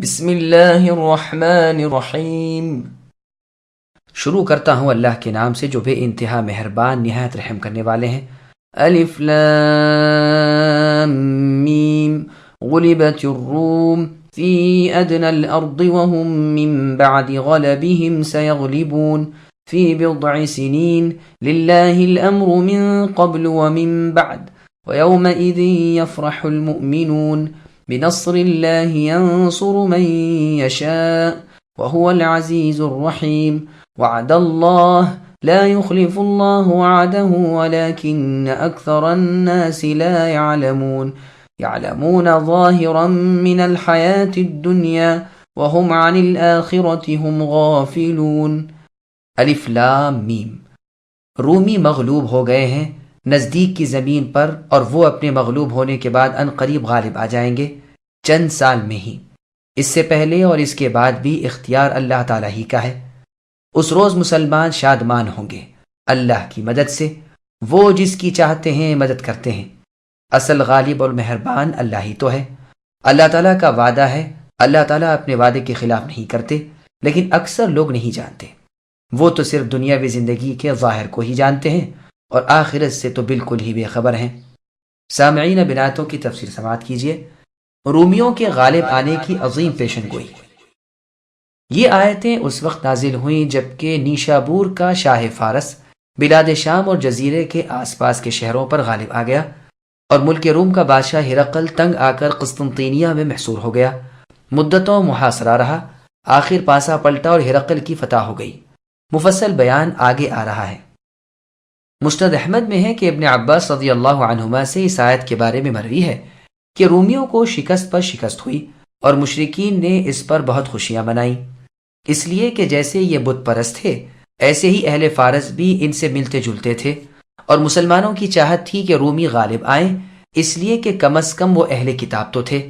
بسم اللہ الرحمن الرحیم۔ شروع کرتا ہوں اللہ کے نام سے جو بے انتہا مہربان نہایت رحم کرنے والے ہیں۔ الف لام میم غلبت الروم فی ادنى الارض وهم من بعد غلبهم سيغلبون في بضع سنين لله الامر من قبل ومن بعد ويومئذ يفرح المؤمنون بنصر الله ينصر من يشاء وهو العزيز الرحيم وعد الله لا يخلف الله وعده ولكن أكثر الناس لا يعلمون ظاهرا من الحياة الدنيا وهم عن الآخرة هم غافلون۔ الف لام میم۔ رومی مغلوب ہو گئے ہیں نزدیک کی زمین پر، اور وہ اپنے مغلوب ہونے کے بعد ان قریب غالب آ جائیں گے، چند سال میں ہی۔ اس سے پہلے اور اس کے بعد بھی اختیار اللہ تعالیٰ ہی کا ہے۔ اس روز مسلمان شادمان ہوں گے اللہ کی مدد سے، وہ جس کی چاہتے ہیں مدد کرتے ہیں۔ اصل غالب اور مہربان اللہ ہی تو ہے۔ اللہ تعالیٰ کا وعدہ ہے، اللہ تعالیٰ اپنے وعدے کے خلاف نہیں کرتے، لیکن اکثر لوگ نہیں جانتے۔ وہ تو صرف دنیاوی زندگی کے ظاہر کو ہی جانتے ہیں اور آخرت سے تو بالکل ہی بے خبر ہیں۔ سامعین، اب آیتوں کی تفسیر سماعت کیجیے۔ رومیوں کے غالب آنے کی عظیم پیشن گوئی۔ یہ آیتیں اس وقت نازل ہوئیں جبکہ نیشابور کا شاہ فارس بلاد شام اور جزیرے کے آس پاس کے شہروں پر غالب آ گیا، اور ملک روم کا بادشاہ ہرقل تنگ آ کر قسطنطینیہ میں محصور ہو گیا۔ مدتوں محاصرہ رہا، آخر پاسا پلٹا اور ہرقل کی فتح ہو گئی۔ مفصل بیان آگے آ رہا ہے۔ مسند احمد میں ہے کہ ابن عباس رضی اللہ عنہما سے اس آیت کے بارے میں مروی ہے کہ رومیوں کو شکست پر شکست ہوئی اور مشرکین نے اس پر بہت خوشیاں منائیں، اس لیے کہ جیسے یہ بت پرست تھے ایسے ہی اہل فارس بھی ان سے ملتے جلتے تھے، اور مسلمانوں کی چاہت تھی کہ رومی غالب آئیں، اس لیے کہ کم از کم وہ اہل کتاب تو تھے۔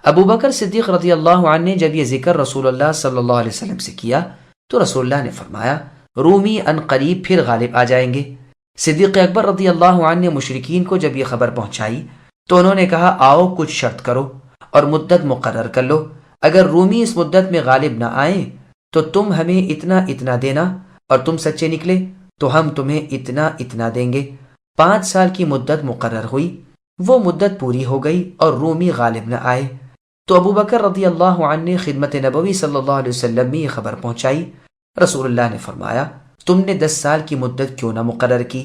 ابو بکر صدیق رضی اللہ عنہ نے جب یہ ذکر رسول اللہ صلی اللہ علیہ وسلم سے کیا تو رسول اللہ نے فرمایا رومی ان قریب پھر غالب آ جائیں گے۔ صدیق اکبر رضی اللہ عنہ نے مشرکین کو جب یہ خبر پہنچائی تو انہوں نے کہا آؤ کچھ شرط کرو اور مدت مقرر کر لو، اگر رومی اس مدت میں غالب نہ آئیں تو تم ہمیں اتنا اتنا دینا، اور تم سچے نکلے تو ہم تمہیں اتنا اتنا دیں گے۔ 5 سال کی مدت مقرر ہوئی، وہ مدت پوری ہو گئی اور رومی غالب نہ آئے تو ابو بکر رضی اللہ عنہ نے خدمت نبوی صلی اللہ علیہ وسلم میں یہ خبر پہنچائی۔ رسول اللہ نے فرمایا تم نے 10 سال کی مدت کیوں نہ مقرر کی؟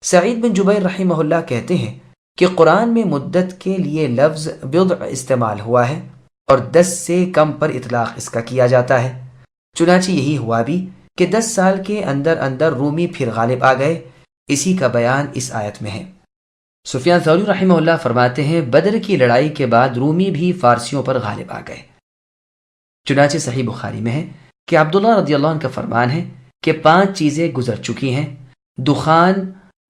سعید بن جبیر رحمہ اللہ کہتے ہیں کہ قرآن میں مدت کے لیے لفظ بضع استعمال ہوا ہے اور 10 سے کم پر اطلاق اس کا کیا جاتا ہے، چنانچہ یہی ہوا بھی کہ 10 سال کے اندر اندر رومی پھر غالب آ گئے۔ اسی کا بیان اس آیت میں ہے۔ سفیان ثوری رحمہ اللہ فرماتے ہیں بدر کی لڑائی کے بعد رومی بھی فارسیوں پر غالب آ گئے۔ چنانچہ صحیح بخاری میں ہے کہ عبداللہ رضی اللہ عنہ کا فرمان ہے کہ 5 چیزیں گزر چکی ہیں، دخان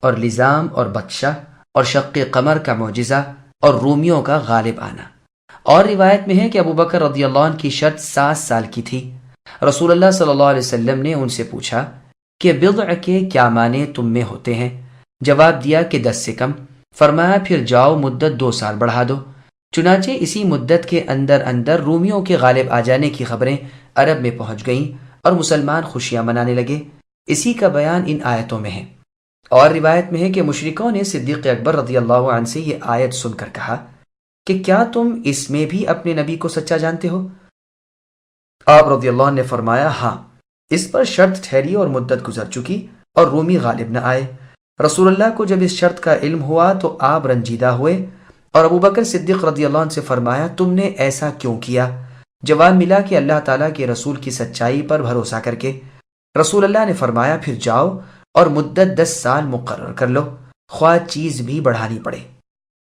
اور لزام اور بطشہ اور شق قمر کا معجزہ اور رومیوں کا غالب آنا۔ اور روایت میں ہے کہ ابو بکر رضی اللہ عنہ کی شرط 7 سال کی تھی۔ رسول اللہ صلی اللہ علیہ وسلم نے ان سے پوچھا کہ بضع کے کیا معنی تم میں ہوتے ہیں؟ جواب دیا کہ 10 سے کم۔ فرمایا پھر جاؤ مدت 2 سال بڑھا دو۔ چنانچہ اسی مدت کے اندر اندر رومیوں کے غالب آ جانے کی خبریں عرب میں پہنچ گئیں اور مسلمان خوشیاں منانے لگے۔ اسی کا بیان ان آیتوں میں ہے۔ اور روایت میں ہے کہ مشرکوں نے صدیق اکبر رضی اللہ عنہ سے یہ آیت سن کر کہا کہ کیا تم اس میں بھی اپنے نبی کو سچا جانتے ہو؟ آپ رضی اللہ عنہ نے فرمایا ہاں، اس پر شرط ٹھہری اور مدت گزر چکی اور رومی غالب نہ آئے۔ رسول اللہ کو جب اس شرط کا علم ہوا تو آپ رنجیدہ ہوئے اور ابو بکر صدیق رضی اللہ عنہ سے فرمایا تم نے ایسا کیوں کیا؟ جواب ملا کہ اللہ تعالیٰ کے رسول کی سچائی پر بھروسہ کر کے۔ رسول اللہ نے فرمایا پھر جاؤ اور مدت 10 سال مقرر کر لو، خواہ چیز بھی بڑھانی پڑے۔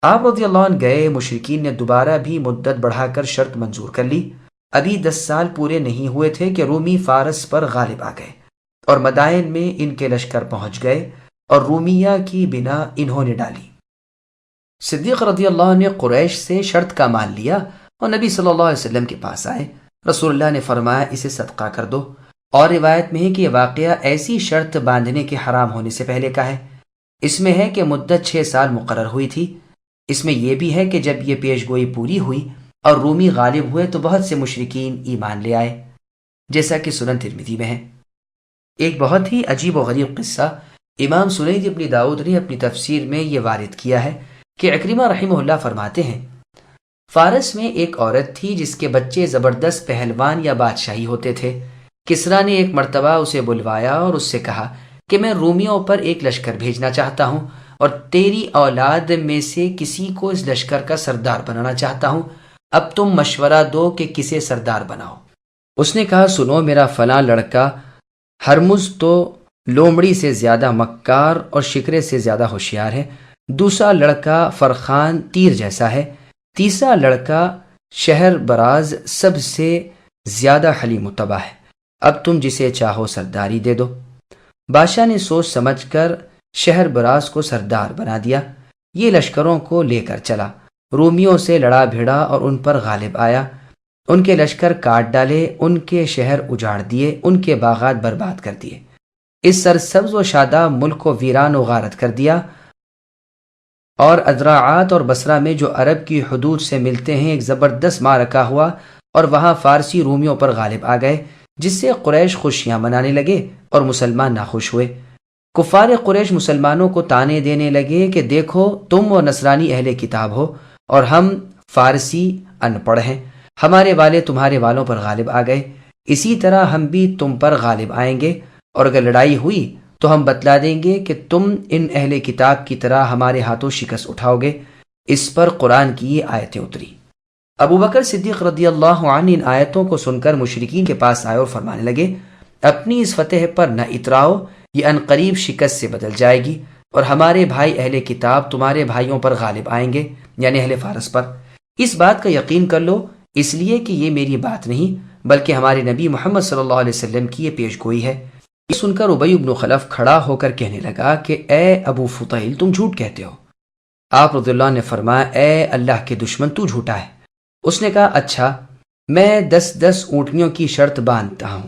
آپ رضی اللہ عنہ گئے، مشرکین نے دوبارہ بھی مدت بڑھا کر شرط منظور کر لی۔ ابھی 10 سال پورے نہیں ہوئے تھے کہ رومی فارس پر غالب آ گئے اور مدائن میں ان کے لشکر پہنچ گئے اور رومیہ کی بنا انہوں نے ڈالی۔ صدیق رضی اللہ عنہ نے قریش سے شرط کا مان لیا اور نبی صلی اللہ علیہ وسلم کے پاس آئے۔ رسول اللہ نے فرمایا اسے صدقہ کر دو۔ اور روایت میں ہے کہ یہ واقعہ ایسی شرط باندھنے کے حرام ہونے سے پہلے کا ہے۔ اس میں ہے کہ مدت 6 سال مقرر ہوئی تھی۔ اس میں یہ بھی ہے کہ جب یہ پیش گوئی پوری ہوئی اور رومی غالب ہوئے تو بہت سے مشرکین ایمان لے آئے، جیسا کہ سنن ترمذی میں ہے۔ ایک بہت ہی عجیب و غریب قصہ امام سنید ابن داؤد نے اپنی تفسیر میں یہ وارد کیا ہے کہ عکرمہ رحمہ اللہ فرماتے ہیں، فارس میں ایک عورت تھی جس کے بچے زبردست پہلوان یا بادشاہی ہوتے تھے۔ کسریٰ نے ایک مرتبہ اسے بلوایا اور اس سے کہا کہ میں رومیوں پر ایک لشکر بھیجنا چاہتا ہوں اور تیری اولاد میں سے کسی کو اس لشکر کا سردار بنانا چاہتا ہوں، اب تم مشورہ دو کہ کسے سردار بناؤ۔ اس نے کہا، سنو، میرا فلاں لڑکا ہرمز تو لومڑی سے زیادہ مکار اور شکرے سے زیادہ ہوشیار ہے، دوسرا لڑکا فرخان تیر جیسا ہے، تیسرا لڑکا شہر براز سب سے زیادہ حلیم و طبع ہے، اب تم جسے چاہو سرداری دے دو۔ بادشاہ نے سوچ سمجھ کر شہر براز کو سردار بنا دیا۔ یہ لشکروں کو لے کر چلا، رومیوں سے لڑا بھیڑا اور ان پر غالب آیا، ان کے لشکر کاٹ ڈالے، ان کے شہر اجاڑ دیے، ان کے باغات برباد کر دیے، اس سرسبز و شاداب ملک کو ویران و غارت کر دیا، اور ادراعات اور بصرہ میں جو عرب کی حدود سے ملتے ہیں ایک زبردست معرکہ ہوا اور وہاں فارسی رومیوں پر غالب آ گئے، جس سے قریش خوشیاں منانے لگے اور مسلمان ناخوش ہوئے۔ کفار قریش مسلمانوں کو تانے دینے لگے کہ دیکھو تم و نصرانی اہل کتاب ہو اور ہم فارسی ان پڑھ ہیں، ہمارے والے تمہارے والوں پر غالب آ گئے، اسی طرح ہم بھی تم پر غالب آئیں گے، اور اگر لڑائی ہوئی تو ہم بتلا دیں گے کہ تم ان اہل کتاب کی طرح ہمارے ہاتھوں شکست اٹھاؤ گے۔ اس پر قرآن کی یہ آیتیں اتری۔ ابو بکر صدیق رضی اللہ عنہ ان آیتوں کو سن کر مشرکین کے پاس آئے اور فرمانے لگے، اپنی اس فتح پر نہ اتراؤ، یہ عنقریب شکست سے بدل جائے گی، اور ہمارے بھائی اہل کتاب تمہارے بھائیوں پر غالب آئیں گے، یعنی اہل فارس پر۔ اس بات کا یقین کر لو، اس لیے کہ یہ میری بات نہیں بلکہ ہمارے نبی محمد صلی اللہ علیہ وسلم کی یہ پیش گوئی ہے۔ یہ سن کر ابی بن خلف کھڑا ہو کر کہنے لگا کہ اے ابو فطیل، تم جھوٹ کہتے ہو۔ آپ رضی اللہ عنہ نے فرمایا، اے اللہ کے دشمن، تو جھوٹا ہے۔ اس نے کہا، اچھا، میں 10 اونٹنیوں کی شرط باندھتا ہوں،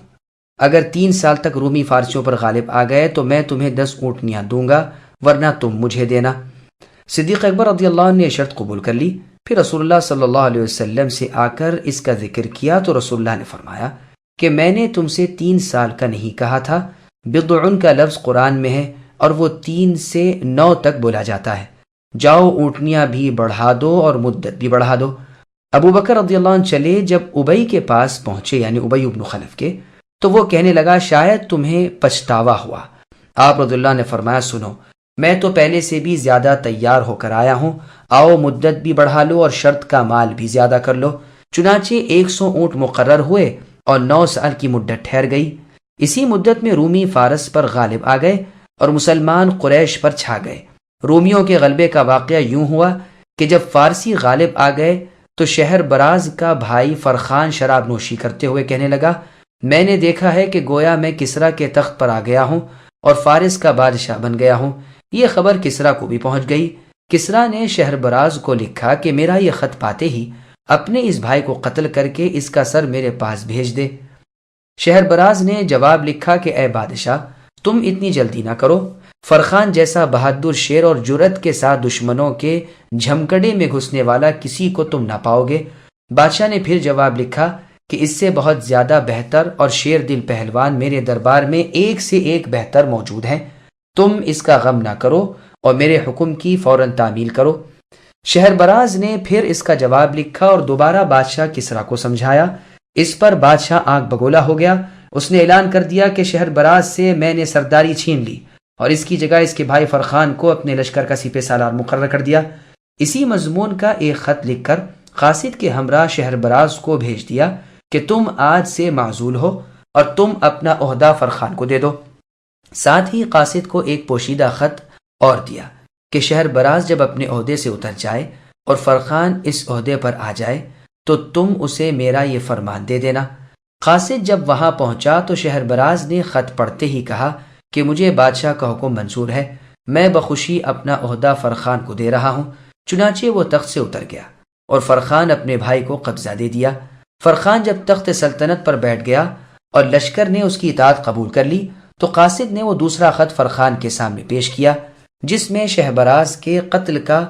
اگر 3 سال تک رومی فارسیوں پر غالب آ گئے تو میں تمہیں 10 اونٹنیاں دوں گا، ورنہ تم مجھے دینا۔ صدیق اکبر رضی اللہ عنہ نے یہ شرط قبول کر لی۔ پھر رسول اللہ صلی اللہ علیہ وسلم سے آ کر اس کا ذکر کیا تو رسول اللہ نے فرمایا کہ میں نے تم سے 3 سال کا نہیں کہا تھا، بضع کا لفظ قرآن میں ہے اور وہ 3 سے 9 تک بولا جاتا ہے، جاؤ اونٹنیاں بھی بڑھا دو اور مدت بھی بڑھا دو۔ ابو بکر رضی اللہ عنہ چلے، جب ابی کے پاس پہنچے، یعنی ابی بن خلف کے، تو وہ کہنے لگا، شاید تمہیں پچھتاوا ہوا۔ آپ رضی اللہ نے فرمایا، سنو، میں تو پہلے سے بھی زیادہ تیار ہو کر آیا ہوں، آؤ مدت بھی بڑھا لو اور شرط کا مال بھی زیادہ کر لو۔ چنانچہ 100 اونٹ مقرر ہوئے اور 9 سال کی مدت ٹھہر گئی۔ اسی مدت میں رومی فارس پر غالب آ گئے اور مسلمان قریش پر چھا گئے۔ رومیوں کے غلبے کا واقعہ یوں ہوا کہ جب فارسی غالب آ گئے تو شہر براز کا بھائی فرخان شراب نوشی کرتے ہوئے کہنے لگا، میں نے دیکھا ہے کہ گویا میں کسریٰ کے تخت پر آ گیا ہوں اور فارس کا بادشاہ بن گیا ہوں۔ یہ خبر کسریٰ کو بھی پہنچ گئی۔ کسریٰ نے شہر براز کو لکھا کہ میرا یہ خط پاتے ہی اپنے اس بھائی کو قتل کر کے اس کا سر میرے پاس بھیج دے۔ شہر براز نے جواب لکھا کہ اے بادشاہ، تم اتنی جلدی نہ کرو، فرخان جیسا بہادر شیر اور جرأت کے ساتھ دشمنوں کے جھمکڑے میں گھسنے والا کسی کو تم نہ پاؤ گے۔ بادشاہ نے پھر جواب لکھا کہ اس سے بہت زیادہ بہتر اور شیر دل پہلوان میرے دربار میں ایک سے ایک بہتر موجود ہیں، تم اس کا غم نہ کرو اور میرے حکم کی فوراً تعمیل کرو۔ شہر براز نے پھر اس کا جواب لکھا اور دوبارہ بادشاہ کسریٰ کو سمجھایا۔ اس پر بادشاہ آنکھ بگولا ہو گیا۔ اس نے اعلان کر دیا کہ شہر براز سے میں نے سرداری چھین لی اور اس کی جگہ اس کے بھائی فرخان کو اپنے لشکر کا سپہ سالار مقرر کر دیا۔ اسی مضمون کا ایک خط لکھ کر قاصد کے ہمراہ شہر براز کو بھیج دیا کہ تم آج سے معزول ہو اور تم اپنا عہدہ فرخان کو دے دو۔ ساتھ ہی قاصد کو ایک پوشیدہ خط اور دیا کہ شہر براز جب اپنے عہدے سے اتر جائے اور فرخان اس عہدے پر آ جائے تو تم اسے میرا یہ فرمان دے دینا۔ قاصد جب وہاں پہنچا تو شہر براز نے خط پڑھتے ہی کہا کہ مجھے بادشاہ کا حکم منظور ہے، میں بخوشی اپنا عہدہ فرخان کو دے رہا ہوں۔ چنانچہ وہ تخت سے اتر گیا اور فرخان اپنے بھائی کو قبضہ دے دیا۔ فرخان جب تخت سلطنت پر بیٹھ گیا اور لشکر نے اس کی اطاعت قبول کر لی تو قاصد نے وہ دوسرا خط فرخان کے سامنے پیش کیا جس میں شہبراز کے قتل کا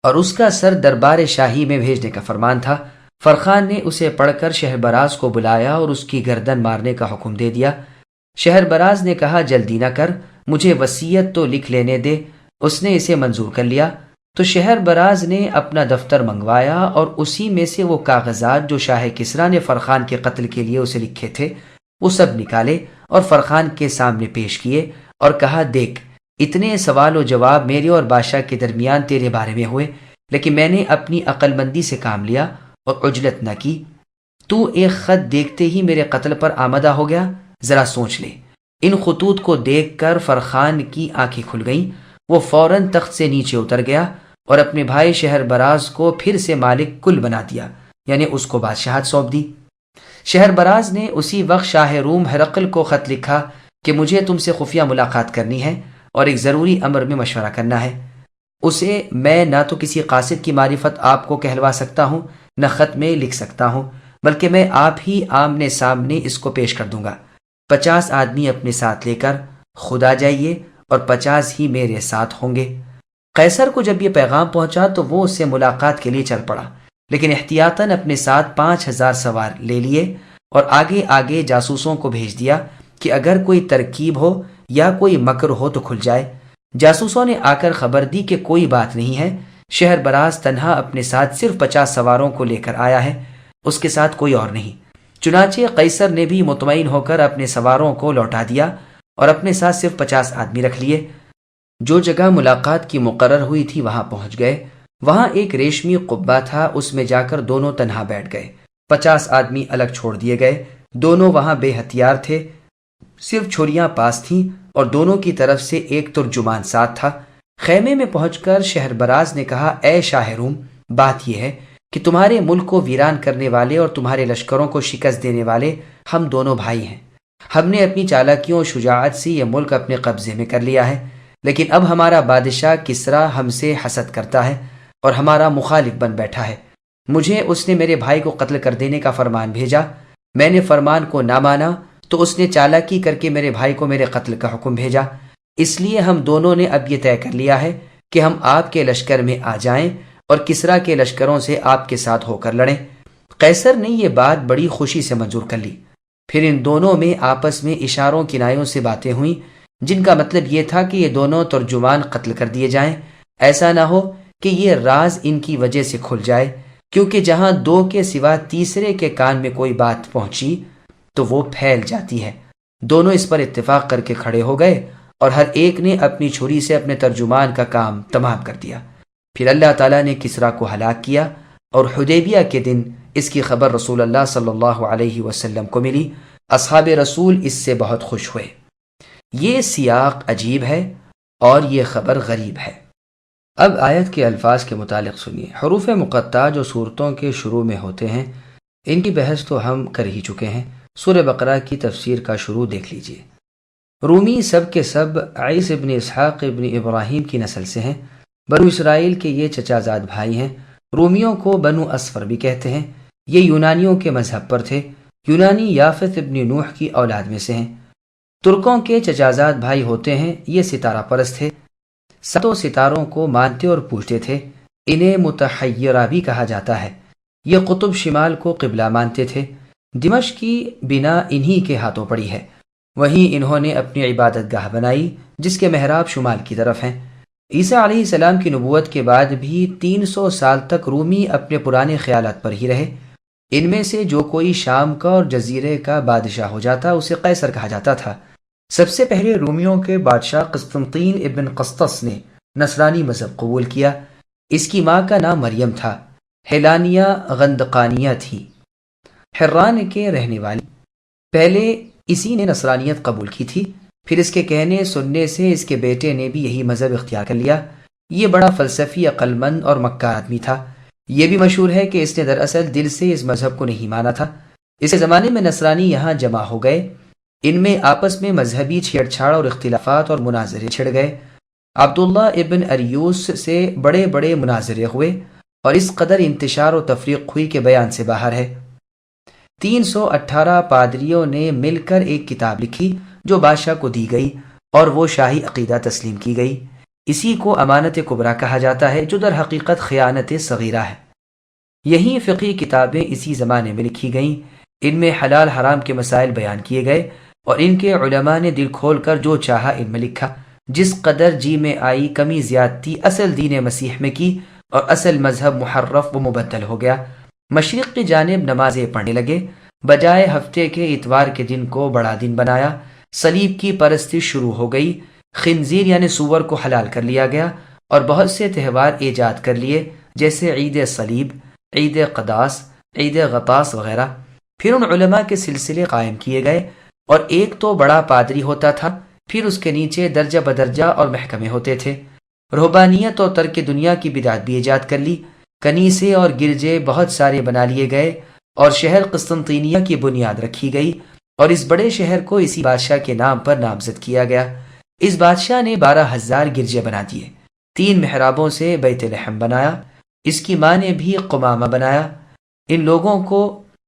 اور اس کا سر دربار شاہی میں بھیجنے کا فرمان تھا۔ فرخان نے اسے پڑھ کر شہربراز کو بلایا اور اس کی گردن مارنے کا حکم دے دیا۔ شہربراز نے کہا جلدی نہ کر، مجھے وصیت تو لکھ لینے دے۔ اس نے اسے منظور کر لیا تو شہربراز نے اپنا دفتر منگوایا اور اسی میں سے وہ کاغذات جو شاہ کسریٰ نے فرخان کے قتل کے لیے اسے لکھے تھے وہ سب نکالے اور فرخان کے سامنے پیش کیے اور کہا دیکھ، اتنے سوال و جواب میرے اور بادشاہ کے درمیان تیرے بارے میں ہوئے، لیکن میں نے اپنی عقل مندی سے کام لیا اور عجلت نہ کی۔ تو ایک خط دیکھتے ہی میرے قتل پر آمدہ ہو گیا۔ ذرا سوچ لے۔ ان خطوط کو دیکھ کر فرخان کی آنکھیں کھل گئیں۔ وہ فوراً تخت سے نیچے اتر گیا اور اپنے بھائی شہربراز کو پھر سے مالک کل بنا دیا، یعنی اس کو بادشاہت سونپ دی۔ شہربراز نے اسی وقت شاہ روم ہرقل کو خط لکھا کہ مجھے تم سے خفیہ ملاقات کرنی ہے اور ایک ضروری امر میں مشورہ کرنا ہے۔ اسے میں نہ تو کسی قاصد کی معرفت آپ کو کہلوا سکتا ہوں، نہ خط میں لکھ سکتا ہوں، بلکہ میں آپ ہی آمنے سامنے اس کو پیش کر دوں گا۔ 50 آدمی اپنے ساتھ لے کر خود آ جائیے اور 50 ہی میرے ساتھ ہوں گے۔ قیصر کو جب یہ پیغام پہنچا تو وہ اس سے ملاقات کے لیے چل پڑا، لیکن احتیاطاً اپنے ساتھ 5000 سوار لے لیے اور آگے آگے جاسوسوں کو بھیج دیا کہ اگر کوئی ترکیب ہو یا کوئی مکر ہو تو کھل جائے۔ جاسوسوں نے آ کر خبر دی کہ کوئی بات نہیں ہے، شہربراز تنہا اپنے ساتھ صرف 50 سواروں کو لے کر آیا ہے، اس کے ساتھ کوئی اور نہیں۔ چنانچہ قیصر نے بھی مطمئن ہو کر اپنے سواروں کو لوٹا دیا اور اپنے ساتھ صرف 50 آدمی رکھ لیے۔ جو جگہ ملاقات کی مقرر ہوئی تھی وہاں پہنچ گئے۔ وہاں ایک ریشمی قبہ تھا، اس میں جا کر دونوں تنہا بیٹھ گئے۔ 50 آدمی الگ چھوڑ دیے گئے۔ دونوں وہاں بے ہتھیار تھے، صرف چھریاں پاس تھیں اور دونوں کی طرف سے ایک ترجمان ساتھ تھا۔ خیمے میں پہنچ کر شہربراز نے کہا اے شاہ روم، بات یہ ہے کہ تمہارے ملک کو ویران کرنے والے اور تمہارے لشکروں کو شکست دینے والے ہم دونوں بھائی ہیں۔ ہم نے اپنی چالاکیوں اور شجاعت سے یہ ملک اپنے قبضے میں کر لیا ہے، لیکن اب ہمارا بادشاہ کسریٰ ہم سے حسد کرتا ہے اور ہمارا مخالف بن بیٹھا ہے۔ مجھے اس نے میرے بھائی کو قتل کر دینے کا فرمان بھیجا، میں نے فرمان کو نہ مانا تو اس نے چالاکی کر کے میرے بھائی کو میرے قتل کا حکم بھیجا۔ اس لیے ہم دونوں نے اب یہ طے کر لیا ہے کہ ہم آپ کے لشکر میں آ جائیں اور کسریٰ کے لشکروں سے آپ کے ساتھ ہو کر لڑیں۔ قیصر نے یہ بات بڑی خوشی سے منظور کر لی۔ پھر ان دونوں میں آپس میں اشاروں کنایوں سے باتیں ہوئیں، جن کا مطلب یہ تھا کہ یہ دونوں ترجمان قتل کر دیے جائیں۔ ایسا نہ ہو کہ یہ راز ان کی وجہ سے کھل جائے، کیونکہ جہاں دو کے سوا تیسرے کے کان میں کوئی بات پہنچی تو وہ پھیل جاتی ہے۔ دونوں اس پر اتفاق کر کے کھڑے ہو گئے اور ہر ایک نے اپنی چھری سے اپنے ترجمان کا کام تمام کر دیا۔ پھر اللہ تعالیٰ نے کسریٰ کو ہلاک کیا اور حدیبیہ کے دن اس کی خبر رسول اللہ صلی اللہ علیہ وسلم کو ملی۔ اصحاب رسول اس سے بہت خوش ہوئے۔ یہ سیاق عجیب ہے اور یہ خبر غریب ہے۔ اب آیت کے الفاظ کے متعلق سنیے۔ حروف مقطعہ جو صورتوں کے شروع میں ہوتے ہیں، ان کی بحث تو ہم کر ہی چکے ہیں۔ سورہ بقرہ کی تفسیر کا شروع دیکھ لیجئے۔ رومی سب کے سب عیس ابن اسحاق ابن ابراہیم کی نسل سے ہیں۔ بنو اسرائیل کے یہ چچا زاد بھائی ہیں۔ رومیوں کو بنو اسفر بھی کہتے ہیں۔ یہ یونانیوں کے مذہب پر تھے۔ یونانی یافت ابن نوح کی اولاد میں سے ہیں۔ ترکوں کے چچا زاد بھائی ہوتے ہیں، یہ ستارہ پرست تھے، ساتوں ستاروں کو مانتے اور پوجتے تھے۔ انہیں متحیرہ بھی کہا جاتا ہے۔ یہ قطب شمال کو قبلہ مانتے تھے۔ دمشق کی بنا انہی کے ہاتھوں پڑی ہے۔ وہیں انہوں نے اپنی عبادت گاہ بنائی جس کے محراب شمال کی طرف ہیں۔ عیسیٰ علیہ السلام کی نبوت کے بعد بھی 300 سال تک رومی اپنے پرانے خیالات پر ہی رہے۔ ان میں سے جو کوئی شام کا اور جزیرے کا بادشاہ ہو جاتا اسے قیصر کہا جاتا تھا۔ سب سے پہلے رومیوں کے بادشاہ قسطنطین ابن قسطس نے نصرانی مذہب قبول کیا۔ اس کی ماں کا نام مریم تھا، ہیلانیہ غندقانیہ تھی، حران کے رہنے والی۔ پہلے اسی نے نصرانیت قبول کی تھی، پھر اس کے کہنے سننے سے اس کے بیٹے نے بھی یہی مذہب اختیار کر لیا۔ یہ بڑا فلسفی، عقل مند اور مکار آدمی تھا۔ یہ بھی مشہور ہے کہ اس نے دراصل دل سے اس مذہب کو نہیں مانا تھا۔ اس زمانے میں نصرانی یہاں جمع ہو گئے۔ ان میں آپس میں مذہبی چھیڑ چھاڑ اور اختلافات اور مناظرے چھڑ گئے۔ عبداللہ ابن اریوس سے بڑے بڑے مناظرے ہوئے اور اس قدر انتشار و تفریق ہوئی کہ بیان سے باہر ہے۔ 318 پادریوں نے مل کر ایک کتاب لکھی جو بادشاہ کو دی گئی اور وہ شاہی عقیدہ تسلیم کی گئی۔ اسی کو امانت کبریٰ کہا جاتا ہے جو در حقیقت خیانت صغیرہ ہے۔ یہی فقہی کتابیں اسی زمانے میں لکھی گئیں، ان میں حلال حرام کے مسائل بیان کیے گئے، اور ان کے علماء نے دل کھول کر جو چاہا ان میں لکھا۔ جس قدر جی میں آئی کمی زیادتی اصل دین مسیح میں کی، اور اصل مذہب محرف و مبدل ہو گیا۔ مشرق کی جانب نمازیں پڑھنے لگے، بجائے ہفتے کے اتوار کے دن کو بڑا دن بنایا۔ صلیب کی پرستی شروع ہو گئی، خنزیر یعنی سور کو حلال کر لیا گیا، اور بہت سے تہوار ایجاد کر لیے، جیسے عید صلیب، عید قداس، عید غطاس وغیرہ۔ پھر ان علماء کے سلسلے قائم کیے گئے، اور ایک تو بڑا پادری ہوتا تھا، پھر اس کے نیچے درجہ بدرجہ اور محکمے ہوتے تھے۔ رہبانیت اور ترک دنیا کی بدعت بھی ایجاد کر لی، کنیسے اور گرجے بہت سارے بنا لیے گئے، اور شہر قسطنطینیہ کی بنیاد رکھی گئی، اور اس بڑے شہر کو اسی بادشاہ کے نام پر نامزد کیا گیا۔ اس بادشاہ نے 12,000 گرجے بنا دیے، 3 محرابوں سے بیت لحم بنایا، اس کی ماں نے بھی قمامہ بنایا۔ ان لوگوں کو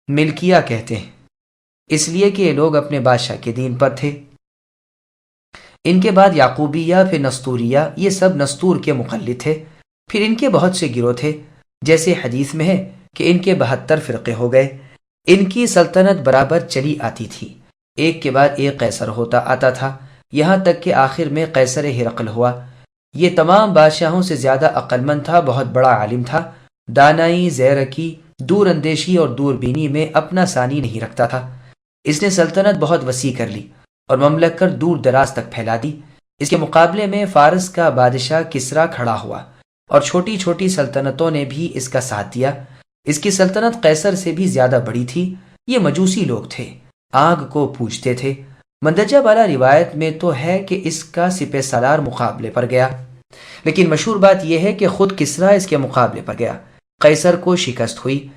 ملکیہ کہتے ہیں، اس لیے کہ یہ لوگ اپنے بادشاہ کے دین پر تھے۔ ان کے بعد یعقوبیہ، پھر نستوریہ، یہ سب نستور کے مقلد تھے۔ پھر ان کے بہت سے گروہ تھے، جیسے حدیث میں ہے کہ ان کے 72 فرقے ہو گئے۔ ان کی سلطنت برابر چلی آتی تھی، ایک کے بعد ایک قیصر ہوتا آتا تھا، یہاں تک کہ آخر میں قیصر ہرقل ہوا۔ یہ تمام بادشاہوں سے زیادہ عقل مند تھا، بہت بڑا عالم تھا، دانائی، زیرکی، دور اندیشی اور دوربینی میں اپنا ثانی نہیں رکھتا تھا۔ اس نے سلطنت بہت وسیع کر لی اور مملکت دور دراز تک پھیلا دی۔ اس کے مقابلے میں فارس کا بادشاہ کسریٰ کھڑا ہوا، اور چھوٹی چھوٹی سلطنتوں نے بھی اس کا ساتھ دیا۔ اس کی سلطنت قیصر سے بھی زیادہ بڑی تھی۔ یہ مجوسی لوگ تھے، آگ کو پوجتے تھے۔ مندرجہ بالا روایت میں تو ہے کہ اس کا سپہ سالار مقابلے پر گیا، لیکن مشہور بات یہ ہے کہ خود کسریٰ اس کے مقابلے پر گیا۔ قیصر کو شکست ہوئی،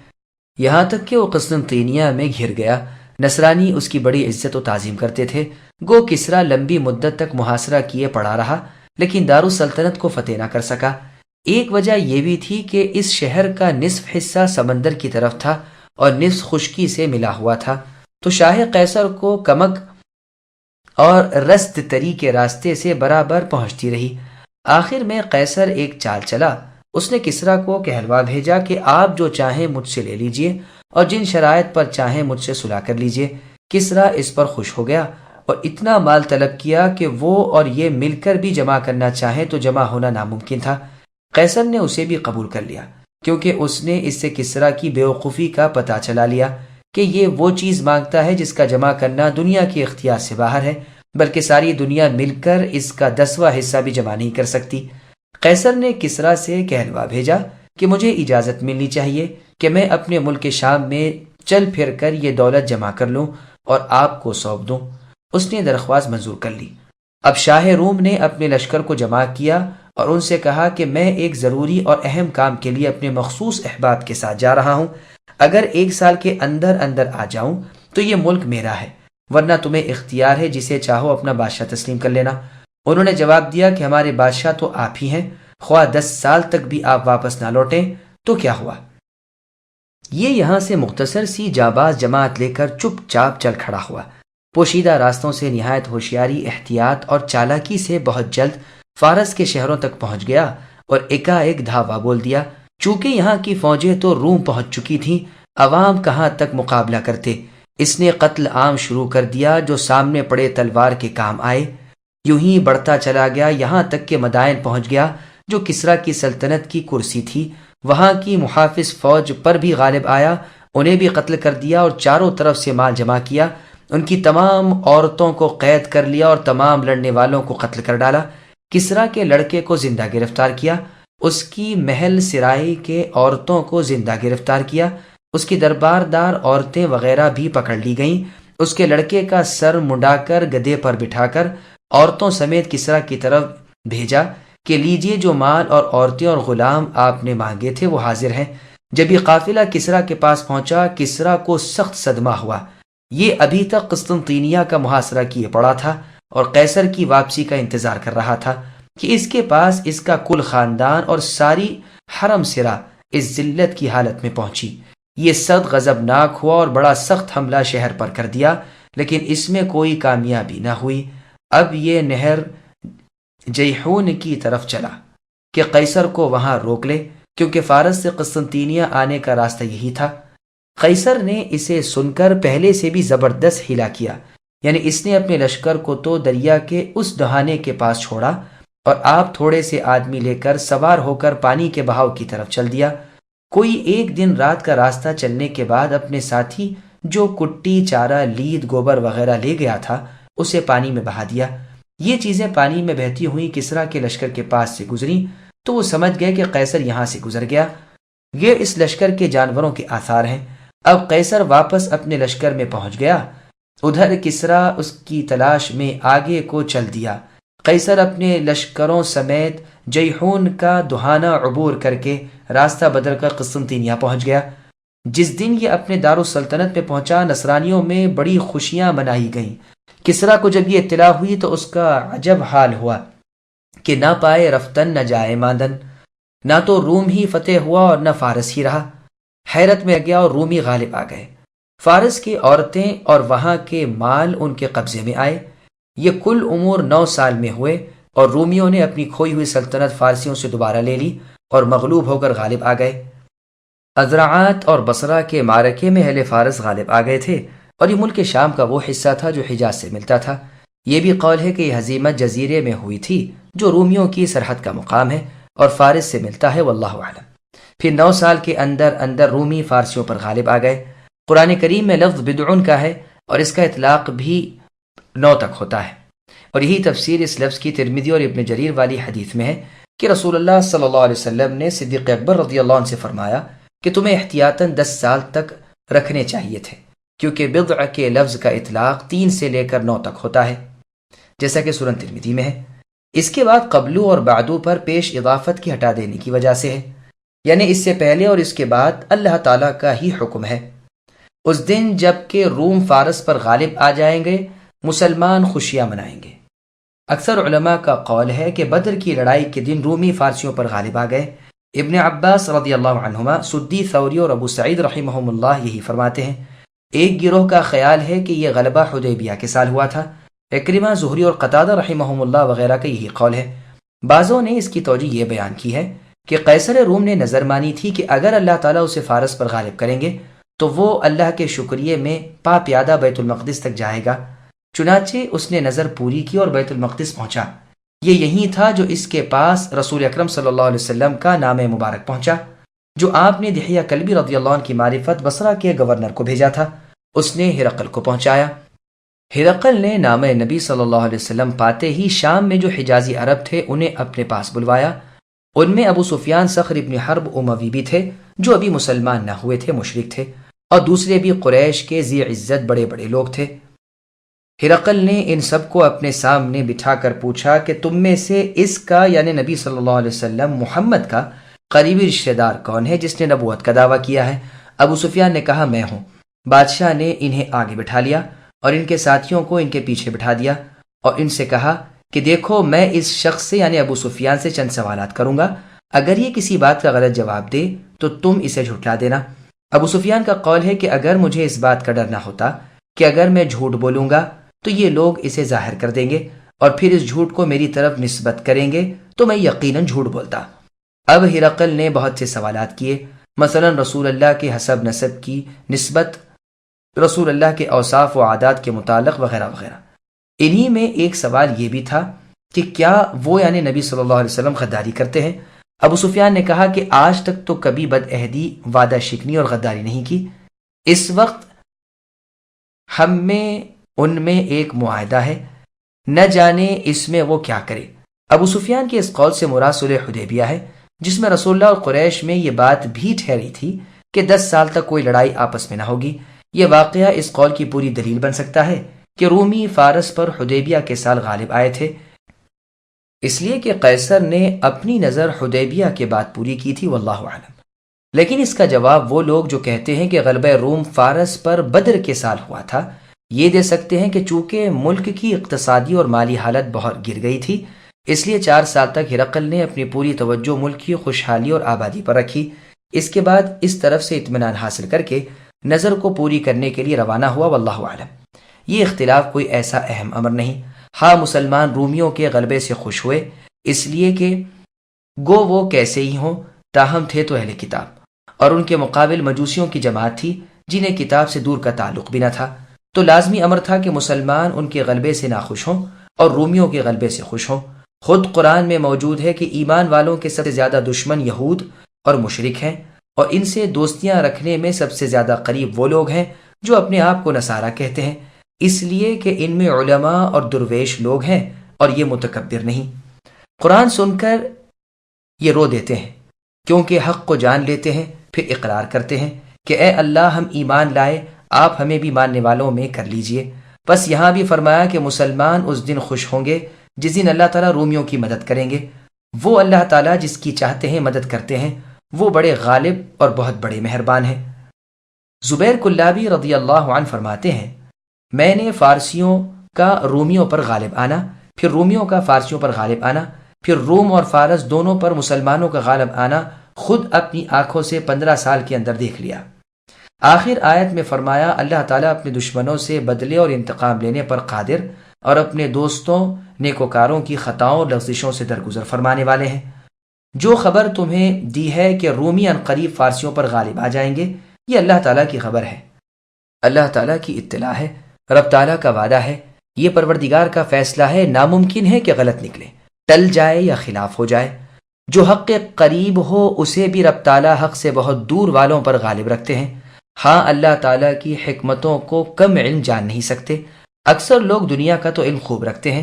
یہاں تک کہ وہ قسطنطینیہ میں گھر گیا۔ نصرانی اس کی بڑی عزت و تعظیم کرتے تھے۔ گو کسریٰ لمبی مدت تک محاصرہ کیے پڑا رہا، لیکن دارالسلطنت کو فتح نہ کر سکا۔ ایک وجہ یہ بھی تھی کہ اس شہر کا نصف حصہ سمندر کی طرف تھا اور نصف خشکی سے ملا ہوا تھا، تو شاہ قیصر کو کمک اور رست تری کے راستے سے برابر پہنچتی رہی۔ آخر میں قیصر ایک چال چلا، اس نے کسریٰ کو کہلوا بھیجا کہ آپ جو چاہیں مجھ سے لے لیجئے، اور جن شرائط پر چاہیں مجھ سے صلح کر لیجئے۔ کسریٰ اس پر خوش ہو گیا اور اتنا مال طلب کیا کہ وہ اور یہ مل کر بھی جمع کرنا چاہیں تو جمع ہونا ناممکن تھا۔ قیصر نے اسے بھی قبول کر لیا، کیونکہ اس نے اس سے کسریٰ کی بیوقوفی کا پتہ چلا لیا کہ یہ وہ چیز مانگتا ہے جس کا جمع کرنا دنیا کے اختیار سے باہر ہے، بلکہ ساری دنیا مل کر اس کا 10واں حصہ بھی جمع نہیں کر سکتی۔ قیصر نے کسریٰ سے کہلوا بھیجا کہ مجھے اجازت ملنی چاہیے کہ میں اپنے ملک شام میں چل پھر کر یہ دولت جمع کر لوں اور آپ کو سونپ دوں۔ اس نے درخواست منظور کر لی۔ اب شاہ روم نے اپنے لشکر کو جمع کیا اور ان سے کہا کہ میں ایک ضروری اور اہم کام کے لیے اپنے مخصوص احباب کے ساتھ جا رہا ہوں۔ اگر 1 سال کے اندر اندر آ جاؤں تو یہ ملک میرا ہے، ورنہ تمہیں اختیار ہے، جسے چاہو اپنا بادشاہ تسلیم کر لینا۔ انہوں نے جواب دیا کہ ہمارے بادشاہ تو آپ ہی ہیں، خواہ 10 سال تک بھی آپ واپس نہ لوٹیں تو کیا ہوا۔ یہ یہاں سے مختصر سی جانباز جماعت لے کر چپ چاپ چل کھڑا ہوا۔ پوشیدہ راستوں سے نہایت ہوشیاری، احتیاط اور چالاکی سے بہت جلد فارس کے شہروں تک پہنچ گیا اور ایک دھاوا بول دیا۔ چونکہ یہاں کی فوجیں تو روم پہنچ چکی تھیں، عوام کہاں تک مقابلہ کرتے۔ اس نے قتل عام شروع کر دیا، جو سامنے پڑے تلوار کے کام آئے۔ یوں ہی بڑھتا چلا گیا، یہاں تک کہ مدائن پہنچ گیا، جو کسریٰ کی سلطنت کی کرسی تھی۔ وہاں کی محافظ فوج پر بھی غالب آیا، انہیں بھی قتل کر دیا اور چاروں طرف سے مال جمع کیا۔ ان کی تمام عورتوں کو قید کر لیا اور تمام لڑنے والوں کو قتل کر ڈالا۔ کسریٰ کے لڑکے کو زندہ گرفتار کیا، اس کی محل سرائی کے عورتوں کو زندہ گرفتار کیا، اس کی درباردار عورتیں وغیرہ بھی پکڑ لی گئیں۔ اس کے لڑکے کا سر منڈا کر گدھے پر بٹھا کر عورتوں سمیت کسریٰ کی طرف بھیجا کہ لیجئے، جو مال اور عورتیں اور غلام آپ نے مانگے تھے وہ حاضر ہیں۔ جب یہ قافلہ کسریٰ کے پاس پہنچا، کسریٰ کو سخت صدمہ ہوا۔ یہ ابھی تک قسطنطینیہ کا محاصرہ کیے پڑا تھا اور قیصر کی واپسی کا انتظار کر رہا تھا کہ اس کے پاس اس کا کل خاندان اور ساری حرم سرا اس ذلت کی حالت میں پہنچی۔ یہ سخت غضبناک ہوا اور بڑا سخت حملہ شہر پر کر دیا، لیکن اس میں کوئی کامیابی نہ ہوئی۔ اب یہ نہر جیحون کی طرف چلا کہ قیصر کو وہاں روک لے، کیونکہ فارس سے قسطنطینیہ آنے کا راستہ یہی تھا۔ قیصر نے اسے سن کر پہلے سے بھی زبردست ہلا کیا، یعنی اس نے اپنے لشکر کو تو دریا کے اس دہانے کے پاس چھوڑا اور آپ تھوڑے سے آدمی لے کر سوار ہو کر پانی کے بہاؤ کی طرف چل دیا۔ کوئی ایک دن رات کا راستہ چلنے کے بعد اپنے ساتھی جو کٹی، چارہ، لید، گوبر وغیرہ لے گیا تھا اسے پانی میں بہا دیا۔ یہ چیزیں پانی میں بہتی ہوئی کسریٰ کے لشکر کے پاس سے گزری تو وہ سمجھ گئے کہ قیصر یہاں سے گزر گیا، یہ اس لشکر کے جانوروں کے آثار ہیں۔ اب قیصر واپس اپنے لشکر میں پہنچ گیا، ادھر کسریٰ اس کی تلاش میں آگے کو چل دیا۔ قیصر اپنے لشکروں سمیت جیحون کا دہانہ عبور کر کے راستہ بدل کر قسطنطینیہ پہنچ گیا۔ جس دن یہ اپنے دارالسلطنت میں پہنچا، نصرانیوں میں بڑی خوشیاں منائی گئیں۔ کسریٰ کو جب یہ اطلاع ہوئی تو اس کا عجب حال ہوا کہ نہ پائے رفتن نہ جائے ماندن، نہ تو روم ہی فتح ہوا اور نہ فارس ہی رہا۔ حیرت میں گیا اور رومی غالب آ گئے۔ فارس کی عورتیں اور وہاں کے مال ان کے قبضے میں آئے۔ یہ کل امور 9 سال میں ہوئے اور رومیوں نے اپنی کھوئی ہوئی سلطنت فارسیوں سے دوبارہ لے لی اور مغلوب ہو کر غالب آ گئے۔ ازرعات اور بصرہ کے معرکے میں اہل فارس غالب آ گئے تھے، اور یہ ملک شام کا وہ حصہ تھا جو حجاز سے ملتا تھا۔ یہ بھی قول ہے کہ یہ ہزیمت جزیرے میں ہوئی تھی جو رومیوں کی سرحد کا مقام ہے اور فارس سے ملتا ہے، واللہ اعلم۔ پھر 9 سال کے اندر اندر رومی فارسیوں پر غالب آ گئے۔ قرآن کریم میں لفظ بدعن کا ہے اور اس کا اطلاق بھی 9 تک ہوتا ہے، اور یہی تفسیر اس لفظ کی ترمذی اور ابن جریر والی حدیث میں ہے کہ رسول اللہ صلی اللہ علیہ وسلم نے صدیق اکبر رضی اللہ عنہ سے فرمایا کہ تمہیں احتیاطاً 10 سال تک رکھنے چاہیے تھے، کیونکہ بضع کے لفظ کا اطلاق 3 سے لے کر 9 تک ہوتا ہے، جیسا کہ سنن ترمذی میں ہے۔ اس کے بعد قبلو اور بعدو پر پیش اضافت کی ہٹا دینے کی وجہ سے ہے، یعنی اس سے پہلے اور اس کے بعد اللہ تعالیٰ کا ہی حکم ہے۔ اس دن جب کہ روم فارس پر غالب آ جائیں گے، مسلمان خوشیاں منائیں گے۔ اکثر علماء کا قول ہے کہ بدر کی لڑائی کے دن رومی فارسیوں پر غالب آ گئے۔ ابن عباس رضی اللہ عنہما، سدی ثوری اور ابو سعید رحمہم اللہ یہی فرماتے ہیں۔ ایک گروہ کا خیال ہے کہ یہ غلبہ حدیبیہ کے سال ہوا تھا۔ اکرمہ، زہری اور قتادہ رحمہم اللہ وغیرہ کا یہی قول ہے۔ بعضوں نے اس کی توجہ یہ بیان کی ہے کہ قیصر روم نے نظر مانی تھی کہ اگر اللہ تعالیٰ اسے فارس پر غالب کریں گے تو وہ اللہ کے شکریہ میں پا پیادہ بیت المقدس تک جائے گا۔ چنانچہ اس نے نظر پوری کی اور بیت المقدس پہنچا۔ یہ یہی تھا جو اس کے پاس رسول اکرم صلی اللہ علیہ وسلم کا نام مبارک پہنچا، جو آپ نے دحیہ کلبی رضی اللہ عنہ کی معرفت بصرہ کے گورنر کو بھیجا تھا۔ اس نے ہرقل کو پہنچایا۔ ہرقل نے نام نبی صلی اللہ علیہ وسلم پاتے ہی شام میں جو حجازی عرب تھے انہیں اپنے پاس بلوایا۔ ان میں ابو سفیان صخر ابن حرب اموی بھی تھے جو ابھی مسلمان نہ ہوئے تھے، مشرک تھے، اور دوسرے بھی قریش کے ذی عزت بڑے بڑے لوگ تھے۔ ہرقل نے ان سب کو اپنے سامنے بٹھا کر پوچھا کہ تم میں سے اس کا یعنی نبی صلی اللہ علیہ وسلم محمد کا قریبی رشتہ دار کون ہے جس نے نبوت کا دعویٰ کیا ہے؟ ابو سفیان نے کہا میں ہوں۔ بادشاہ نے انہیں آگے بٹھا لیا اور ان کے ساتھیوں کو ان کے پیچھے بٹھا دیا اور ان سے کہا کہ دیکھو میں اس شخص سے یعنی ابو سفیان سے چند سوالات کروں گا، اگر یہ کسی بات کا غلط جواب دے تو تم اسے جھٹلا دینا۔ ابو سفیان کا قول ہے کہ اگر مجھے اس بات کا ڈر نہ ہوتا کہ اگر میں جھوٹ بولوں گا تو یہ لوگ اسے ظاہر کر دیں گے اور پھر اس جھوٹ کو میری طرف نسبت کریں گے تو میں یقیناً جھوٹ بولتا۔ اب ہرقل نے بہت سے سوالات کیے، مثلا رسول اللہ کے حسب نسب کی نسبت، رسول اللہ کے اوصاف و عادات کے متعلق وغیرہ وغیرہ۔ انہی میں ایک سوال یہ بھی تھا کہ کیا وہ یعنی نبی صلی اللہ علیہ وسلم غداری کرتے ہیں؟ ابو سفیان نے کہا کہ آج تک تو کبھی بد عہدی، وعدہ شکنی اور غداری نہیں کی۔ اس وقت ہم میں ان میں ایک معاہدہ ہے، نہ جانے اس میں وہ کیا کرے۔ ابو سفیان کے اس قول سے مراد صلح حدیبیہ ہے، جس میں رسول اللہ اور قریش میں یہ بات بھی ٹھہری تھی کہ 10 سال تک کوئی لڑائی آپس میں نہ ہوگی۔ یہ واقعہ اس قول کی پوری دلیل بن سکتا ہے کہ رومی فارس پر حدیبیہ کے سال غالب آئے تھے، اس لیے کہ قیصر نے اپنی نظر حدیبیہ کے بعد پوری کی تھی، واللہ اعلم۔ لیکن اس کا جواب وہ لوگ جو کہتے ہیں کہ غلبہ روم فارس پر بدر کے سال ہوا تھا یہ دے سکتے ہیں کہ چونکہ ملک کی اقتصادی اور مالی حالت بہت گر گئی تھی، اس لیے 4 سال تک ہرقل نے اپنی پوری توجہ ملک کی خوشحالی اور آبادی پر رکھی۔ اس کے بعد اس طرف سے اطمینان حاصل کر کے نظر کو پوری کرنے کے لیے روانہ ہوا، واللہ اعلم۔ یہ اختلاف کوئی ایسا اہم امر نہیں۔ ہاں، مسلمان رومیوں کے غلبے سے خوش ہوئے، اس لیے کہ گو وہ کیسے ہی ہوں تاہم تھے تو اہل کتاب، اور ان کے مقابل مجوسیوں کی جماعت تھی جنہیں کتاب سے دور کا تعلق بھی نہ تھا، تو لازمی امر تھا کہ مسلمان ان کے غلبے سے ناخوش ہوں اور رومیوں کے غلبے سے خوش ہوں۔ خود قرآن میں موجود ہے کہ ایمان والوں کے سب سے زیادہ دشمن یہود اور مشرک ہیں، اور ان سے دوستیاں رکھنے میں سب سے زیادہ قریب وہ لوگ ہیں جو اپنے آپ کو نصارہ کہتے ہیں، اس لیے کہ ان میں علماء اور درویش لوگ ہیں اور یہ متکبر نہیں۔ قرآن سن کر یہ رو دیتے ہیں کیونکہ حق کو جان لیتے ہیں، پھر اقرار کرتے ہیں کہ اے اللہ ہم ایمان لائے، آپ ہمیں بھی ماننے والوں میں کر لیجئے۔ بس یہاں بھی فرمایا کہ مسلمان اس دن خوش ہوں گے جس دن اللہ تعالیٰ رومیوں کی مدد کریں گے۔ وہ اللہ تعالیٰ جس کی چاہتے ہیں مدد کرتے ہیں، وہ بڑے غالب اور بہت بڑے مہربان ہیں۔ زبیر کلابی رضی اللہ عنہ فرماتے ہیں، میں نے فارسیوں کا رومیوں پر غالب آنا، پھر رومیوں کا فارسیوں پر غالب آنا، پھر روم اور فارس دونوں پر مسلمانوں کا غالب آنا خود اپنی آنکھوں سے 15 سال کے اندر دیکھ لیا۔ آخر آیت میں فرمایا اللہ تعالیٰ اپنے دشمنوں سے بدلے اور انتقام لینے پر قادر اور اپنے دوستوں نیکوکاروں کی خطاؤں لغزشوں سے درگزر فرمانے والے ہیں۔ جو خبر تمہیں دی ہے کہ رومی عنقریب فارسیوں پر غالب آ جائیں گے، یہ اللہ تعالیٰ کی خبر ہے، اللہ تعالیٰ کی اطلاع ہے، رب تعالیٰ کا وعدہ ہے، یہ پروردگار کا فیصلہ ہے، ناممکن ہے کہ غلط نکلے، ٹل جائے یا خلاف ہو جائے۔ جو حق کے قریب ہو اسے بھی رب تعالیٰ حق سے بہت دور والوں پر غالب رکھتے ہیں۔ ہاں اللہ تعالیٰ کی حکمتوں کو کم علم جان نہیں سکتے۔ اکثر لوگ دنیا کا تو علم خوب رکھتے ہیں،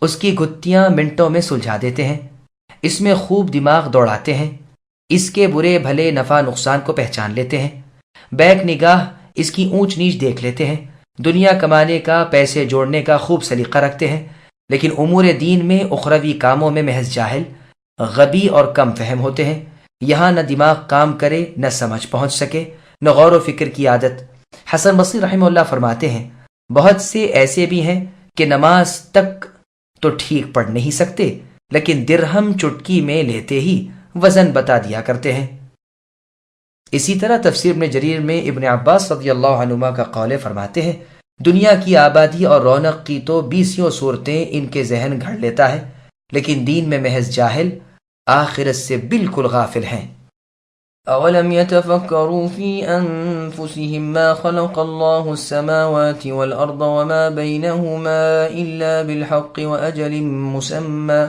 اس کی گتھیاں منٹوں میں سلجھا دیتے ہیں، اس میں خوب دماغ دوڑاتے ہیں، اس کے برے بھلے نفع نقصان کو پہچان لیتے ہیں، بیک نگاہ اس کی اونچ نیچ دیکھ لیتے ہیں، دنیا کمانے کا پیسے جوڑنے کا خوب سلیقہ رکھتے ہیں، لیکن امور دین میں اخروی کاموں میں محض جاہل، غبی اور کم فہم ہوتے ہیں۔ یہاں نہ دماغ کام کرے، نہ سمجھ پہنچ سکے، نہ غور و فکر کی عادت۔ حسن بصری رحمہ اللہ فرماتے ہیں، بہت سے ایسے بھی ہیں کہ نماز تک تو ٹھیک پڑھ نہیں سکتے، لیکن درہم چٹکی میں لیتے ہی وزن بتا دیا کرتے ہیں۔ اسی طرح تفسیر ابن جریر میں ابن عباس رضی اللہ عنہما کا قول فرماتے ہیں، دنیا کی آبادی اور رونق کی تو 20 صورتیں ان کے ذہن گھڑ لیتا ہے، لیکن دین میں محض جاہل، آخرت سے بالکل غافل ہیں۔ أولم يتفكروا في أنفسهم ما خلق الله السماوات والأرض وما بينهما إلا بالحق وأجل مسمى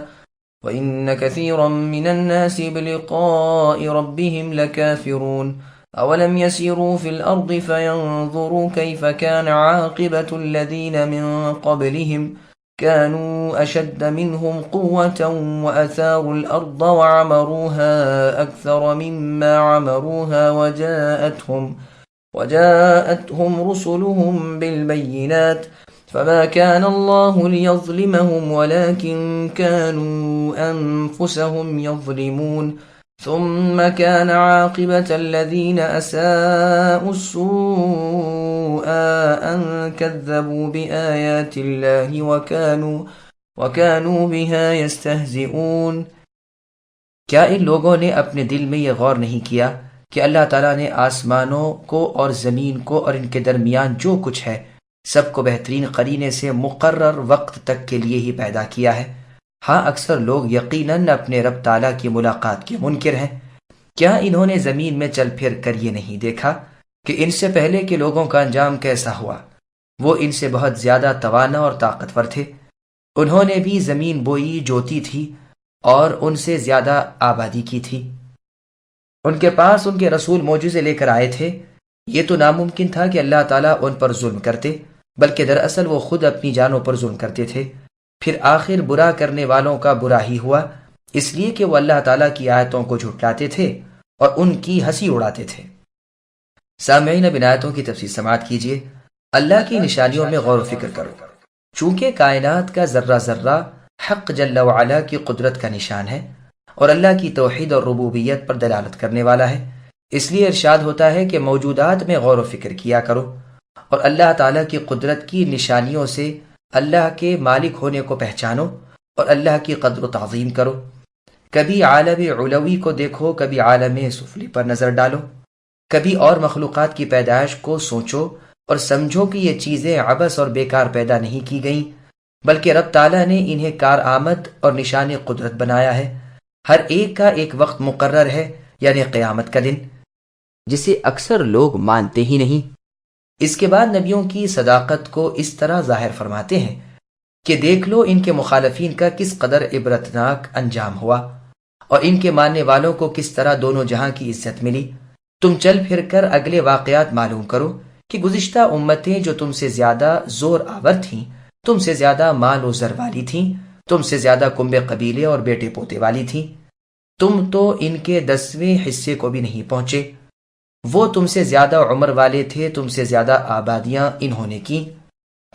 وإن كثيرا من الناس بلقاء ربهم لكافرون أولم يسيروا في الأرض فينظروا كيف كان عاقبة الذين من قبلهم كانوا أشد منهم قوة وأثاروا الأرض وعمروها أكثر مما عمروها وجاءتهم رسلهم بالبينات فما كان الله ليظلمهم ولكن كانوا أنفسهم يظلمون ثم كان عاقبة الذين أساءوا السوء أن كذبوا بآيات الله وكانوا بها يستهزئون۔ کیا ان لوگوں نے اپنے دل میں یہ غور نہیں کیا کہ اللہ تعالیٰ نے آسمانوں کو اور زمین کو اور ان کے درمیان جو کچھ ہے سب کو بہترین قرینے سے مقرر وقت تک کے لیے ہی پیدا کیا ہے؟ ہاں اکثر لوگ یقیناً اپنے رب تعالیٰ کی ملاقات کے منکر ہیں۔ کیا انہوں نے زمین میں چل پھر کر یہ نہیں دیکھا کہ ان سے پہلے کے لوگوں کا انجام کیسا ہوا؟ وہ ان سے بہت زیادہ توانا اور طاقتور تھے، انہوں نے بھی زمین بوئی جوتی تھی اور ان سے زیادہ آبادی کی تھی، ان کے پاس ان کے رسول معجزے لے کر آئے تھے۔ یہ تو ناممکن تھا کہ اللہ تعالیٰ ان پر ظلم کرتے، بلکہ دراصل وہ خود اپنی جانوں پر ظلم کرتے تھے۔ پھر آخر برا کرنے والوں کا برا ہی ہوا، اس لیے کہ وہ اللہ تعالیٰ کی آیتوں کو جھٹلاتے تھے اور ان کی ہنسی اڑاتے تھے۔ سامعین اب ان آیتوں کی تفسیر سماعت کیجیے۔ اللہ کی نشانیوں میں غور و فکر کرو۔ چونکہ کائنات کا ذرہ ذرہ حق جل وعلا کی قدرت کا نشان ہے اور اللہ کی توحید اور ربوبیت پر دلالت کرنے والا ہے، اس لیے ارشاد ہوتا ہے کہ موجودات میں غور و فکر کیا کرو اور اللہ تعالیٰ کی قدرت کی نشانیوں سے اللہ کے مالک ہونے کو پہچانو اور اللہ کی قدر و تعظیم کرو۔ کبھی عالم علوی کو دیکھو، کبھی عالم سفلی پر نظر ڈالو، کبھی اور مخلوقات کی پیدائش کو سوچو اور سمجھو کہ یہ چیزیں عبث اور بیکار پیدا نہیں کی گئیں، بلکہ رب تعالیٰ نے انہیں کارآمد اور نشان قدرت بنایا ہے۔ ہر ایک کا ایک وقت مقرر ہے، یعنی قیامت کا دن، جسے اکثر لوگ مانتے ہی نہیں۔ اس کے بعد نبیوں کی صداقت کو اس طرح ظاہر فرماتے ہیں کہ دیکھ لو ان کے مخالفین کا کس قدر عبرتناک انجام ہوا، اور ان کے ماننے والوں کو کس طرح دونوں جہاں کی عزت ملی۔ تم چل پھر کر اگلے واقعات معلوم کرو کہ گزشتہ امتیں جو تم سے زیادہ زور آور تھیں، تم سے زیادہ مال و زر والی تھیں، تم سے زیادہ کنبے قبیلے اور بیٹے پوتے والی تھیں، تم تو ان کے 10ویں حصے کو بھی نہیں پہنچے۔ وہ تم سے زیادہ عمر والے تھے، تم سے زیادہ آبادیاں انہوں نے کی،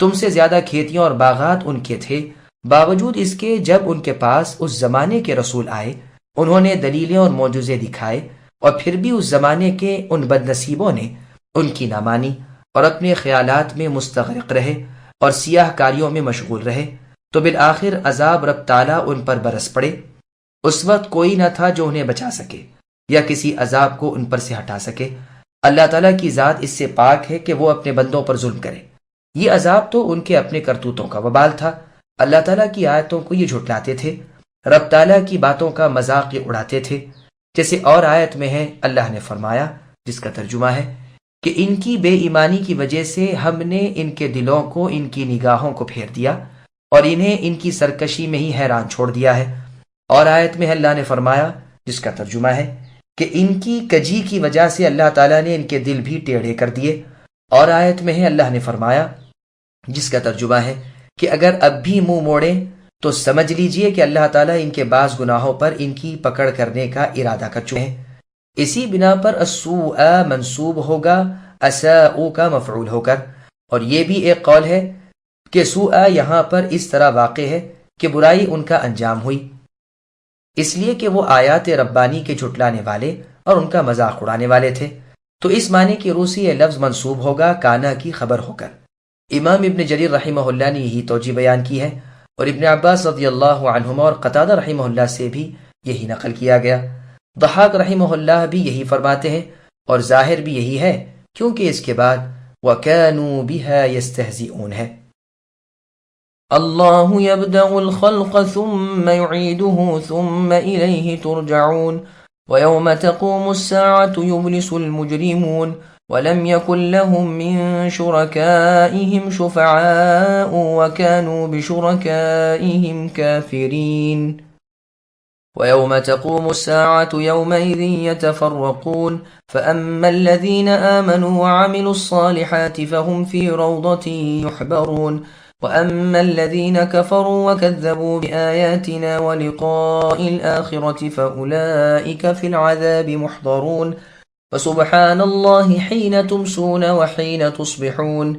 تم سے زیادہ کھیتیاں اور باغات ان کے تھے۔ باوجود اس کے جب ان کے پاس اس زمانے کے رسول آئے، انہوں نے دلیلیں اور معجزے دکھائے، اور پھر بھی اس زمانے کے ان بد نصیبوں نے ان کی نہ مانی اور اپنے خیالات میں مستغرق رہے اور سیاہ کاریوں میں مشغول رہے، تو بالآخر عذاب رب تعالیٰ ان پر برس پڑے۔ اس وقت کوئی نہ تھا جو انہیں بچا سکے یا کسی عذاب کو ان پر سے ہٹا سکے۔ اللہ تعالیٰ کی ذات اس سے پاک ہے کہ وہ اپنے بندوں پر ظلم کرے۔ یہ عذاب تو ان کے اپنے کرتوتوں کا وبال تھا۔ اللہ تعالیٰ کی آیتوں کو یہ جھٹلاتے تھے، رب تعالیٰ کی باتوں کا مذاق یہ اڑاتے تھے۔ جیسے اور آیت میں ہے، اللہ نے فرمایا، جس کا ترجمہ ہے کہ ان کی بے ایمانی کی وجہ سے ہم نے ان کے دلوں کو ان کی نگاہوں کو پھیر دیا اور انہیں ان کی سرکشی میں ہی حیران چھوڑ دیا ہے۔ اور آیت میں اللہ نے فرمایا، جس کا ترجمہ ہے کہ ان کی کجی کی وجہ سے اللہ تعالیٰ نے ان کے دل بھی ٹیڑھے کر دیے۔ اور آیت میں ہے اللہ نے فرمایا، جس کا ترجمہ ہے کہ اگر اب بھی منہ موڑیں تو سمجھ لیجئے کہ اللہ تعالیٰ ان کے بعض گناہوں پر ان کی پکڑ کرنے کا ارادہ کر چکے ہیں۔ اسی بنا پر السوء منصوب ہوگا اساء کا مفعول ہو کر، اور یہ بھی ایک قول ہے کہ سوء یہاں پر اس طرح واقع ہے کہ برائی ان کا انجام ہوئی، اس لیے کہ وہ آیات ربانی کے جھٹلانے والے اور ان کا مذاق اڑانے والے تھے۔ تو اس معنی کی روح سے یہ لفظ منصوب ہوگا کانا کی خبر ہو کر۔ امام ابن جریر رحمہ اللہ نے یہی توجہ بیان کی ہے، اور ابن عباس رضی اللہ عنہما اور قتادہ رحمہ اللہ سے بھی یہی نقل کیا گیا۔ ضحاک رحمہ اللہ بھی یہی فرماتے ہیں، اور ظاہر بھی یہی ہے، کیونکہ اس کے بعد وَكَانُوا بِهَا يَسْتَهْزِئُونَ ہے۔ اللہ يبدأ الخلق ثم يعيده ثم إليه ترجعون ويوم تقوم الساعة يبلس المجرمون ولم يكن لهم من شركائهم شفعاء وكانوا بشركائهم كافرين ويوم تقوم الساعة يومئذ يتفرقون فأما الذين آمنوا وعملوا الصالحات فهم في روضة يحبرون وأما الذين كفروا وكذبوا بآياتنا ولقاء الآخرة فأولئك في العذاب محضرون فسبحان الله حين تمسون وحين تصبحون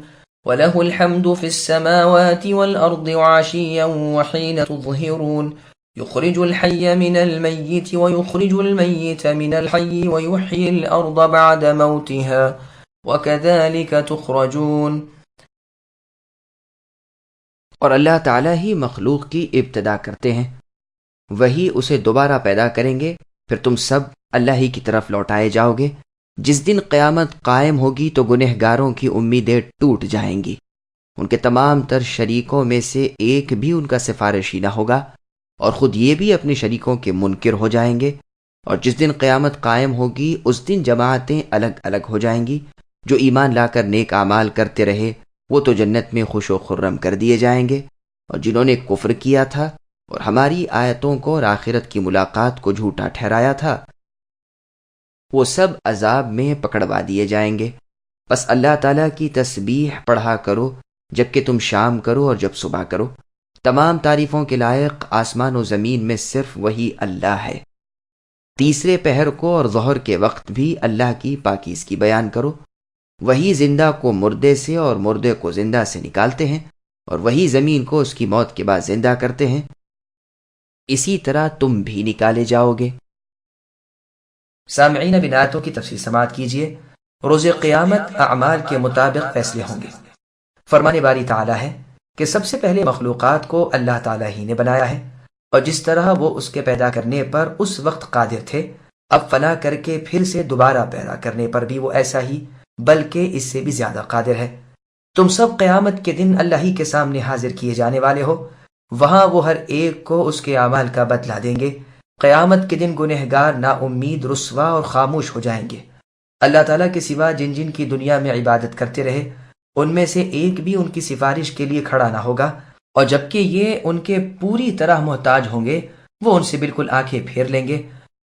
وله الحمد في السماوات والأرض وعشيا وحين تظهرون يخرج الحي من الميت ويخرج الميت من الحي ويحيي الأرض بعد موتها وكذلك تخرجون۔ اور اللہ تعالیٰ ہی مخلوق کی ابتدا کرتے ہیں، وہی اسے دوبارہ پیدا کریں گے، پھر تم سب اللہ ہی کی طرف لوٹائے جاؤ گے۔ جس دن قیامت قائم ہوگی تو گنہگاروں کی امیدیں ٹوٹ جائیں گی، ان کے تمام تر شریکوں میں سے ایک بھی ان کا سفارشی نہ ہوگا، اور خود یہ بھی اپنے شریکوں کے منکر ہو جائیں گے۔ اور جس دن قیامت قائم ہوگی اس دن جماعتیں الگ الگ ہو جائیں گی، جو ایمان لا کر نیک اعمال کرتے رہے وہ تو جنت میں خوش و خرم کر دیے جائیں گے، اور جنہوں نے کفر کیا تھا اور ہماری آیتوں کو اور آخرت کی ملاقات کو جھوٹا ٹھہرایا تھا، وہ سب عذاب میں پکڑوا دیے جائیں گے۔ بس اللہ تعالیٰ کی تسبیح پڑھا کرو جب کہ تم شام کرو اور جب صبح کرو۔ تمام تعریفوں کے لائق آسمان و زمین میں صرف وہی اللہ ہے۔ تیسرے پہر کو اور ظہر کے وقت بھی اللہ کی پاکیزگی بیان کرو۔ وہی زندہ کو مردے سے اور مردے کو زندہ سے نکالتے ہیں، اور وہی زمین کو اس کی موت کے بعد زندہ کرتے ہیں، اسی طرح تم بھی نکالے جاؤ گے۔ سامعین، اب ان آیتوں کی تفصیل سماعت کیجیے۔ روز قیامت اعمال کے مطابق فیصلے ہوں گے۔ فرمان باری تعالیٰ ہے کہ سب سے پہلے مخلوقات کو اللہ تعالیٰ ہی نے بنایا ہے، اور جس طرح وہ اس کے پیدا کرنے پر اس وقت قادر تھے، اب فنا کر کے پھر سے دوبارہ پیدا کرنے پر بھی وہ ایسا ہی بلکہ اس سے بھی زیادہ قادر ہے۔ تم سب قیامت کے دن اللہ ہی کے سامنے حاضر کیے جانے والے ہو۔ وہاں وہ ہر ایک کو اس کے اعمال کا بدلہ دیں گے۔ قیامت کے دن گنہگار نا امید، رسوا اور خاموش ہو جائیں گے۔ اللہ تعالیٰ کے سوا جن جن کی دنیا میں عبادت کرتے رہے، ان میں سے ایک بھی ان کی سفارش کے لیے کھڑا نہ ہوگا، اور جبکہ یہ ان کے پوری طرح محتاج ہوں گے، وہ ان سے بالکل آنکھیں پھیر لیں گے،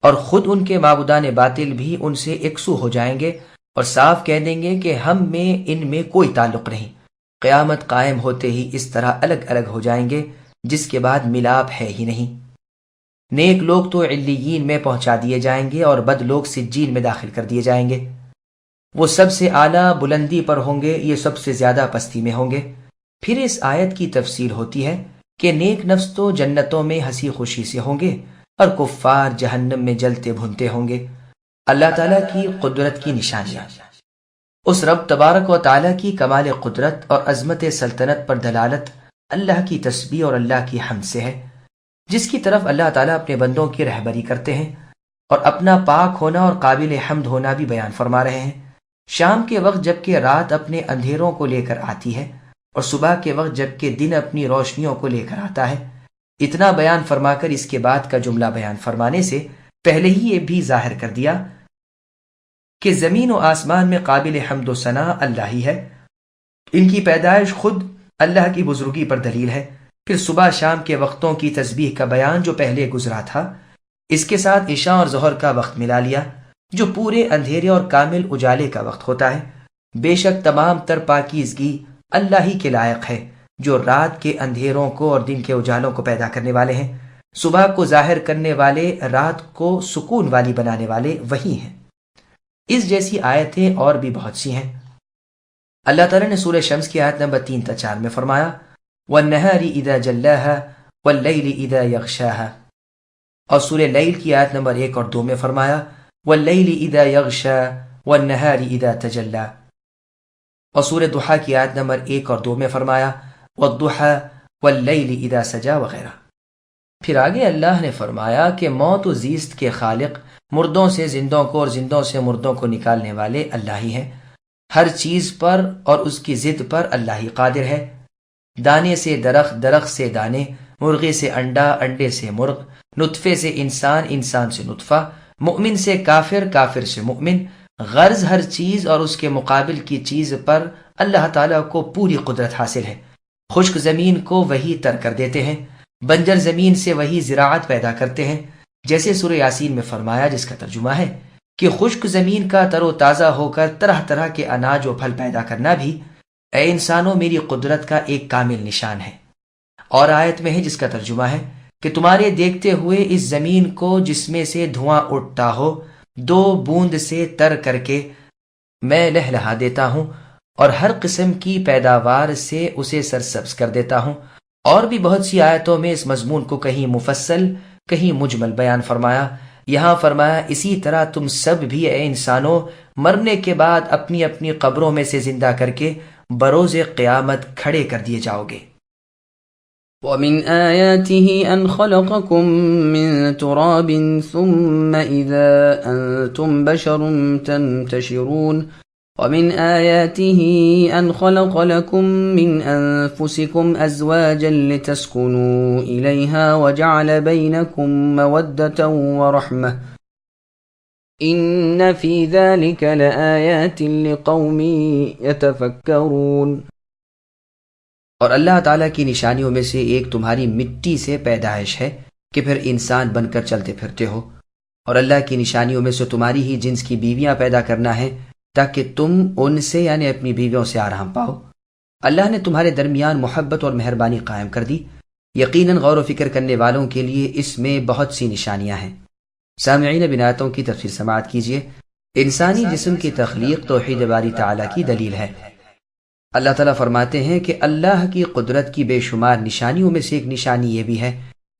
اور خود ان کے معبودان باطل بھی ان سے یکسو ہو جائیں گے اور صاف کہہ دیں گے کہ ہم میں ان میں کوئی تعلق نہیں۔ قیامت قائم ہوتے ہی اس طرح الگ الگ ہو جائیں گے جس کے بعد ملاپ ہے ہی نہیں۔ نیک لوگ تو علیین میں پہنچا دیے جائیں گے اور بد لوگ سجین میں داخل کر دیے جائیں گے۔ وہ سب سے اعلیٰ بلندی پر ہوں گے، یہ سب سے زیادہ پستی میں ہوں گے۔ پھر اس آیت کی تفسیر ہوتی ہے کہ نیک نفس تو جنتوں میں ہنسی خوشی سے ہوں گے اور کفار جہنم میں جلتے بھونتے ہوں گے۔ اللہ تعالیٰ کی قدرت کی نشانیاں۔ اس رب تبارک و تعالیٰ کی کمال قدرت اور عظمت سلطنت پر دلالت اللہ کی تسبیح اور اللہ کی حمد سے ہے، جس کی طرف اللہ تعالیٰ اپنے بندوں کی رہبری کرتے ہیں، اور اپنا پاک ہونا اور قابل حمد ہونا بھی بیان فرما رہے ہیں۔ شام کے وقت جبکہ رات اپنے اندھیروں کو لے کر آتی ہے، اور صبح کے وقت جبکہ دن اپنی روشنیوں کو لے کر آتا ہے، اتنا بیان فرما کر اس کے بعد کا جملہ بیان فرمانے سے پہلے ہی یہ بھی ظاہر کر دیا کہ زمین و آسمان میں قابل حمد و ثنا اللہ ہی ہے، ان کی پیدائش خود اللہ کی بزرگی پر دلیل ہے۔ پھر صبح شام کے وقتوں کی تسبیح کا بیان جو پہلے گزرا تھا، اس کے ساتھ عشاء اور ظہر کا وقت ملا لیا جو پورے اندھیرے اور کامل اجالے کا وقت ہوتا ہے۔ بے شک تمام تر پاکیزگی اللہ ہی کے لائق ہے، جو رات کے اندھیروں کو اور دن کے اجالوں کو پیدا کرنے والے ہیں، صبح کو ظاہر کرنے والے، رات کو سکون والی بنانے والے وہی ہیں۔ اس جیسی آیتیں اور بھی بہت سی ہیں۔ اللہ تعالیٰ نے سورہ شمس کی آیت نمبر 3 تا 4 میں فرمایا وَالنَّهَارِ إِذَا جَلَّاهَا وَاللَّيْلِ إِذَا يَغْشَاهَا، اور سورہ لیل کی آیت نمبر 1 اور 2 میں فرمایا وَاللَّيْلِ إِذَا يَغْشَا وَالنَّهَارِ إِذَا تَجَلَّا، اور سورہ ضحیٰ کی آیت نمبر 1 اور 2 میں فرمایا وَالضُّحَىٰ وَاللَّيْلِ إِذَا سَجَا وغیرہ۔ پھر آگے اللہ نے فرمایا کہ موت و زیست کے خالق، مردوں سے زندوں کو اور زندوں سے مردوں کو نکالنے والے اللہ ہی ہیں۔ ہر چیز پر اور اس کی ضد پر اللہ ہی قادر ہے۔ دانے سے درخت، درخت سے دانے، مرغے سے انڈا، انڈے سے مرغ، نطفے سے انسان، انسان سے نطفہ، مؤمن سے کافر، کافر سے مؤمن، غرض ہر چیز اور اس کے مقابل کی چیز پر اللہ تعالیٰ کو پوری قدرت حاصل ہے۔ خشک زمین کو وہی تر کر دیتے ہیں، بنجر زمین سے وہی زراعت پیدا کرتے ہیں، جیسے سورہ یاسین میں فرمایا، جس کا ترجمہ ہے کہ خشک زمین کا تر و تازہ ہو کر طرح طرح کے اناج و پھل پیدا کرنا بھی اے انسانوں میری قدرت کا ایک کامل نشان ہے۔ اور آیت میں ہے جس کا ترجمہ ہے کہ تمہارے دیکھتے ہوئے اس زمین کو جس میں سے دھواں اٹھتا ہو 2 بوند سے تر کر کے میں لہلہا دیتا ہوں، اور ہر قسم کی پیداوار سے اسے سرسبز کر دیتا ہوں۔ اور بھی بہت سی آیتوں میں اس مضمون کو کہیں مفصل کہیں مجمل بیان فرمایا۔ یہاں فرمایا اسی طرح تم سب بھی اے انسانوں مرنے کے بعد اپنی اپنی قبروں میں سے زندہ کر کے بروز قیامت کھڑے کر دیے جاؤ گے۔ وَمِنْ آيَاتِهِ أَنْ خَلَقَكُم مِّن تُرَابٍ ثُمَّ إِذَا أَنْتُمْ بَشَرٌ تَنْتَشِرُونَ وَمِنْ آيَاتِهِ أَنْ خَلَقَ لَكُم مِّنْ أَنفُسِكُمْ أَزْوَاجًا لِتَسْكُنُوا إِلَيْهَا وَجَعَلَ بَيْنَكُم مَّوَدَّةً وَرَحْمَةً إِنَّ فِي ذَلِكَ لَآيَاتٍ لِقَوْمٍ يَتَفَكَّرُونَ۔ اور اللہ تعالیٰ کی نشانیوں میں سے ایک تمہاری مٹی سے پیدائش ہے کہ پھر انسان بن کر چلتے پھرتے ہو، اور اللہ کی نشانیوں میں سے تمہاری ہی جنس کی بیویاں پیدا کرنا ہے تاکہ تم ان سے یعنی اپنی بیویوں سے آرام پاؤ۔ اللہ نے تمہارے درمیان محبت اور مہربانی قائم کر دی۔ یقیناً غور و فکر کرنے والوں کے لیے اس میں بہت سی نشانیاں ہیں۔ سامعین بن آیتوں کی تفسیر سماعت کیجیے۔ انسانی جسم کی تخلیق توحید باری تعالیٰ کی دلیل ہے۔ اللہ تعالیٰ فرماتے ہیں کہ اللہ کی قدرت کی بے شمار نشانیوں میں سے ایک نشانی یہ بھی ہے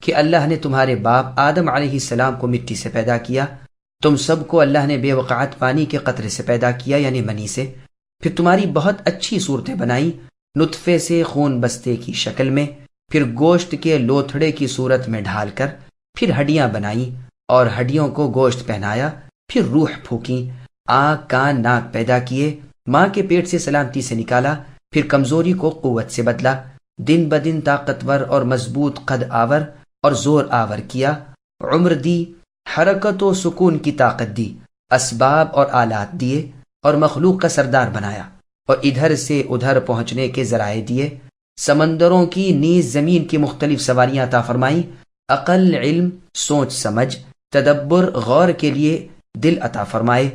کہ اللہ نے تمہارے باپ آدم علیہ السلام کو مٹی سے پیدا کیا، تم سب کو اللہ نے بے وقعت پانی کے قطرے سے پیدا کیا یعنی منی سے، پھر تمہاری بہت اچھی صورتیں بنائی نطفے سے خون بستے کی شکل میں، پھر گوشت کے لوتھڑے کی صورت میں ڈھال کر، پھر ہڈیاں بنائیں اور ہڈیوں کو گوشت پہنایا، پھر روح پھونکی، آنکھ کان ناک پیدا کیے، ماں کے پیٹ سے سلامتی سے نکالا، پھر کمزوری کو قوت سے بدلا، دن بدن طاقتور اور مضبوط قد آور اور زور آور کیا، عمر دی، حرکت و سکون کی طاقت دی، اسباب اور آلات دیے اور مخلوق کا سردار بنایا، اور ادھر سے ادھر پہنچنے کے ذرائع دیے، سمندروں کی نیز زمین کی مختلف سواریاں عطا فرمائیں، عقل، علم، سوچ سمجھ، تدبر، غور کے لیے دل عطا فرمائے،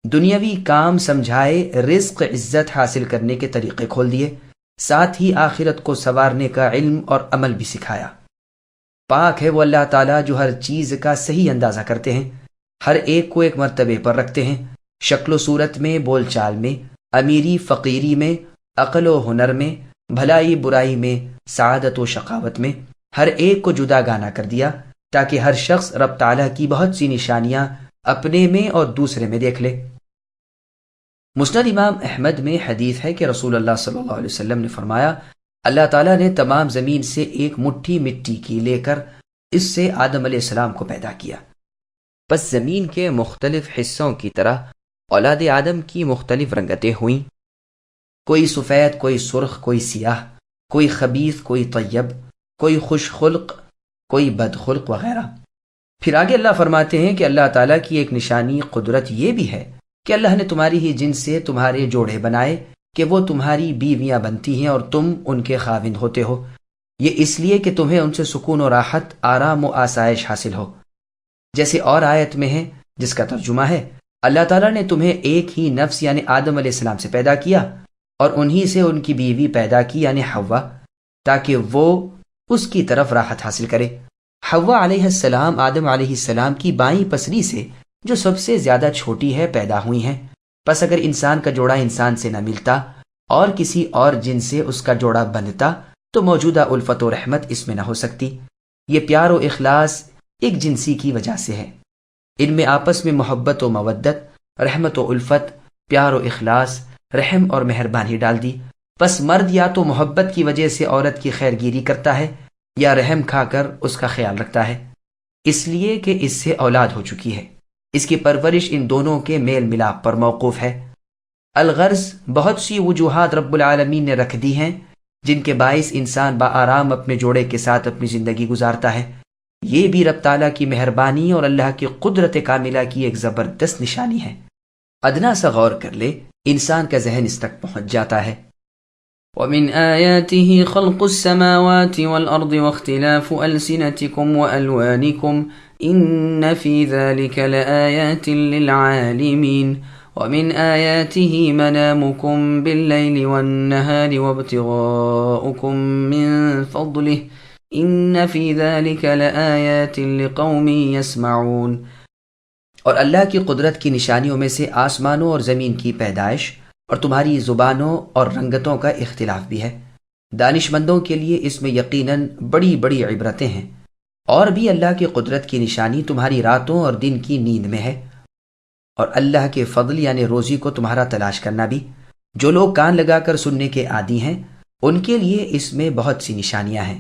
دنیاوی کام سمجھائے، رزق، عزت حاصل کرنے کے طریقے کھول دیے، ساتھ ہی آخرت کو سنوارنے کا علم اور عمل بھی سکھایا۔ پاک ہے وہ اللہ تعالیٰ جو ہر چیز کا صحیح اندازہ کرتے ہیں، ہر ایک کو ایک مرتبے پر رکھتے ہیں، شکل و صورت میں، بول چال میں، امیری فقیری میں، عقل و ہنر میں، بھلائی برائی میں، سعادت و شقاوت میں، ہر ایک کو جدا گانا کر دیا تاکہ ہر شخص رب تعالیٰ کی بہت سی نشانیاں اپنے میں اور دوسرے میں دیکھ لے۔ مسند امام احمد میں حدیث ہے کہ رسول اللہ صلی اللہ علیہ وسلم نے فرمایا، اللہ تعالیٰ نے تمام زمین سے ایک مٹھی مٹی کی لے کر اس سے آدم علیہ السلام کو پیدا کیا۔ پس زمین کے مختلف حصوں کی طرح اولاد آدم کی مختلف رنگتیں ہوئیں، کوئی سفید، کوئی سرخ، کوئی سیاہ، کوئی خبیث، کوئی طیب، کوئی خوش خلق، کوئی بد خلق وغیرہ۔ پھر آگے اللہ فرماتے ہیں کہ اللہ تعالیٰ کی ایک نشانی قدرت یہ بھی ہے کہ اللہ نے تمہاری ہی جنس سے تمہارے جوڑے بنائے کہ وہ تمہاری بیویاں بنتی ہیں اور تم ان کے خاوند ہوتے ہو، یہ اس لیے کہ تمہیں ان سے سکون و راحت، آرام و آسائش حاصل ہو۔ جیسے اور آیت میں ہے جس کا ترجمہ ہے، اللہ تعالیٰ نے تمہیں ایک ہی نفس یعنی آدم علیہ السلام سے پیدا کیا اور انہی سے ان کی بیوی پیدا کی یعنی حوا، تاکہ وہ اس کی طرف راحت حاصل کرے۔ حوا علیہ السلام آدم علیہ السلام کی بائیں پسلی سے جو سب سے زیادہ چھوٹی ہے پیدا ہوئی ہیں، پس اگر انسان کا جوڑا انسان سے نہ ملتا اور کسی اور جن سے اس کا جوڑا بنتا تو موجودہ الفت و رحمت اس میں نہ ہو سکتی۔ یہ پیار و اخلاص ایک جنسی کی وجہ سے ہے، ان میں آپس میں محبت و مودت، رحمت و الفت، پیار و اخلاص، رحم اور مہربانی ڈال دی۔ پس مرد یا تو محبت کی وجہ سے عورت کی خیر گیری کرتا ہے یا رحم کھا کر اس کا خیال رکھتا ہے، اس لیے کہ اس سے اولاد ہو چکی ہے۔ اس کی پرورش ان دونوں کے میل ملاپ پر موقوف ہے۔ الغرض بہت سی وجوہات رب العالمین نے رکھ دی ہیں جن کے باعث انسان بآرام اپنے جوڑے کے ساتھ اپنی زندگی گزارتا ہے۔ یہ بھی رب تعالیٰ کی مہربانی اور اللہ کی قدرت کاملہ کی ایک زبردست نشانی ہے۔ ادنا سا غور کر لے، انسان کا ذہن اس تک پہنچ جاتا ہے۔ ومن آياته خلق السماوات والأرض واختلاف ألسنتكم وألوانكم إن في ذلك لآيات للعالمين ومن آياته منامكم بالليل والنهار وابتغاؤكم من فضله إن في ذلك لآيات لقوم يسمعون۔ اور اللہ کی قدرت کی نشانیوں میں سے آسمانوں اور زمین کی پیدائش اور تمہاری زبانوں اور رنگتوں کا اختلاف بھی ہے، دانش مندوں کے لیے اس میں یقیناً بڑی بڑی عبرتیں ہیں۔ اور بھی اللہ کی قدرت کی نشانی تمہاری راتوں اور دن کی نیند میں ہے، اور اللہ کے فضل یعنی روزی کو تمہارا تلاش کرنا بھی۔ جو لوگ کان لگا کر سننے کے عادی ہیں ان کے لیے اس میں بہت سی نشانیاں ہیں۔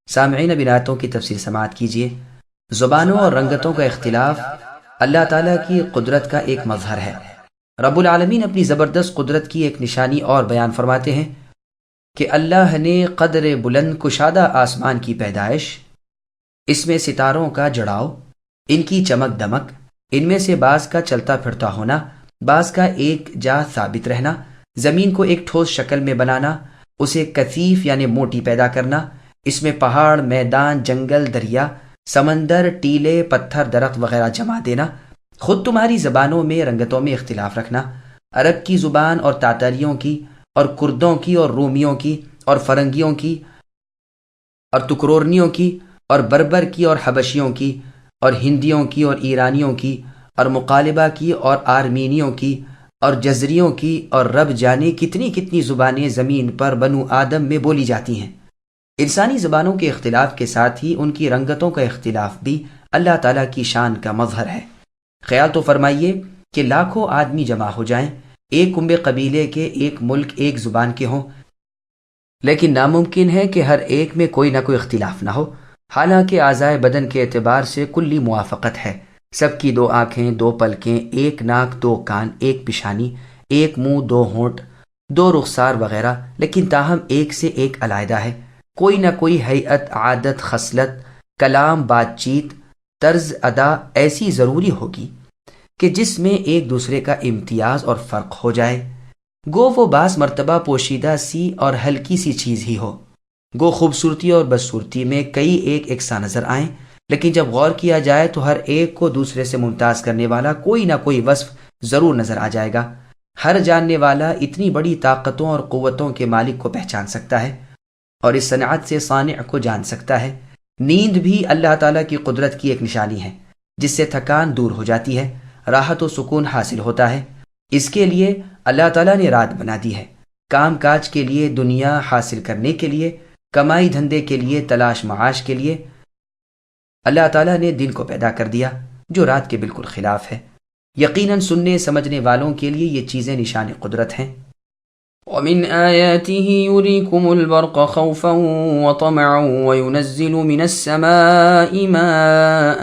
سامعین، اب آیاتوں کی تفسیر سماعت کیجیے۔ زبانوں اور رنگتوں کا اختلاف اللہ تعالیٰ کی قدرت کا ایک مظہر ہے۔ رب العالمین اپنی زبردست قدرت کی ایک نشانی اور بیان فرماتے ہیں کہ اللہ نے قدر بلند کشادہ آسمان کی پیدائش، اس میں ستاروں کا جڑاؤ، ان کی چمک دمک، ان میں سے بعض کا چلتا پھرتا ہونا، بعض کا ایک جا ثابت رہنا، زمین کو ایک ٹھوس شکل میں بنانا، اسے کثیف یعنی موٹی پیدا کرنا، اس میں پہاڑ، میدان، جنگل، دریا، سمندر، ٹیلے، پتھر، درخت وغیرہ جما دینا، خود تمہاری زبانوں میں رنگتوں میں اختلاف رکھنا، عرب کی زبان اور تاتاریوں کی اور کردوں کی اور رومیوں کی اور فرنگیوں کی اور تکرورنیوں کی اور بربر کی اور حبشیوں کی اور ہندیوں کی اور ایرانیوں کی اور مقالبہ کی اور آرمینیوں کی اور جزریوں کی اور رب جانے کتنی کتنی زبانیں زمین پر بنو آدم میں بولی جاتی ہیں۔ انسانی زبانوں کے اختلاف کے ساتھ ہی ان کی رنگتوں کا اختلاف بھی اللہ تعالیٰ کی شان کا مظہر ہے۔ خیال تو فرمائیے کہ لاکھوں آدمی جمع ہو جائیں، ایک کنبے قبیلے کے، ایک ملک، ایک زبان کے ہوں، لیکن ناممکن ہے کہ ہر ایک میں کوئی نہ کوئی اختلاف نہ ہو، حالانکہ اعضائے بدن کے اعتبار سے کلی موافقت ہے۔ سب کی 2 آنکھیں، 2 پلکیں، 1 ناک، 2 کان، 1 پیشانی، 1 منہ، 2 ہونٹ، 2 رخسار وغیرہ، لیکن تاہم ایک سے ایک علیحدہ ہے۔ کوئی نہ کوئی ہیئت، عادت، خصلت، کلام، بات چیت، طرز ادا ایسی ضروری ہوگی کہ جس میں ایک دوسرے کا امتیاز اور فرق ہو جائے، گو وہ بعض مرتبہ پوشیدہ سی اور ہلکی سی چیز ہی ہو، گو خوبصورتی اور بدصورتی میں کئی ایک یکساں نظر آئیں، لیکن جب غور کیا جائے تو ہر ایک کو دوسرے سے ممتاز کرنے والا کوئی نہ کوئی وصف ضرور نظر آ جائے گا۔ ہر جاننے والا اتنی بڑی طاقتوں اور قوتوں کے مالک کو پہچان سکتا ہے اور اس صنعت سے صانع کو جان سکتا ہے۔ نیند بھی اللہ تعالیٰ کی قدرت کی ایک نشانی ہے، جس سے تھکان دور ہو جاتی ہے، راحت و سکون حاصل ہوتا ہے۔ اس کے لیے اللہ تعالیٰ نے رات بنا دی ہے، کام کاج کے لیے، دنیا حاصل کرنے کے لیے، کمائی دھندے کے لیے، تلاش معاش کے لیے اللہ تعالیٰ نے دن کو پیدا کر دیا جو رات کے بالکل خلاف ہے۔ یقیناً سننے سمجھنے والوں کے لیے یہ چیزیں نشان قدرت ہیں۔ ومن آياته يريكم البرق خوفا وطمعا وينزل من السماء ماء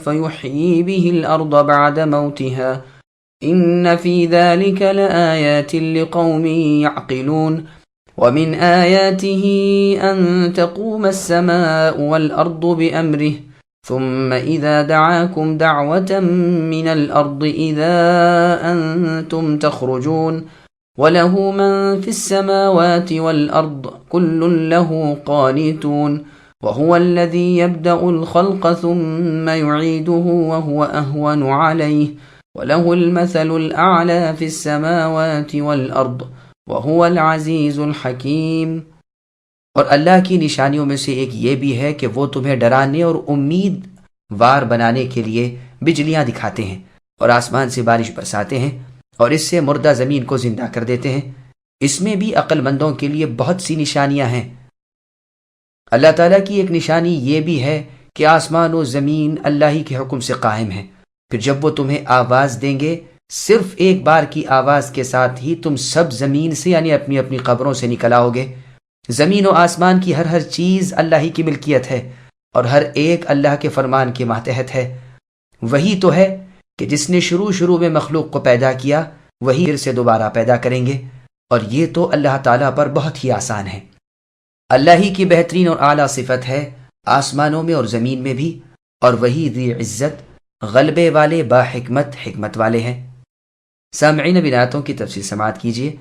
فيحيي به الأرض بعد موتها إن في ذلك لآيات لقوم يعقلون ومن آياته أن تقوم السماء والأرض بأمره ثم إذا دعاكم دعوة من الأرض إذا أنتم تخرجون وله من في السماوات والأرض كل له قانتون وهو الذي يبدأ الخلق ثم يعيده وهو أهون عليه وله المثل الأعلى في السماوات والأرض وهو العزيز الحكيم۔ اور اللہ کی نشانیوں میں سے ایک یہ بھی ہے کہ وہ تمہیں ڈرانے اور امید وار بنانے کے لیے بجلیاں دکھاتے ہیں اور آسمان سے بارش برساتے ہیں اور اس سے مردہ زمین کو زندہ کر دیتے ہیں۔ اس میں بھی عقل مندوں کے لیے بہت سی نشانیاں ہیں۔ اللہ تعالیٰ کی ایک نشانی یہ بھی ہے کہ آسمان و زمین اللہ ہی کے حکم سے قائم ہیں۔ پھر جب وہ تمہیں آواز دیں گے، صرف ایک بار کی آواز کے ساتھ ہی تم سب زمین سے یعنی اپنی اپنی قبروں سے نکل آؤ گے۔ زمین و آسمان کی ہر چیز اللہ ہی کی ملکیت ہے اور ہر ایک اللہ کے فرمان کے ماتحت ہے۔ وہی تو ہے کہ جس نے شروع میں مخلوق کو پیدا کیا وہی پھر سے دوبارہ پیدا کریں گے، اور یہ تو اللہ تعالیٰ پر بہت ہی آسان ہے۔ اللہ ہی کی بہترین اور اعلیٰ صفت ہے آسمانوں میں اور زمین میں بھی، اور وہی ذی عزت، غلبے والے، با حکمت، حکمت والے ہیں۔ سامعین، اب آیاتوں کی تفصیل سماعت کیجیے۔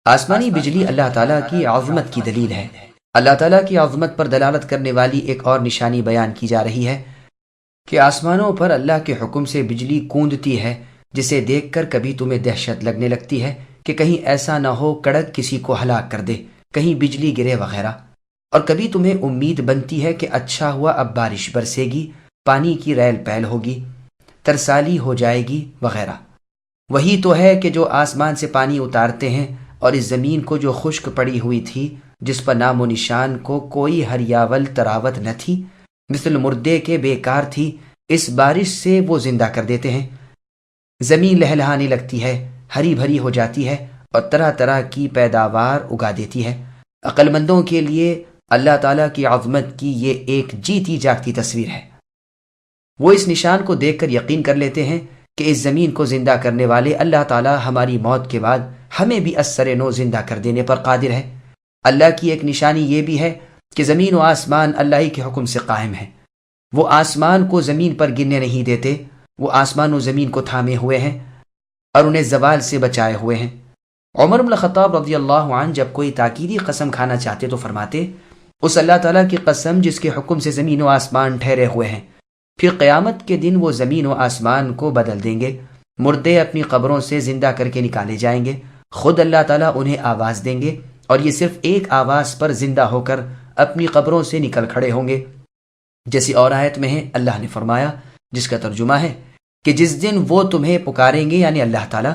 آسمانی بجلی اللہ تعالیٰ کی عظمت کی دلیل ہے۔ اللہ تعالیٰ کی عظمت پر دلالت کرنے والی ایک اور نشانی بیان کی جا رہی ہے کہ آسمانوں پر اللہ کے حکم سے بجلی کوندتی ہے، جسے دیکھ کر کبھی تمہیں دہشت لگنے لگتی ہے کہ کہیں ایسا نہ ہو کڑک کسی کو ہلاک کر دے، کہیں بجلی گرے وغیرہ، اور کبھی تمہیں امید بنتی ہے کہ اچھا ہوا اب بارش برسے گی، پانی کی ریل پیل ہوگی، ترسالی ہو جائے گی وغیرہ۔ وہی تو ہے کہ جو آسمان سے پانی اتارتے ہیں اور اس زمین کو جو خشک پڑی ہوئی تھی، جس پر نام و نشان کو کوئی ہریاول تراوت نہ تھی، مثل مردے کے بیکار تھی، اس بارش سے وہ زندہ کر دیتے ہیں۔ زمین لہلہانے لگتی ہے، ہری بھری ہو جاتی ہے اور طرح طرح کی پیداوار اگا دیتی ہے۔ عقل مندوں کے لیے اللہ تعالیٰ کی عظمت کی یہ ایک جیتی جاگتی تصویر ہے۔ وہ اس نشان کو دیکھ کر یقین کر لیتے ہیں کہ اس زمین کو زندہ کرنے والے اللہ تعالیٰ ہماری موت کے بعد ہمیں بھی اثر نو زندہ کر دینے پر قادر ہے۔ اللہ کی ایک نشانی یہ بھی ہے کہ زمین و آسمان اللہ ہی کے حکم سے قائم ہیں۔ وہ آسمان کو زمین پر گرنے نہیں دیتے، وہ آسمان و زمین کو تھامے ہوئے ہیں اور انہیں زوال سے بچائے ہوئے ہیں۔ عمر بن الخطاب رضی اللہ عنہ جب کوئی تاکیدی قسم کھانا چاہتے تو فرماتے، اس اللہ تعالیٰ کی قسم جس کے حکم سے زمین و آسمان ٹھہرے ہوئے ہیں، پھر قیامت کے دن وہ زمین و آسمان کو بدل دیں گے، مردے اپنی قبروں سے زندہ کر کے نکالے جائیں گے، خود اللہ تعالیٰ انہیں آواز دیں گے اور یہ صرف ایک آواز پر زندہ ہو کر اپنی قبروں سے نکل کھڑے ہوں گے۔ جیسی اور آیت میں ہے، اللہ نے فرمایا، جس کا ترجمہ ہے کہ جس دن وہ تمہیں پکاریں گے یعنی اللہ تعالیٰ،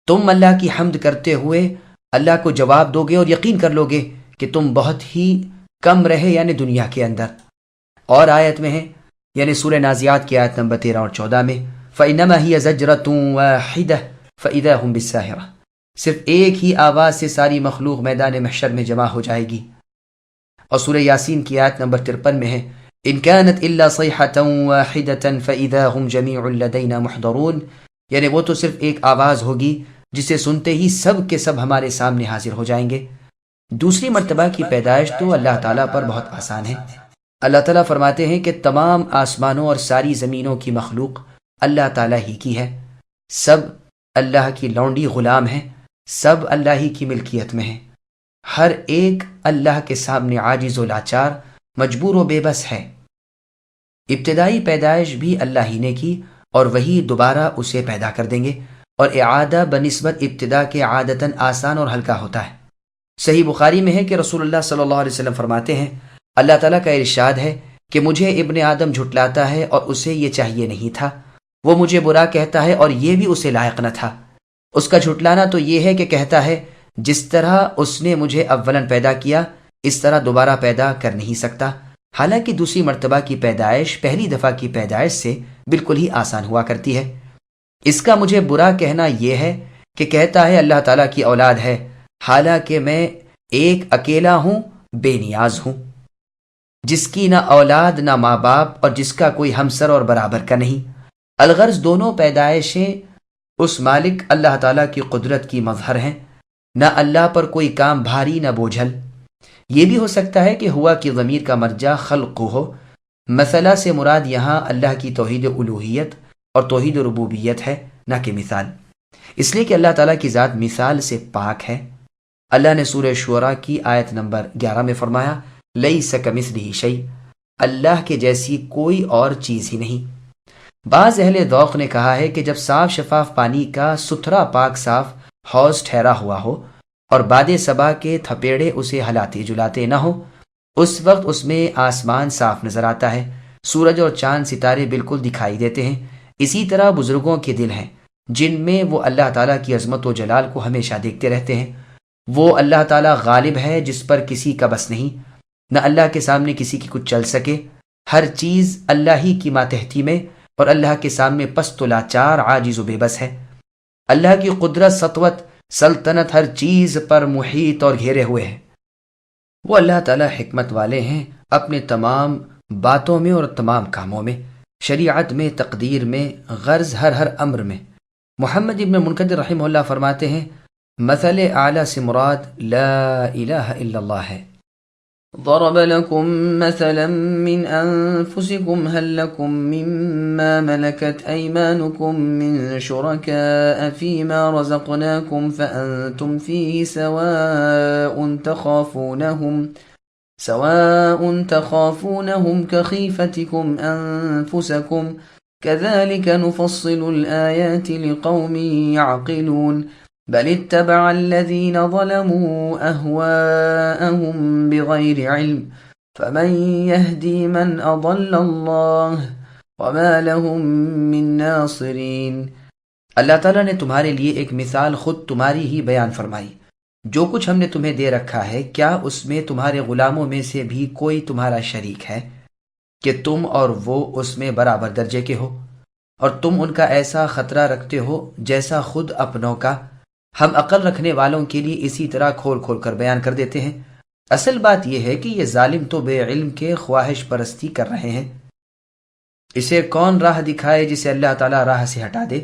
تم اللہ کی حمد کرتے ہوئے اللہ کو جواب دو گے اور یقین کر لو گے کہ تم بہت ہی کم رہے یعنی دنیا کے اندر۔ اور آیت میں ہے یعنی سورہ نازعات کی آیت نمبر 13 اور 14 میں، فَإِنَّمَا هِيَ زَجْرَةٌ وَاحِدَةٌ فَإِذَا هُمْ بِالسَّاهِرَةِ، صرف ایک ہی آواز سے ساری مخلوق میدان محشر میں جمع ہو جائے گی۔ اور سورہ یاسین کی آیت نمبر 53 میں ہے، إِن كَانَتْ إِلَّا صَيْحَةً وَاحِدَةً فَإِذَا هُمْ جَمِيعٌ لَدَيْنَا مُحْضَرُونَ، یعنی وہ تو صرف ایک آواز ہوگی جسے سنتے ہی سب کے سب ہمارے سامنے حاضر ہو جائیں گے۔ دوسری مرتبہ کی پیدائش تو اللہ تعالیٰ پر بہت آسان ہے۔ اللہ تعالیٰ فرماتے ہیں کہ تمام آسمانوں اور ساری زمینوں کی مخلوق اللہ تعالیٰ ہی کی ہے، سب اللہ کی لونڈی غلام ہیں، سب اللہ ہی کی ملکیت میں ہیں، ہر ایک اللہ کے سامنے عاجز و لاچار، مجبور و بے بس ہے۔ ابتدائی پیدائش بھی اللہ ہی نے کی اور وہی دوبارہ اسے پیدا کر دیں گے، اور اعادہ بنسبت ابتدا کے عادتاً آسان اور ہلکا ہوتا ہے۔ صحیح بخاری میں ہے کہ رسول اللہ صلی اللہ علیہ وسلم فرماتے ہیں، اللہ تعالیٰ کا ارشاد ہے کہ مجھے ابن آدم جھٹلاتا ہے اور اسے یہ چاہیے نہیں تھا، وہ مجھے برا کہتا ہے اور یہ بھی اسے لائق نہ تھا۔ اس کا جھٹلانا تو یہ ہے کہ کہتا ہے جس طرح اس نے مجھے اولاً پیدا کیا اس طرح دوبارہ پیدا کر نہیں سکتا، حالانکہ دوسری مرتبہ کی پیدائش پہلی دفعہ کی پیدائش سے بالکل ہی آسان ہوا کرتی ہے۔ اس کا مجھے برا کہنا یہ ہے کہ کہتا ہے اللہ تعالیٰ کی اولاد ہے، حالانکہ میں ایک اکیلا ہوں، بے نیاز ہوں، جس کی نہ اولاد نہ ماں باپ اور جس کا کوئی ہمسر اور برابر کا نہیں۔ الغرض دونوں پیدائشیں اس مالک اللہ تعالیٰ کی قدرت کی مظہر ہیں، نہ اللہ پر کوئی کام بھاری نہ بوجھل۔ یہ بھی ہو سکتا ہے کہ ہوا کی ضمیر کا مرجع خلق ہو، مثلا سے مراد یہاں اللہ کی توحید الوہیت اور توحید ربوبیت ہے، نہ کہ مثال، اس لیے کہ اللہ تعالیٰ کی ذات مثال سے پاک ہے۔ اللہ نے سورہ شعراء کی آیت نمبر 11 میں فرمایا، لیس کمثلہ شیء، اللہ کے جیسی کوئی اور چیز ہی نہیں۔ بعض اہل ذوق نے کہا ہے کہ جب صاف شفاف پانی کا ستھرا پاک صاف حوض ٹھہرا ہوا ہو اور باد صبا کے تھپیڑے اسے ہلاتے جلاتے نہ ہو، اس وقت اس میں آسمان صاف نظر آتا ہے، سورج اور چاند ستارے بالکل دکھائی دیتے ہیں۔ اسی طرح بزرگوں کے دل ہیں جن میں وہ اللہ تعالیٰ کی عظمت و جلال کو ہمیشہ دیکھتے رہتے ہیں۔ وہ اللہ تعالیٰ غالب ہے جس پر کسی کا بس نہیں، نہ اللہ کے سامنے کسی کی کچھ چل سکے، ہر چیز اللہ ہی کی ماتحتی میں اور اللہ کے سامنے پست و لاچار عاجز و بے بس ہے۔ اللہ کی قدرت، سطوت، سلطنت ہر چیز پر محیط اور گھیرے ہوئے ہے۔ وہ اللہ تعالیٰ حکمت والے ہیں اپنے تمام باتوں میں اور تمام کاموں میں، شریعت میں، تقدیر میں، غرض ہر امر میں۔ محمد ابن منکدر رحمہ اللہ فرماتے ہیں، مثل اعلیٰ سے مراد لا الہ الا اللہ ہے۔ ضرب لكم مثلا من أنفسكم هل لكم مما ملكت أيمانكم من شركاء فيما رزقناكم فأنتم فيه سواء تخافونهم كخيفتكم أنفسكم كذلك نفصل الآيات لقوم يعقلون بل اتبع الذين ظلموا أهواءهم بغير علم فمن يهدي من أضل الله وما لهم من ناصرين۔ اللہ تعالیٰ نے تمہارے لیے ایک مثال خود تمہاری ہی بیان فرمائی۔ جو کچھ ہم نے تمہیں دے رکھا ہے، کیا اس میں تمہارے غلاموں میں سے بھی کوئی تمہارا شریک ہے کہ تم اور وہ اس میں برابر درجے کے ہو، اور تم ان کا ایسا خطرہ رکھتے ہو جیسا خود اپنوں کا؟ ہم عقل رکھنے والوں کے لیے اسی طرح کھول کھول کر بیان کر دیتے ہیں۔ اصل بات یہ ہے کہ یہ ظالم تو بے علم کے خواہش پرستی کر رہے ہیں۔ اسے کون راہ دکھائے جسے اللہ تعالیٰ راہ سے ہٹا دے؟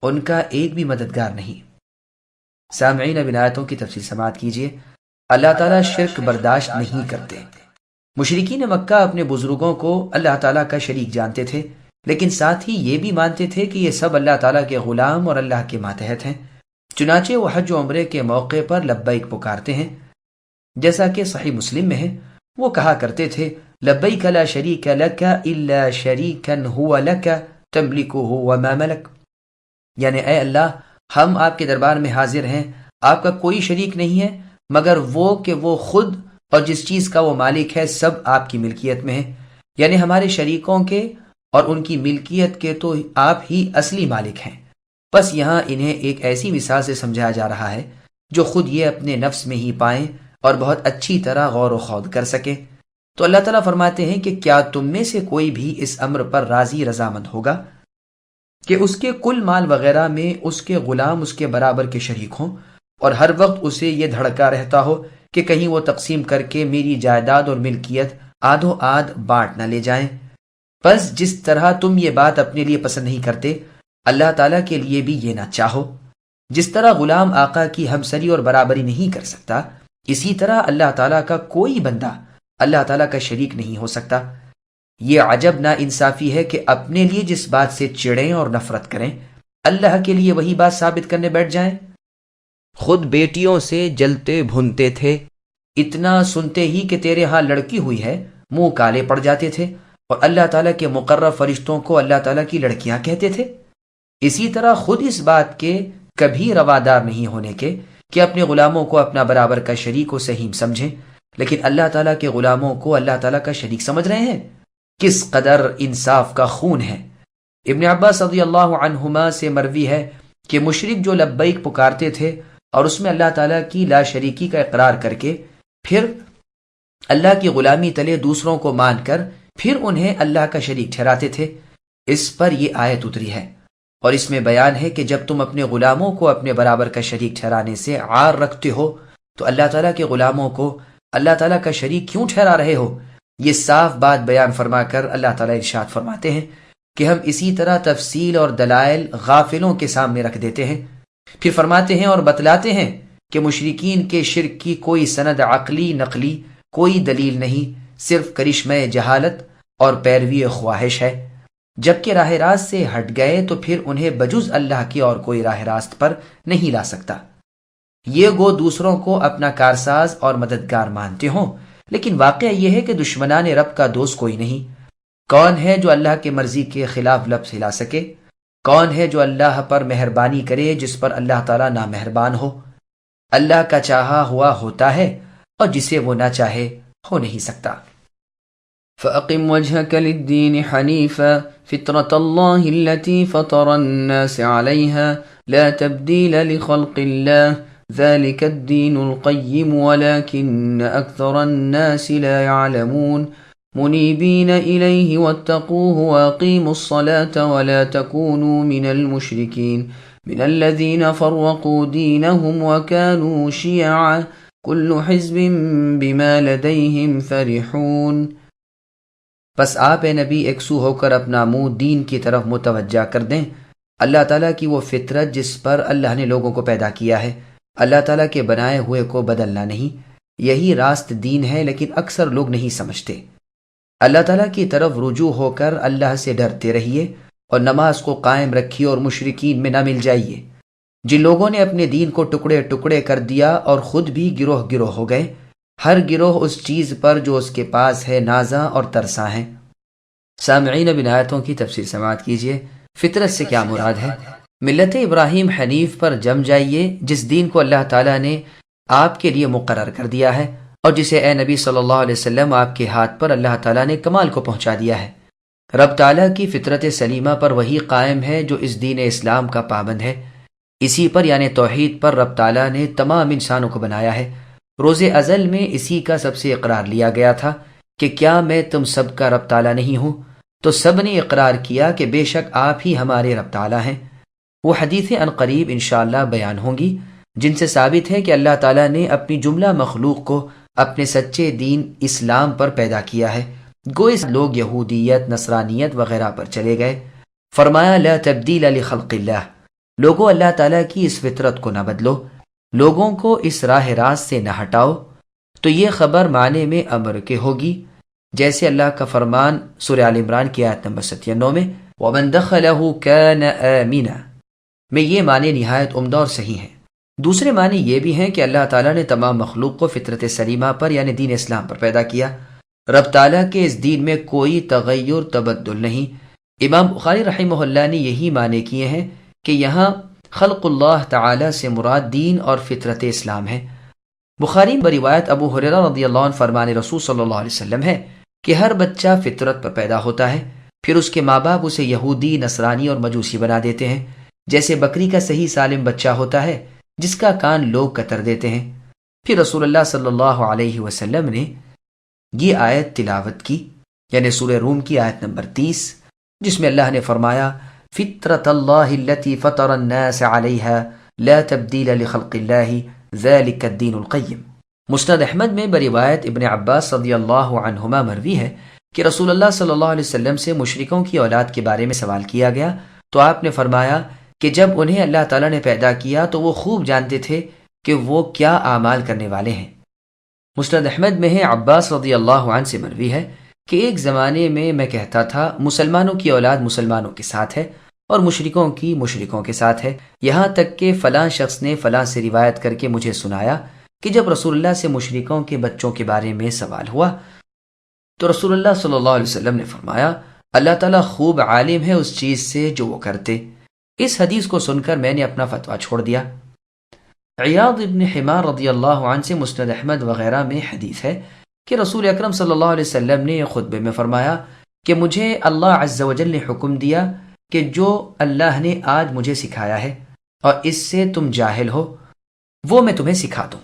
ان کا ایک بھی مددگار نہیں۔ سامعین، اب ان آیتوں کی تفصیل سماعت کیجیے۔ اللہ تعالیٰ شرک برداشت نہیں کرتے۔ مشرکین مکہ اپنے بزرگوں کو اللہ تعالیٰ کا شریک جانتے تھے، لیکن ساتھ ہی یہ بھی مانتے تھے کہ یہ سب اللہ تعالیٰ کے غلام اور اللہ کے ماتحت ہیں۔ چنانچہ وہ حج و عمرے کے موقع پر لبیک پکارتے ہیں، جیسا کہ صحیح مسلم میں ہے۔ وہ کہا کرتے تھے، لبیک لا شریک لک الا شریکا هو لک تملکہ وما ملک، یعنی اے اللہ، ہم آپ کے دربار میں حاضر ہیں، آپ کا کوئی شریک نہیں ہے مگر وہ کہ وہ خود اور جس چیز کا وہ مالک ہے سب آپ کی ملکیت میں ہے، یعنی ہمارے شریکوں کے اور ان کی ملکیت کے تو آپ ہی اصلی مالک ہیں۔ بس یہاں انہیں ایک ایسی مثال سے سمجھایا جا رہا ہے جو خود یہ اپنے نفس میں ہی پائیں اور بہت اچھی طرح غور و خوض کر سکیں۔ تو اللہ تعالیٰ فرماتے ہیں کہ کیا تم میں سے کوئی بھی اس امر پر راضی رضامند ہوگا کہ اس کے کل مال وغیرہ میں اس کے غلام اس کے برابر کے شریک ہوں، اور ہر وقت اسے یہ دھڑکا رہتا ہو کہ کہیں وہ تقسیم کر کے میری جائیداد اور ملکیت آدھو آدھ بانٹ نہ لے جائیں۔ بس جس طرح تم یہ بات اپنے لیے پسند نہیں کرتے، اللہ تعالیٰ کے لیے بھی یہ نہ چاہو۔ جس طرح غلام آقا کی ہمسری اور برابری نہیں کر سکتا، اسی طرح اللہ تعالیٰ کا کوئی بندہ اللہ تعالیٰ کا شریک نہیں ہو سکتا۔ یہ عجب نا انصافی ہے کہ اپنے لیے جس بات سے چڑھیں اور نفرت کریں، اللہ کے لیے وہی بات ثابت کرنے بیٹھ جائیں۔ خود بیٹیوں سے جلتے بھونتے تھے، اتنا سنتے ہی کہ تیرے ہاں لڑکی ہوئی ہے منہ کالے پڑ جاتے تھے، اور اللہ تعالیٰ کے مقرر فرشتوں کو اللہ تعالیٰ کی لڑکیاں کہتے تھے۔ اسی طرح خود اس بات کے کبھی روادار نہیں ہونے کے کہ اپنے غلاموں کو اپنا برابر کا شریک و سہیم سمجھیں، لیکن اللہ تعالیٰ کے غلاموں کو اللہ تعالیٰ کا شریک سمجھ رہے ہیں۔ کس قدر انصاف کا خون ہے۔ ابن عباس رضی اللہ عنہما سے مروی ہے کہ مشرک جو لبیک پکارتے تھے اور اس میں اللہ تعالیٰ کی لا شریکی کا اقرار کر کے پھر اللہ کی غلامی تلے دوسروں کو مان کر پھر انہیں اللہ کا شریک ٹھہراتے تھے، اس پر یہ آیت اتری ہے، اور اس میں بیان ہے کہ جب تم اپنے غلاموں کو اپنے برابر کا شریک ٹھہرانے سے عار رکھتے ہو تو اللہ تعالیٰ کے غلاموں کو اللہ تعالیٰ کا شریک کیوں ٹھہرا رہے ہو؟ یہ صاف بات بیان فرما کر اللہ تعالیٰ ارشاد فرماتے ہیں کہ ہم اسی طرح تفصیل اور دلائل غافلوں کے سامنے رکھ دیتے ہیں، پھر فرماتے ہیں اور بتلاتے ہیں کہ مشرکین کے شرک کی کوئی سند عقلی نقلی کوئی دلیل نہیں، صرف کرشمہ جہالت اور پیروی خواہش ہے۔ جبکہ راہ راست سے ہٹ گئے تو پھر انہیں بجز اللہ کی اور کوئی راہ راست پر نہیں لا سکتا۔ یہ گو دوسروں کو اپنا کارساز اور مددگار مانتے ہوں، لیکن واقعہ یہ ہے کہ دشمنان رب کا دوست کوئی نہیں۔ کون ہے جو اللہ کے مرضی کے خلاف لفظ ہلا سکے؟ کون ہے جو اللہ پر مہربانی کرے جس پر اللہ تعالیٰ نامہربان ہو؟ اللہ کا چاہا ہوا ہوتا ہے اور جسے وہ نہ چاہے ہو نہیں سکتا۔ فأقم وجهك للدين حنيفا فطرة الله التي فطر الناس عليها لا تبديل لخلق الله ذلك الدين القيم ولكن أكثر الناس لا يعلمون منيبين إليه واتقوه وأقيموا الصلاة ولا تكونوا من المشركين من الذين فرقوا دينهم وكانوا شيعا كل حزب بما لديهم فرحون۔ بس آپ اے نبی ایک سو ہو کر اپنا منہ دین کی طرف متوجہ کر دیں، اللہ تعالیٰ کی وہ فطرت جس پر اللہ نے لوگوں کو پیدا کیا ہے، اللہ تعالیٰ کے بنائے ہوئے کو بدلنا نہیں، یہی راست دین ہے، لیکن اکثر لوگ نہیں سمجھتے۔ اللہ تعالیٰ کی طرف رجوع ہو کر اللہ سے ڈرتے رہیے اور نماز کو قائم رکھیے اور مشرکین میں نہ مل جائیے۔ جن لوگوں نے اپنے دین کو ٹکڑے ٹکڑے کر دیا اور خود بھی گروہ گروہ ہو گئے، ہر گروہ اس چیز پر جو اس کے پاس ہے نازاں اور ترساں ہیں۔ سامعین اب ان آیتوں کی تفسیر سماعت کیجیے۔ فطرت سے کیا مراد ہے؟ ملت ابراہیم حنیف پر جم جائیے، جس دین کو اللہ تعالیٰ نے آپ کے لیے مقرر کر دیا ہے اور جسے اے نبی صلی اللہ علیہ وسلم آپ کے ہاتھ پر اللہ تعالیٰ نے کمال کو پہنچا دیا ہے۔ رب تعالیٰ کی فطرت سلیمہ پر وہی قائم ہے جو اس دین اسلام کا پابند ہے۔ اسی پر یعنی توحید پر رب تعالیٰ نے تمام انسانوں کو بنایا ہے۔ روز ازل میں اسی کا سب سے اقرار لیا گیا تھا کہ کیا میں تم سب کا رب تعالیٰ نہیں ہوں؟ تو سب نے اقرار کیا کہ بے شک آپ ہی ہمارے رب تعالیٰ ہیں۔ وہ حدیثیں عنقریب انشاءاللہ بیان ہوں گی جن سے ثابت ہے کہ اللہ تعالیٰ نے اپنی جملہ مخلوق کو اپنے سچے دین اسلام پر پیدا کیا ہے۔ گویا لوگ یہودیت، نصرانیت وغیرہ پر چلے گئے۔ فرمایا لا تبدیل لخلق اللہ، لوگوں اللہ تعالیٰ کی اس فطرت کو نہ بدلو، لوگوں کو اس راہ راست سے نہ ہٹاؤ۔ تو یہ خبر معنی میں امر کے ہوگی، جیسے اللہ کا فرمان سورہ آل عمران کی آیت نمبر 97 میں وَمَن دَخَلَهُ كَانَ آمِنًا میں یہ معنی نہایت عمدہ اور صحیح ہیں۔ دوسرے معنی یہ بھی ہیں کہ اللہ تعالیٰ نے تمام مخلوق کو فطرت سلیمہ پر یعنی دین اسلام پر پیدا کیا۔ رب تعالیٰ کے اس دین میں کوئی تغیر تبدل نہیں۔ امام بخاری رحمہ اللہ نے یہی معنی کیے ہیں کہ یہاں خلق اللہ تعالیٰ سے مراد دین اور فطرت اسلام ہے۔ بخاری میں روایت ابو ہریرہ رضی اللہ عنہ فرمان رسول صلی اللہ علیہ وسلم ہے کہ ہر بچہ فطرت پر پیدا ہوتا ہے، پھر اس کے ماں باپ اسے یہودی، نصرانی اور مجوسی بنا دیتے ہیں، جیسے بکری کا صحیح سالم بچہ ہوتا ہے جس کا کان لوگ کتر دیتے ہیں۔ پھر رسول اللہ صلی اللہ علیہ وسلم نے یہ آیت تلاوت کی، یعنی سورہ روم کی آیت نمبر 30، جس میں اللہ نے فرمایا فطرت اللہ التی فطر الناس علیہا لا تبدیل لخلق اللہ ذلک الدین القیم۔ مسند احمد میں بروایت ابن عباس رضی اللہ عنہما مروی ہے کہ رسول اللہ صلی اللہ علیہ وسلم سے مشرکوں کی اولاد کے بارے میں سوال کیا گیا تو آپ نے فرمایا کہ جب انہیں اللہ تعالیٰ نے پیدا کیا تو وہ خوب جانتے تھے کہ وہ کیا اعمال کرنے والے ہیں۔ مسند احمد میں ہے، عباس رضی اللہ عنہ سے مروی ہے کہ ایک زمانے میں کہتا تھا مسلمانوں کی اولاد مسلمانوں کے ساتھ ہے اور مشرکوں کی مشرکوں کے ساتھ ہے، یہاں تک کہ فلاں شخص نے فلاں سے روایت کر کے مجھے سنایا کہ جب رسول اللہ سے مشرکوں کے بچوں کے بارے میں سوال ہوا تو رسول اللہ صلی اللہ علیہ وسلم نے فرمایا اللہ تعالیٰ خوب عالم ہے اس چیز سے جو وہ کرتے۔ اس حدیث کو سن کر میں نے اپنا فتویٰ چھوڑ دیا۔ عیاض ابن حمار رضی اللہ عنہ سے مسند احمد وغیرہ میں حدیث ہے کہ رسول اکرم صلی اللہ علیہ وسلم نے خطبے میں فرمایا کہ مجھے اللہ عز و جل نے حکم دیا کہ جو اللہ نے آج مجھے سکھایا ہے اور اس سے تم جاہل ہو وہ میں تمہیں سکھا دوں۔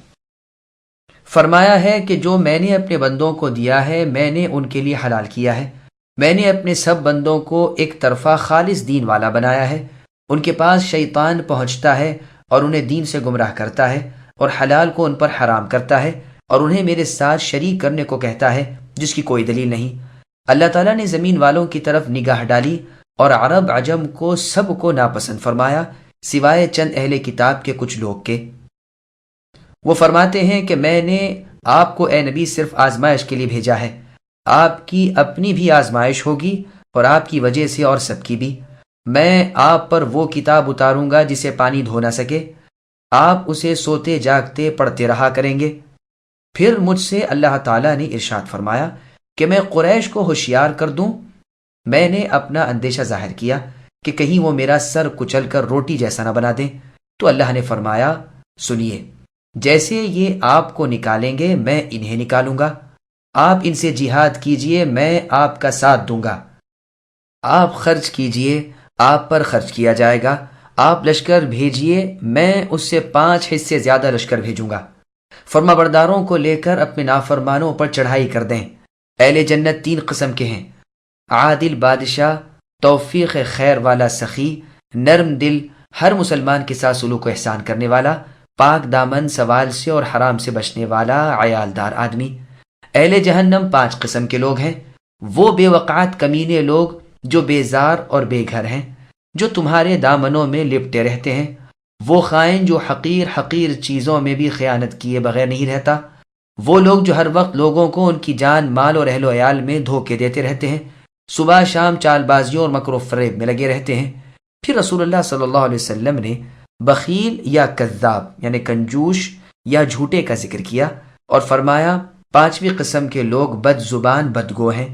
فرمایا ہے کہ جو میں نے اپنے بندوں کو دیا ہے میں نے ان کے لیے حلال کیا ہے، میں نے اپنے سب بندوں کو ایک طرفہ خالص دین والا بنایا ہے، ان کے پاس شیطان پہنچتا ہے اور انہیں دین سے گمراہ کرتا ہے اور حلال کو ان پر حرام کرتا ہے اور انہیں میرے ساتھ شریک کرنے کو کہتا ہے جس کی کوئی دلیل نہیں۔ اللہ تعالیٰ نے زمین والوں کی طرف نگاہ ڈالی اور عرب عجم کو سب کو ناپسند فرمایا سوائے چند اہل کتاب کے کچھ لوگ کے۔ وہ فرماتے ہیں کہ میں نے آپ کو اے نبی صرف آزمائش کے لیے بھیجا ہے، آپ کی اپنی بھی آزمائش ہوگی اور آپ کی وجہ سے اور سب کی بھی۔ میں آپ پر وہ کتاب اتاروں گا جسے پانی دھو نہ سکے، آپ اسے سوتے جاگتے پڑھتے رہا کریں گے۔ پھر مجھ سے اللہ تعالیٰ نے ارشاد فرمایا کہ میں قریش کو ہوشیار کر دوں۔ میں نے اپنا اندیشہ ظاہر کیا کہ کہیں وہ میرا سر کچل کر روٹی جیسا نہ بنا دیں، تو اللہ نے فرمایا سنیے، جیسے یہ آپ کو نکالیں گے میں انہیں نکالوں گا، آپ ان سے جہاد کیجئے میں آپ کا ساتھ دوں گا، آپ خرچ کیجئے آپ پر خرچ کیا جائے گا، آپ لشکر بھیجئے میں اس سے 5 حصے زیادہ لشکر بھیجوں گا۔ فرما برداروں کو لے کر اپنے نافرمانوں پر چڑھائی کر دیں۔ اہل جنت 3 قسم کے ہیں، عادل بادشاہ، توفیق خیر والا سخی، نرم دل، ہر مسلمان کے ساتھ سلوک و احسان کرنے والا، پاک دامن، سوال سے اور حرام سے بچنے والا عیالدار آدمی۔ اہل جہنم 5 قسم کے لوگ ہیں، وہ بے وقعت کمینے لوگ جو بیزار اور بے گھر ہیں، جو تمہارے دامنوں میں لپٹے رہتے ہیں، وہ خائن جو حقیر چیزوں میں بھی خیانت کیے بغیر نہیں رہتا، وہ لوگ جو ہر وقت لوگوں کو ان کی جان مال اور اہل و عیال میں دھوکے دیتے رہتے ہیں، صبح شام چال بازیوں اور مکر و فریب میں لگے رہتے ہیں۔ پھر رسول اللہ صلی اللہ علیہ وسلم نے بخیل یا کذاب یعنی کنجوش یا جھوٹے کا ذکر کیا اور فرمایا 5ویں قسم کے لوگ بد زبان بدگو ہیں۔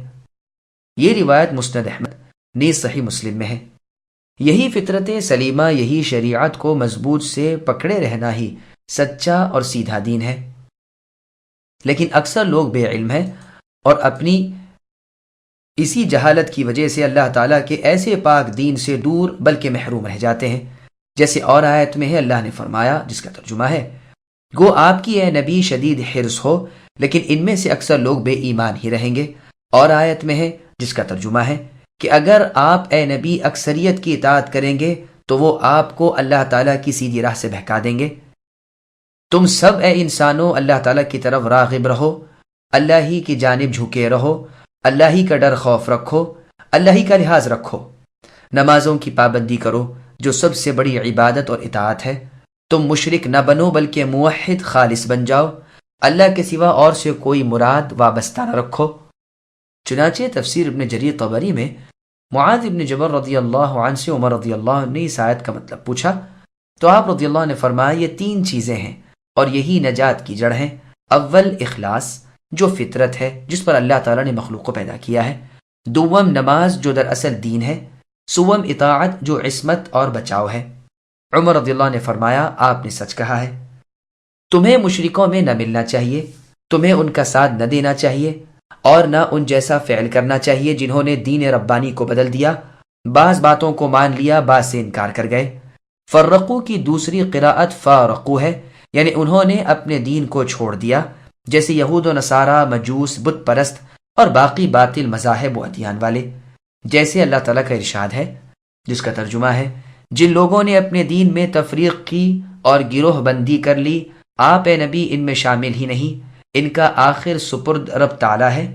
یہ روایت مسند احمد نیز صحیح مسلم میں ہے۔ یہی فطرت سلیمہ، یہی شریعت کو مضبوط سے پکڑے رہنا ہی سچا اور سیدھا دین ہے، لیکن اکثر لوگ بے علم ہیں اور اپنی اسی جہالت کی وجہ سے اللہ تعالیٰ کے ایسے پاک دین سے دور بلکہ محروم رہ جاتے ہیں۔ جیسے اور آیت میں ہے، اللہ نے فرمایا جس کا ترجمہ ہے، گو آپ کی اے نبی شدید حرص ہو لیکن ان میں سے اکثر لوگ بے ایمان ہی رہیں گے۔ اور آیت میں ہے جس کا ترجمہ ہے کہ اگر آپ اے نبی اکثریت کی اطاعت کریں گے تو وہ آپ کو اللہ تعالیٰ کی سیدھی راہ سے بہکا دیں گے۔ تم سب اے انسانوں اللہ تعالیٰ کی طرف راغب رہو، اللہ ہی کی جانب جھکے رہو، اللہ ہی کا ڈر خوف رکھو، اللہ ہی کا لحاظ رکھو، نمازوں کی پابندی کرو جو سب سے بڑی عبادت اور اطاعت ہے، تم مشرک نہ بنو بلکہ موحد خالص بن جاؤ، اللہ کے سوا اور سے کوئی مراد وابستہ نہ رکھو۔ چنانچہ تفسیر ابن جریر طبری میں معاذ ابن جبل رضی اللہ عنہ سے عمر رضی اللہ عنہ نے اس آیت کا مطلب پوچھا تو آپ رضی اللہ عنہ نے فرمایا یہ 3 چیزیں ہیں اور یہی نجات کی جڑ ہیں۔ اول اخلاص جو فطرت ہے جس پر اللہ تعالیٰ نے مخلوق کو پیدا کیا ہے، دوم نماز جو دراصل دین ہے، سوم اطاعت جو عصمت اور بچاؤ ہے۔ عمر رضی اللہ عنہ نے فرمایا آپ نے سچ کہا ہے، تمہیں مشرکوں میں نہ ملنا چاہیے، تمہیں ان کا ساتھ نہ دینا چاہیے اور نہ ان جیسا فعل کرنا چاہیے جنہوں نے دین ربانی کو بدل دیا، بعض باتوں کو مان لیا بعض سے انکار کر گئے۔ فرقو کی دوسری قراءت فارقو ہے، یعنی انہوں نے اپنے دین کو چھوڑ دیا، جیسے یہود و نصارہ، مجوس، بت پرست اور باقی باطل مذاہب و ادیان والے۔ جیسے اللہ تعالیٰ کا ارشاد ہے جس کا ترجمہ ہے، جن لوگوں نے اپنے دین میں تفریق کی اور گروہ بندی کر لی، آپ اے نبی ان میں شامل ہی نہیں، ان کا آخر سپرد رب تعالیٰ ہے۔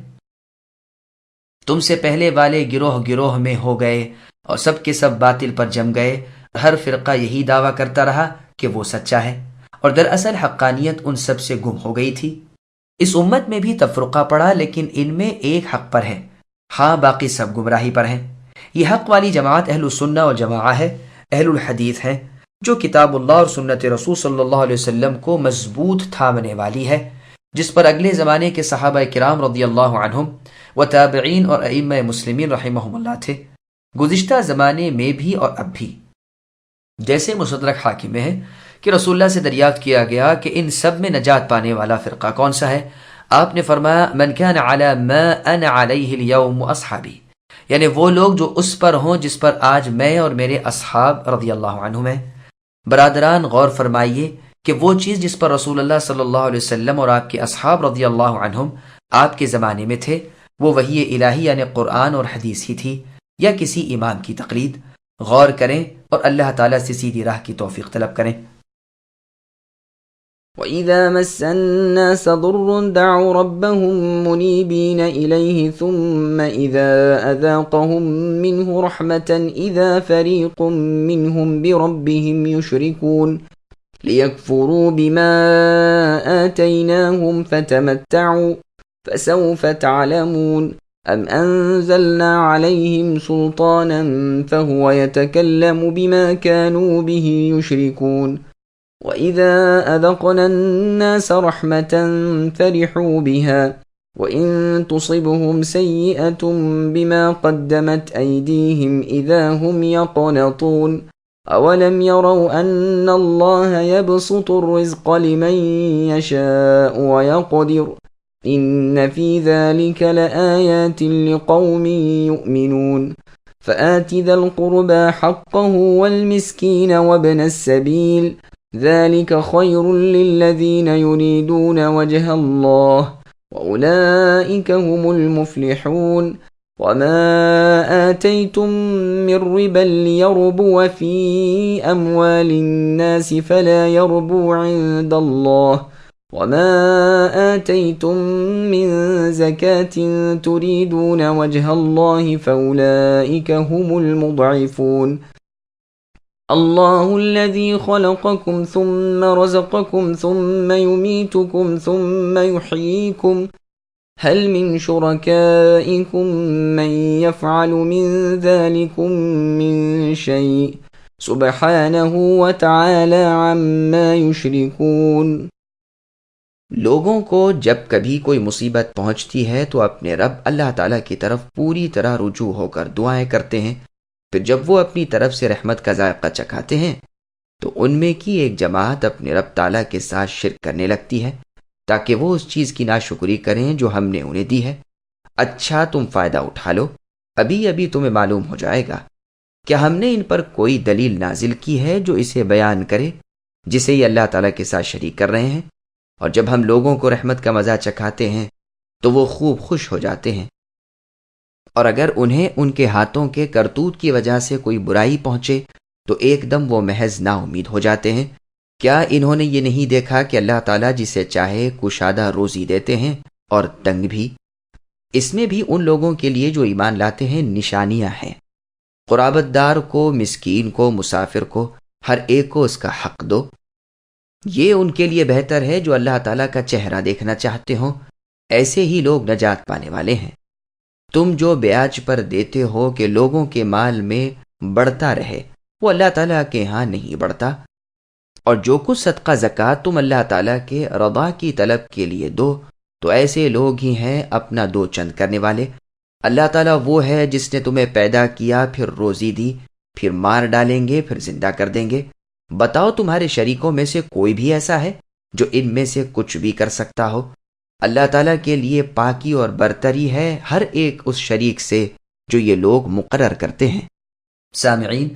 تم سے پہلے والے گروہ گروہ میں ہو گئے اور سب کے سب باطل پر جم گئے، ہر فرقہ یہی دعویٰ کرتا رہا کہ وہ سچا ہے، اور دراصل حقانیت ان سب سے گم ہو گئی تھی۔ اس امت میں بھی تفرقہ پڑا، لیکن ان میں ایک حق پر ہے، ہاں باقی سب گمراہی پر ہیں۔ یہ حق والی جماعت اہل السنہ والجماعہ ہے، اہل الحدیث ہے، جو کتاب اللہ اور سنت رسول صلی اللہ علیہ وسلم کو مضبوط تھامنے والی ہے، جس پر اگلے زمانے کے صحابہ کرام رضی اللہ عنہم و تابعین اور ائمہ مسلمین رحمہم اللہ تھے، گزشتہ زمانے میں بھی اور اب بھی۔ جیسے مصدرک حاکم میں ہے کہ رسول اللہ سے دریافت کیا گیا کہ ان سب میں نجات پانے والا فرقہ کون سا ہے؟ آپ نے فرمایا من کان علی ما انا علیہ اليوم اصحابی، یعنی وہ لوگ جو اس پر ہوں جس پر آج میں اور میرے اصحاب رضی اللہ عنہم ہیں۔ برادران غور فرمائیے کہ وہ چیز جس پر رسول اللہ صلی اللہ علیہ وسلم اور آپ کے اصحاب رضی اللہ عنہم آپ کے زمانے میں تھے، وہ وحی الہی یعنی قرآن اور حدیث ہی تھی یا کسی امام کی تقلید؟ غور کریں اور اللہ تعالیٰ سے سیدھی راہ کی توفیق طلب کریں۔ وَإِذَا مَسَّ النَّاسَ ضُرٌّ دَعُوا رَبَّهُم مُنِيبِينَ إِلَيْهِ ثُمَّ إِذَا أَذَاقَهُم مِّنْهُ رَحْمَةً إِذَا فَرِيقٌ مِّنْهُم بِرَبِّهِمْ يُشْرِكُونَ لِيَكْفُرُوا بِمَا آتَيْنَاهُمْ فَتَمَتَّعُوا فَسَوْفَ تَعْلَمُونَ أَمْ أَنزَلْنَا عَلَيْهِمْ سُلْطَانًا فَهُوَ يَتَكَلَّمُ بِمَا كَانُوا بِهِ يُشْرِكُونَ وَإِذَا أَذَقْنَا النَّاسَ رَحْمَةً فَرِحُوا بِهَا وَإِن تُصِبْهُمْ سَيِّئَةٌ بِمَا قَدَّمَتْ أَيْدِيهِمْ إِذَا هُمْ يَقْنَطُونَ أَوَلَمْ يَرَوْا أَنَّ اللَّهَ يَبْسُطُ الرِّزْقَ لِمَن يَشَاءُ وَيَقْدِرُ إِنَّ فِي ذَلِكَ لَآيَاتٍ لِقَوْمٍ يُؤْمِنُونَ فَآتِ ذَا الْقُرْبَى حَقَّهُ وَالْمِسْكِينَ وَابْنَ السَّبِيلِ ذلك خير للذين يريدون وجه الله وأولئك هم المفلحون وما آتيتم من ربا ليربو في أموال الناس فلا يربو عند الله وما آتيتم من زكاة تريدون وجه الله فأولئك هم المضعفون الله الذي خلقكم ثم رزقكم ثم يميتكم ثم يحييكم هل من شركائكم من يفعل من ذلكم من شيء سبحانه وتعالى عما يشركون۔ لوگوں کو جب کبھی کوئی مصیبت پہنچتی ہے تو اپنے رب اللہ تعالیٰ کی طرف پوری طرح رجوع ہو کر دعائیں کرتے ہیں، پھر جب وہ اپنی طرف سے رحمت کا ذائقہ چکھاتے ہیں تو ان میں کی ایک جماعت اپنے رب تعالیٰ کے ساتھ شرک کرنے لگتی ہے تاکہ وہ اس چیز کی ناشکری کریں جو ہم نے انہیں دی ہے۔ اچھا تم فائدہ اٹھا لو، ابھی ابھی تمہیں معلوم ہو جائے گا۔ کیا ہم نے ان پر کوئی دلیل نازل کی ہے جو اسے بیان کرے جسے یہ اللہ تعالیٰ کے ساتھ شریک کر رہے ہیں؟ اور جب ہم لوگوں کو رحمت کا مزہ چکھاتے ہیں تو وہ خوب خوش ہو جاتے ہیں، اور اگر انہیں ان کے ہاتھوں کے کرتوت کی وجہ سے کوئی برائی پہنچے تو ایک دم وہ محض نا امید ہو جاتے ہیں۔ کیا انہوں نے یہ نہیں دیکھا کہ اللہ تعالیٰ جسے چاہے کشادہ روزی دیتے ہیں اور تنگ بھی؟ اس میں بھی ان لوگوں کے لیے جو ایمان لاتے ہیں نشانیاں ہیں۔ قرابت دار کو، مسکین کو، مسافر کو، ہر ایک کو اس کا حق دو۔ یہ ان کے لیے بہتر ہے جو اللہ تعالیٰ کا چہرہ دیکھنا چاہتے ہوں، ایسے ہی لوگ نجات پانے والے ہیں۔ تم جو بیاج پر دیتے ہو کہ لوگوں کے مال میں بڑھتا رہے، وہ اللہ تعالیٰ کے ہاں نہیں بڑھتا، اور جو کچھ صدقہ زکوٰۃ تم اللہ تعالیٰ کے رضا کی طلب کے لیے دو تو ایسے لوگ ہی ہیں اپنا دو چند کرنے والے۔ اللہ تعالیٰ وہ ہے جس نے تمہیں پیدا کیا، پھر روزی دی، پھر مار ڈالیں گے، پھر زندہ کر دیں گے۔ بتاؤ تمہارے شریکوں میں سے کوئی بھی ایسا ہے جو ان میں سے کچھ بھی کر سکتا ہو؟ اللہ تعالیٰ کے لیے پاکی اور برتری ہے ہر ایک اس شریک سے جو یہ لوگ مقرر کرتے ہیں۔ سامعین،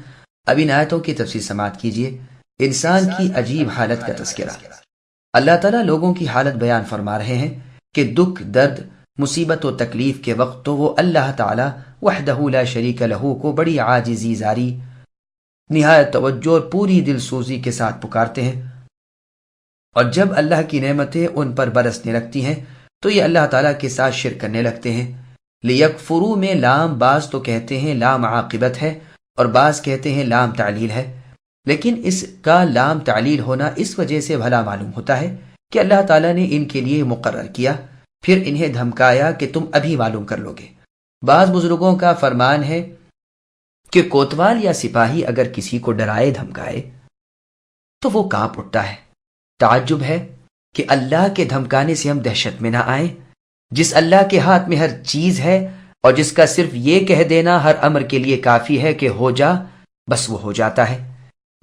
اب ان آیتوں کی تفصیل سماعت کیجیے۔ انسان کی عجیب حالت کا تذکرہ۔ اللہ تعالیٰ لوگوں کی حالت بیان فرما رہے ہیں کہ دکھ، درد، مصیبت و تکلیف کے وقت تو وہ اللہ تعالیٰ وحدہ لا شریک لہ کو بڑی عاجزی زاری، نہایت توجہ اور پوری دل سوزی کے ساتھ پکارتے ہیں، اور جب اللہ کی نعمتیں ان پر برسنے لگتی ہیں تو یہ اللہ تعالیٰ کے ساتھ شرک کرنے لگتے ہیں۔ لیکفروا میں لام بعض تو کہتے ہیں لام عاقبت ہے اور بعض کہتے ہیں لام تعلیل ہے، لیکن اس کا لام تعلیل ہونا اس وجہ سے بھلا معلوم ہوتا ہے کہ اللہ تعالیٰ نے ان کے لیے مقرر کیا، پھر انہیں دھمکایا کہ تم ابھی معلوم کر لو گے۔ بعض بزرگوں کا فرمان ہے کہ کوتوال یا سپاہی اگر کسی کو ڈرائے دھمکائے تو وہ کانپ اٹھتا ہے۔ تعجب ہے کہ اللہ کے دھمکانے سے ہم دہشت میں نہ آئیں، جس اللہ کے ہاتھ میں ہر چیز ہے اور جس کا صرف یہ کہہ دینا ہر امر کے لیے کافی ہے کہ ہو جا، بس وہ ہو جاتا ہے۔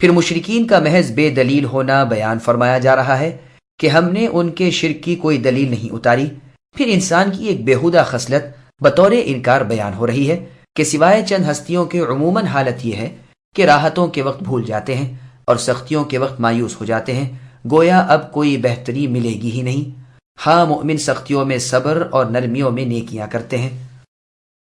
پھر مشرکین کا محض بے دلیل ہونا بیان فرمایا جا رہا ہے کہ ہم نے ان کے شرک کی کوئی دلیل نہیں اتاری۔ پھر انسان کی ایک بیہودہ خصلت بطور انکار بیان ہو رہی ہے کہ سوائے چند ہستیوں کے عموماً حالت یہ ہے کہ راحتوں کے وقت بھول جاتے ہیں اور سختیوں کے وقت مایوس ہو جاتے ہیں، گویا اب کوئی بہتری ملے گی ہی نہیں۔ ہاں، مؤمن سختیوں میں صبر اور نرمیوں میں نیکیاں کرتے ہیں۔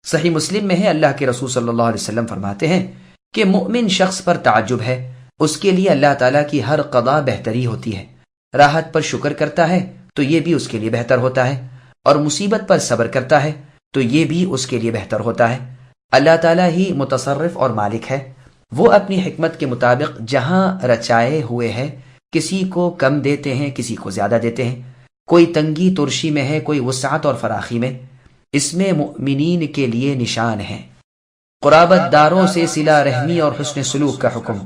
صحیح مسلم میں ہے، اللہ کے رسول صلی اللہ علیہ وسلم فرماتے ہیں کہ مؤمن شخص پر تعجب ہے، اس کے لیے اللہ تعالیٰ کی ہر قضا بہتری ہوتی ہے۔ راحت پر شکر کرتا ہے تو یہ بھی اس کے لیے بہتر ہوتا ہے، اور مصیبت پر صبر کرتا ہے تو یہ بھی اس کے لیے بہتر ہوتا ہے۔ اللہ تعالیٰ ہی متصرف اور مالک ہے، وہ اپنی حکمت کے مطابق جہاں رچائے ہوئے ہے، کسی کو کم دیتے ہیں، کسی کو زیادہ دیتے ہیں، کوئی تنگی ترشی میں ہے، کوئی وسعت اور فراخی میں۔ اس میں مؤمنین کے لیے نشان ہے۔ قرابت داروں سے صلہ رحمی اور حسن سلوک کا حکم۔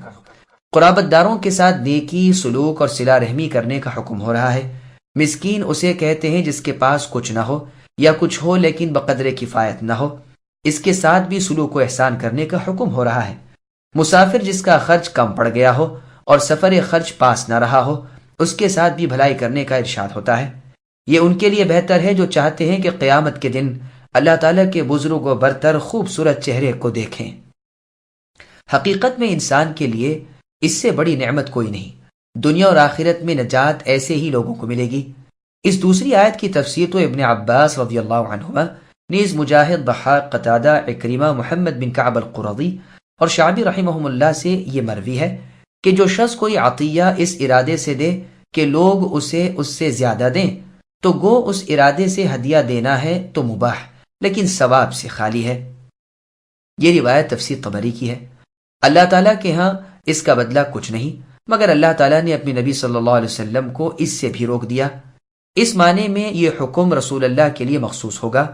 قرابت داروں کے ساتھ نیکی، سلوک اور صلہ رحمی کرنے کا حکم ہو رہا ہے۔ مسکین اسے کہتے ہیں جس کے پاس کچھ نہ ہو یا کچھ ہو لیکن بقدر کفایت نہ ہو، اس کے ساتھ بھی سلوک و احسان کرنے کا حکم ہو رہا ہے۔ مسافر جس کا خرچ کم پڑ گیا ہو اور سفر خرچ پاس نہ رہا ہو، اس کے ساتھ بھی بھلائی کرنے کا ارشاد ہوتا ہے۔ یہ ان کے لیے بہتر ہے جو چاہتے ہیں کہ قیامت کے دن اللہ تعالیٰ کے بزرگ و برتر خوبصورت چہرے کو دیکھیں۔ حقیقت میں انسان کے لیے اس سے بڑی نعمت کوئی نہیں۔ دنیا اور آخرت میں نجات ایسے ہی لوگوں کو ملے گی۔ اس دوسری آیت کی تفسیر تو ابن عباس رضی اللہ عنہما، نیز مجاہد، ضحاک، قتادہ، عکرمہ، محمد بن کعب القرظی اور شعبی رحمہم اللہ سے یہ مروی ہے کہ جو شخص کوئی عطیہ اس ارادے سے دے کہ لوگ اسے اس سے زیادہ دیں تو گو اس ارادے سے ہدیہ دینا ہے تو مباح، لیکن ثواب سے خالی ہے۔ یہ روایت تفسیر طبری کی ہے۔ اللہ تعالیٰ کے ہاں اس کا بدلہ کچھ نہیں، مگر اللہ تعالیٰ نے اپنے نبی صلی اللہ علیہ وسلم کو اس سے بھی روک دیا۔ اس معنی میں یہ حکم رسول اللہ کے لیے مخصوص ہوگا۔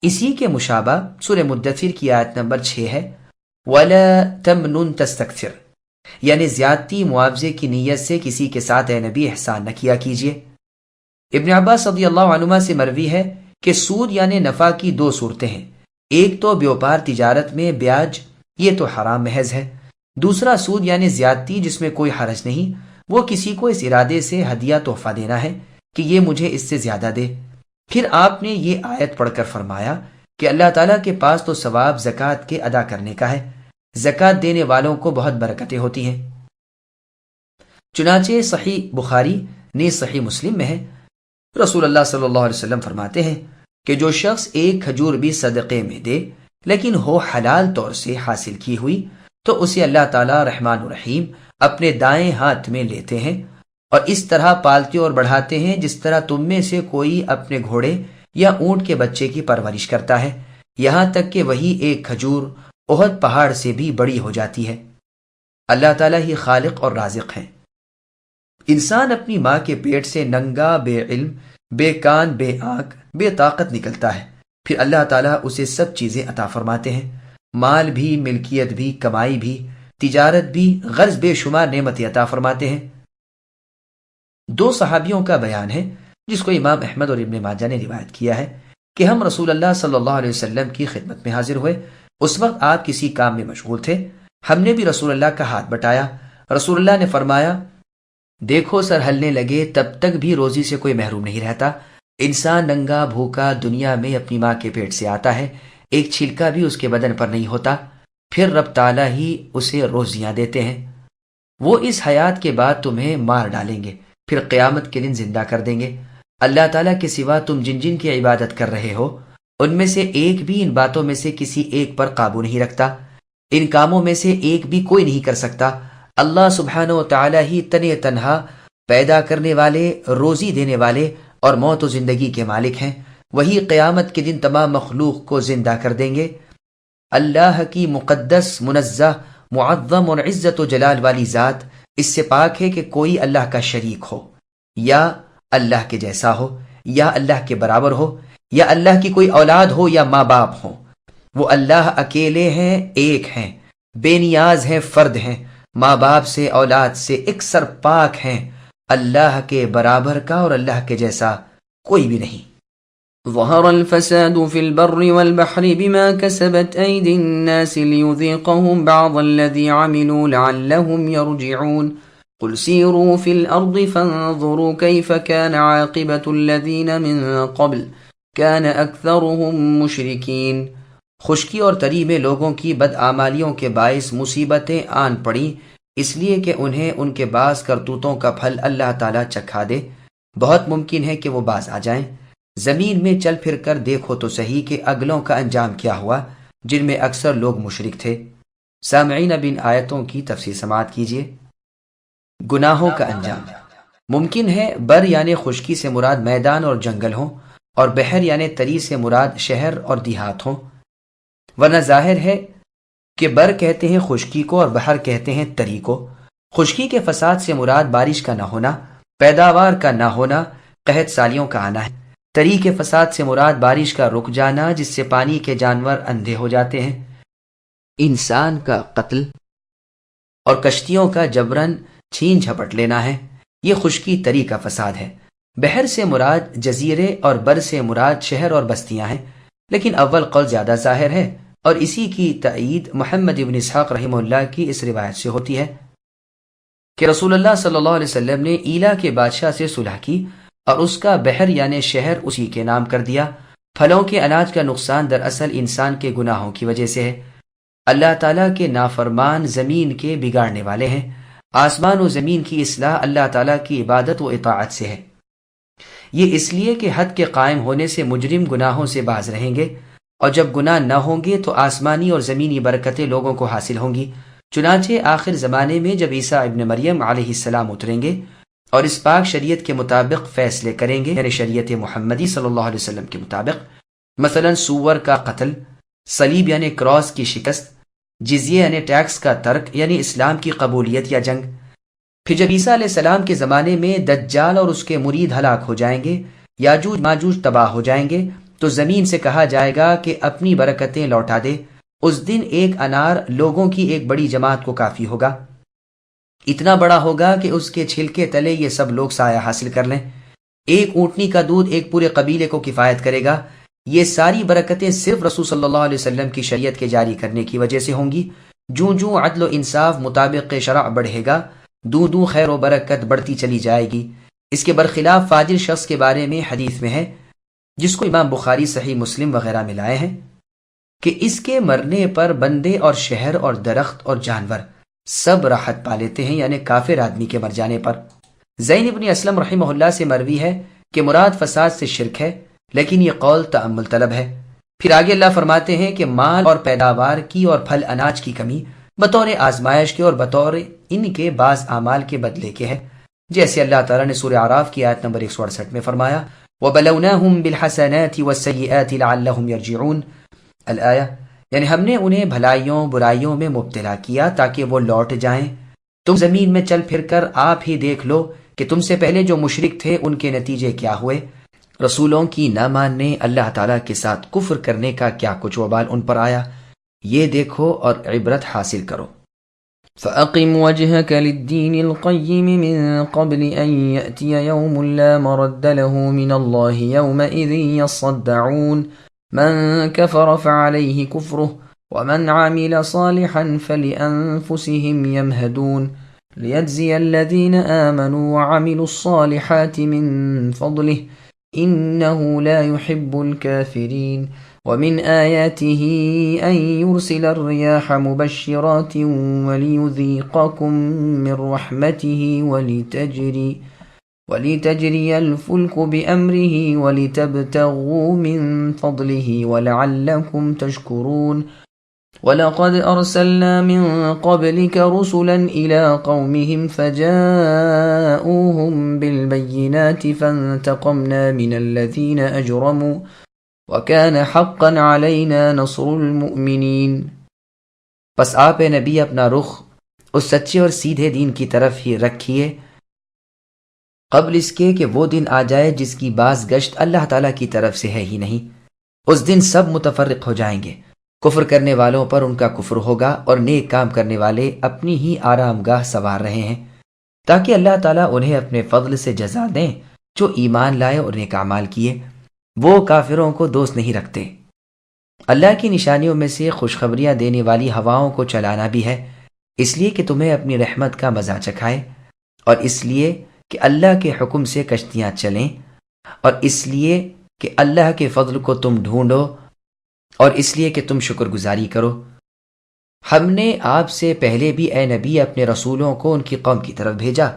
اسی کے مشابہ سورہ مدثر کی آیت نمبر 6 ہے، وَلَا تَمْنُن تَسْتَكْثِرْ، یعنی زیادتی معاوضے کی نیت سے کسی کے ساتھ اے نبی احسان نہ کیا کیجیے۔ ابن عباس رضی اللہ عنہما سے مروی ہے کہ سود یعنی نفع کی دو صورتیں ہیں، ایک تو بیوپار تجارت میں بیاج، یہ تو حرام محض ہے، دوسرا سود یعنی زیادتی جس میں کوئی حرج نہیں، وہ کسی کو اس ارادے سے ہدیہ تحفہ دینا ہے کہ یہ مجھے اس سے زیادہ دے۔ پھر آپ نے یہ آیت پڑھ کر فرمایا کہ اللہ تعالیٰ کے پاس تو ثواب زکوٰۃ کے ادا کرنے کا ہے، زکوٰۃ دینے والوں کو بہت برکتیں ہوتی ہیں۔ چنانچہ صحیح بخاری نیز صحیح مسلم میں ہے، رسول اللہ صلی اللہ علیہ وسلم فرماتے ہیں کہ جو شخص ایک کھجور بھی صدقے میں دے لیکن ہو حلال طور سے حاصل کی ہوئی تو اسے اللہ تعالیٰ رحمان الرحیم اپنے دائیں ہاتھ میں لیتے ہیں اور اس طرح پالتے اور بڑھاتے ہیں جس طرح تم میں سے کوئی اپنے گھوڑے یا اونٹ کے بچے کی پرورش کرتا ہے، یہاں تک کہ وہی ایک کھجور احد پہاڑ سے بھی بڑی ہو جاتی ہے۔ اللہ تعالیٰ ہی خالق اور رازق ہیں۔ انسان اپنی ماں کے پیٹ سے ننگا، بے علم، بے کان، بے آنکھ، بے طاقت نکلتا ہے، پھر اللہ تعالیٰ اسے سب چیزیں عطا فرماتے ہیں، مال بھی، ملکیت بھی، کمائی بھی، تجارت بھی، غرض بے شمار نعمتیں عطا فرماتے ہیں۔ دو صحابیوں کا بیان ہے جس کو امام احمد اور ابن ماجہ نے روایت کیا ہے کہ ہم رسول اللہ صلی اللہ علیہ وسلم کی خدمت میں حاضر ہوئے، اس وقت آپ کسی کام میں مشغول تھے، ہم نے بھی رسول اللہ کا ہاتھ بٹایا، رسول اللہ نے فرمایا دیکھو سر ہلنے لگے تب تک بھی روزی سے کوئی محروم نہیں رہتا، انسان ننگا بھوکا دنیا میں اپنی ماں کے پیٹ سے آتا ہے، ایک چھلکا بھی اس کے بدن پر نہیں ہوتا، پھر رب تعالیٰ ہی اسے روزیاں دیتے ہیں، وہ اس حیات کے بعد تمہیں مار ڈالیں گے، پھر قیامت کے دن زندہ کر دیں گے۔ اللہ تعالیٰ کے سوا تم جن جن کی عبادت کر رہے ہو ان میں سے ایک بھی ان باتوں میں سے کسی ایک پر قابو نہیں رکھتا، ان کاموں میں سے ایک بھی کوئی نہیں کر سکتا۔ اللہ سبحانہ و تعالیٰ ہی تنے تنہا پیدا کرنے والے، روزی دینے والے اور موت و زندگی کے مالک ہیں، وہی قیامت کے دن تمام مخلوق کو زندہ کر دیں گے۔ اللہ کی مقدس، منزہ، معظم اور عزت و جلال والی ذات اس سے پاک ہے کہ کوئی اللہ کا شریک ہو یا اللہ کے جیسا ہو یا اللہ کے برابر ہو یا اللہ کی کوئی اولاد ہو یا ماں باپ ہو، وہ اللہ اکیلے ہیں، ایک ہیں، بے نیاز ہیں، فرد ہیں، ماں باپ سے اولاد سے اکثر پاک ہیں، اللہ کے برابر کا اور اللہ کے جیسا کوئی بھی نہیں۔ ظهر الفساد في البر والبحر بما كسبت أيدي الناس ليذيقهم بعض الذي عملوا لعلهم يرجعون قل سيروا في الأرض فانظروا كيف كان عاقبة الذين من قبل كان أكثرهم مشركين۔ خشکی اور تری میں لوگوں کی بدعمالیوں کے باعث مصیبتیں آن پڑیں، اس لیے کہ انہیں ان کے بعض کرتوتوں کا پھل اللہ تعالیٰ چکھا دے۔ بہت ممکن ہے کہ وہ باز آ جائیں۔ زمین میں چل پھر کر دیکھو تو صحیح کہ اگلوں کا انجام کیا ہوا جن میں اکثر لوگ مشرک تھے۔ سامعین، اب ان آیتوں کی تفسیر سماعت کیجیے۔ گناہوں کا انجام۔ ممکن ہے بر یعنی خشکی سے مراد میدان اور جنگل ہوں، اور بحر یعنی تری سے مراد شہر اور دیہات ہوں، ورنہ ظاہر ہے کہ بر کہتے ہیں خشکی کو اور بحر کہتے ہیں تری کو۔ خشکی کے فساد سے مراد بارش کا نہ ہونا، پیداوار کا نہ ہونا، قحط سالیوں کا آنا ہے۔ تری کے فساد سے مراد بارش کا رک جانا جس سے پانی کے جانور اندھے ہو جاتے ہیں، انسان کا قتل اور کشتیوں کا جبرن چھین جھپٹ لینا ہے، یہ خشکی تری کا فساد ہے۔ بحر سے مراد جزیرے اور بر سے مراد شہر اور بستیاں ہیں، لیکن اول قول زیادہ ظاہر ہے، اور اسی کی تائید محمد ابن اسحاق رحمہ اللہ کی اس روایت سے ہوتی ہے کہ رسول اللہ صلی اللہ علیہ وسلم نے ایلا کے بادشاہ سے صلح کی اور اس کا بحر یعنی شہر اسی کے نام کر دیا۔ پھلوں کے اناج کا نقصان دراصل انسان کے گناہوں کی وجہ سے ہے۔ اللہ تعالیٰ کے نافرمان زمین کے بگاڑنے والے ہیں۔ آسمان و زمین کی اصلاح اللہ تعالیٰ کی عبادت و اطاعت سے ہے۔ یہ اس لیے کہ حد کے قائم ہونے سے مجرم گناہوں سے باز رہیں گے، اور جب گناہ نہ ہوں گے تو آسمانی اور زمینی برکتیں لوگوں کو حاصل ہوں گی۔ چنانچہ آخر زمانے میں جب عیسیٰ ابن مریم علیہ السلام اتریں گے اور اس پاک شریعت کے مطابق فیصلے کریں گے، یعنی شریعت محمدی صلی اللہ علیہ وسلم کے مطابق، مثلا سور کا قتل، صلیب یعنی کراس کی شکست، جزیہ یعنی ٹیکس کا ترک یعنی اسلام کی قبولیت یا جنگ۔ پھر جب عیسیٰ علیہ السلام کے زمانے میں دجال اور اس کے مرید ہلاک ہو جائیں گے، یاجوج ماجوج تباہ ہو جائیں گے، تو زمین سے کہا جائے گا کہ اپنی برکتیں لوٹا دے۔ اس دن ایک انار لوگوں کی ایک بڑی جماعت کو کافی ہوگا، اتنا بڑا ہوگا کہ اس کے چھلکے تلے یہ سب لوگ سایہ حاصل کر لیں۔ ایک اونٹنی کا دودھ ایک پورے قبیلے کو کفایت کرے گا۔ یہ ساری برکتیں صرف رسول صلی اللہ علیہ وسلم کی شریعت کے جاری کرنے کی وجہ سے ہوں گی۔ جوں جوں عدل و انصاف مطابق شرع بڑھے گا، دوں دوں خیر و برکت بڑھتی چلی جائے گی۔ اس کے برخلاف فاجر شخص کے بارے میں حدیث میں ہے، جس کو امام بخاری صحیح مسلم وغیرہ میں لائے ہیں، کہ اس کے مرنے پر بندے اور شہر اور درخت اور جانور سب راحت پا لیتے ہیں، یعنی کافر آدمی کے مر جانے پر۔ زین بن اسلم رحمہ اللہ سے مروی ہے کہ مراد فساد سے شرک ہے، لیکن یہ قول تأمل طلب ہے۔ پھر آگے اللہ فرماتے ہیں کہ مال اور پیداوار کی اور پھل اناج کی کمی بطور آزمائش کے اور بطور ان کے بعض اعمال کے بدلے کے ہے، جیسے اللہ تعالیٰ نے سورہ اعراف کی آیت نمبر 168 میں فرمایا وَبَلَوْنَاهُمْ بِالْحَسَنَاتِ وَالسَّيِّئَاتِ لَعَلَّهُمْ يَرْجِعُونَ الآیہ، یعنی ہم نے انہیں بھلائیوں برائیوں میں مبتلا کیا تاکہ وہ لوٹ جائیں۔ تم زمین میں چل پھر کر آپ ہی دیکھ لو کہ تم سے پہلے جو مشرک تھے ان کے نتیجے کیا ہوئے۔ رسولوں کی نہ ماننے، اللہ تعالیٰ کے ساتھ کفر کرنے کا کیا کچھ وبال ان پر آیا، یہ دیکھو اور عبرت حاصل کرو۔ فَأَقِمْ وَجْهَكَ لِلدِّينِ الْقَيِّمِ مِنْ قَبْلِ أَنْ يَأْتِيَ يَوْمٌ لَا مَرَدَّ لَهُ مِنَ اللَّهِ يَوْمَئِذٍ يَصَّدَّعُونَ مَنْ كَفَرَ فَعَلَيْهِ كُفْرُهُ وَمَنْ عَمِلَ صَالِحًا فَلِأَنفُسِهِمْ يَمْهَدُونَ لِيَجْزِيَ الَّذِينَ آمَنُوا وَعَمِلُوا الصَّالِحَاتِ مِنْ فَضْلِهِ إِنَّهُ لَا يُحِبُّ الْكَافِرِينَ وَمِنْ آيَاتِهِ أَنْ يُرْسِلَ الرِّيَاحَ مُبَشِّرَاتٍ وَلِيُذِيقَكُم مِّن رَّحْمَتِهِ وَلِتَجْرِيَ الْفُلْكُ بِأَمْرِهِ وَلِتَبْتَغُوا مِن فَضْلِهِ وَلَعَلَّكُمْ تَشْكُرُونَ وَلَقَدْ أَرْسَلْنَا مِن قَبْلِكَ رُسُلًا إِلَىٰ قَوْمِهِمْ فَجَاءُوهُم بِالْبَيِّنَاتِ فَانتَقَمْنَا مِنَ الَّذِينَ أَجْرَمُوا وَكَانَ حَقًّا عَلَيْنَا نَصْرُ الْمُؤْمِنِينَ۔ پس آپ اے نبی اپنا رخ اس سچے اور سیدھے دین کی طرف ہی رکھیے قبل اس کے کہ وہ دن آ جائے جس کی باز گشت اللہ تعالیٰ کی طرف سے ہے ہی نہیں۔ اس دن سب متفرق ہو جائیں گے، کفر کرنے والوں پر ان کا کفر ہوگا اور نیک کام کرنے والے اپنی ہی آرام گاہ سنوار رہے ہیں، تاکہ اللہ تعالیٰ انہیں اپنے فضل سے جزا دیں جو ایمان لائے اور نیک اعمال کیے۔ وہ کافروں کو دوست نہیں رکھتے۔ اللہ کی نشانیوں میں سے خوشخبریاں دینے والی ہواؤں کو چلانا بھی ہے، اس لیے کہ تمہیں اپنی رحمت کا مزہ چکھائے، اور اس لیے کہ اللہ کے حکم سے کشتیاں چلیں، اور اس لیے کہ اللہ کے فضل کو تم ڈھونڈو، اور اس لیے کہ تم شکر گزاری کرو۔ ہم نے آپ سے پہلے بھی اے نبی اپنے رسولوں کو ان کی قوم کی طرف بھیجا،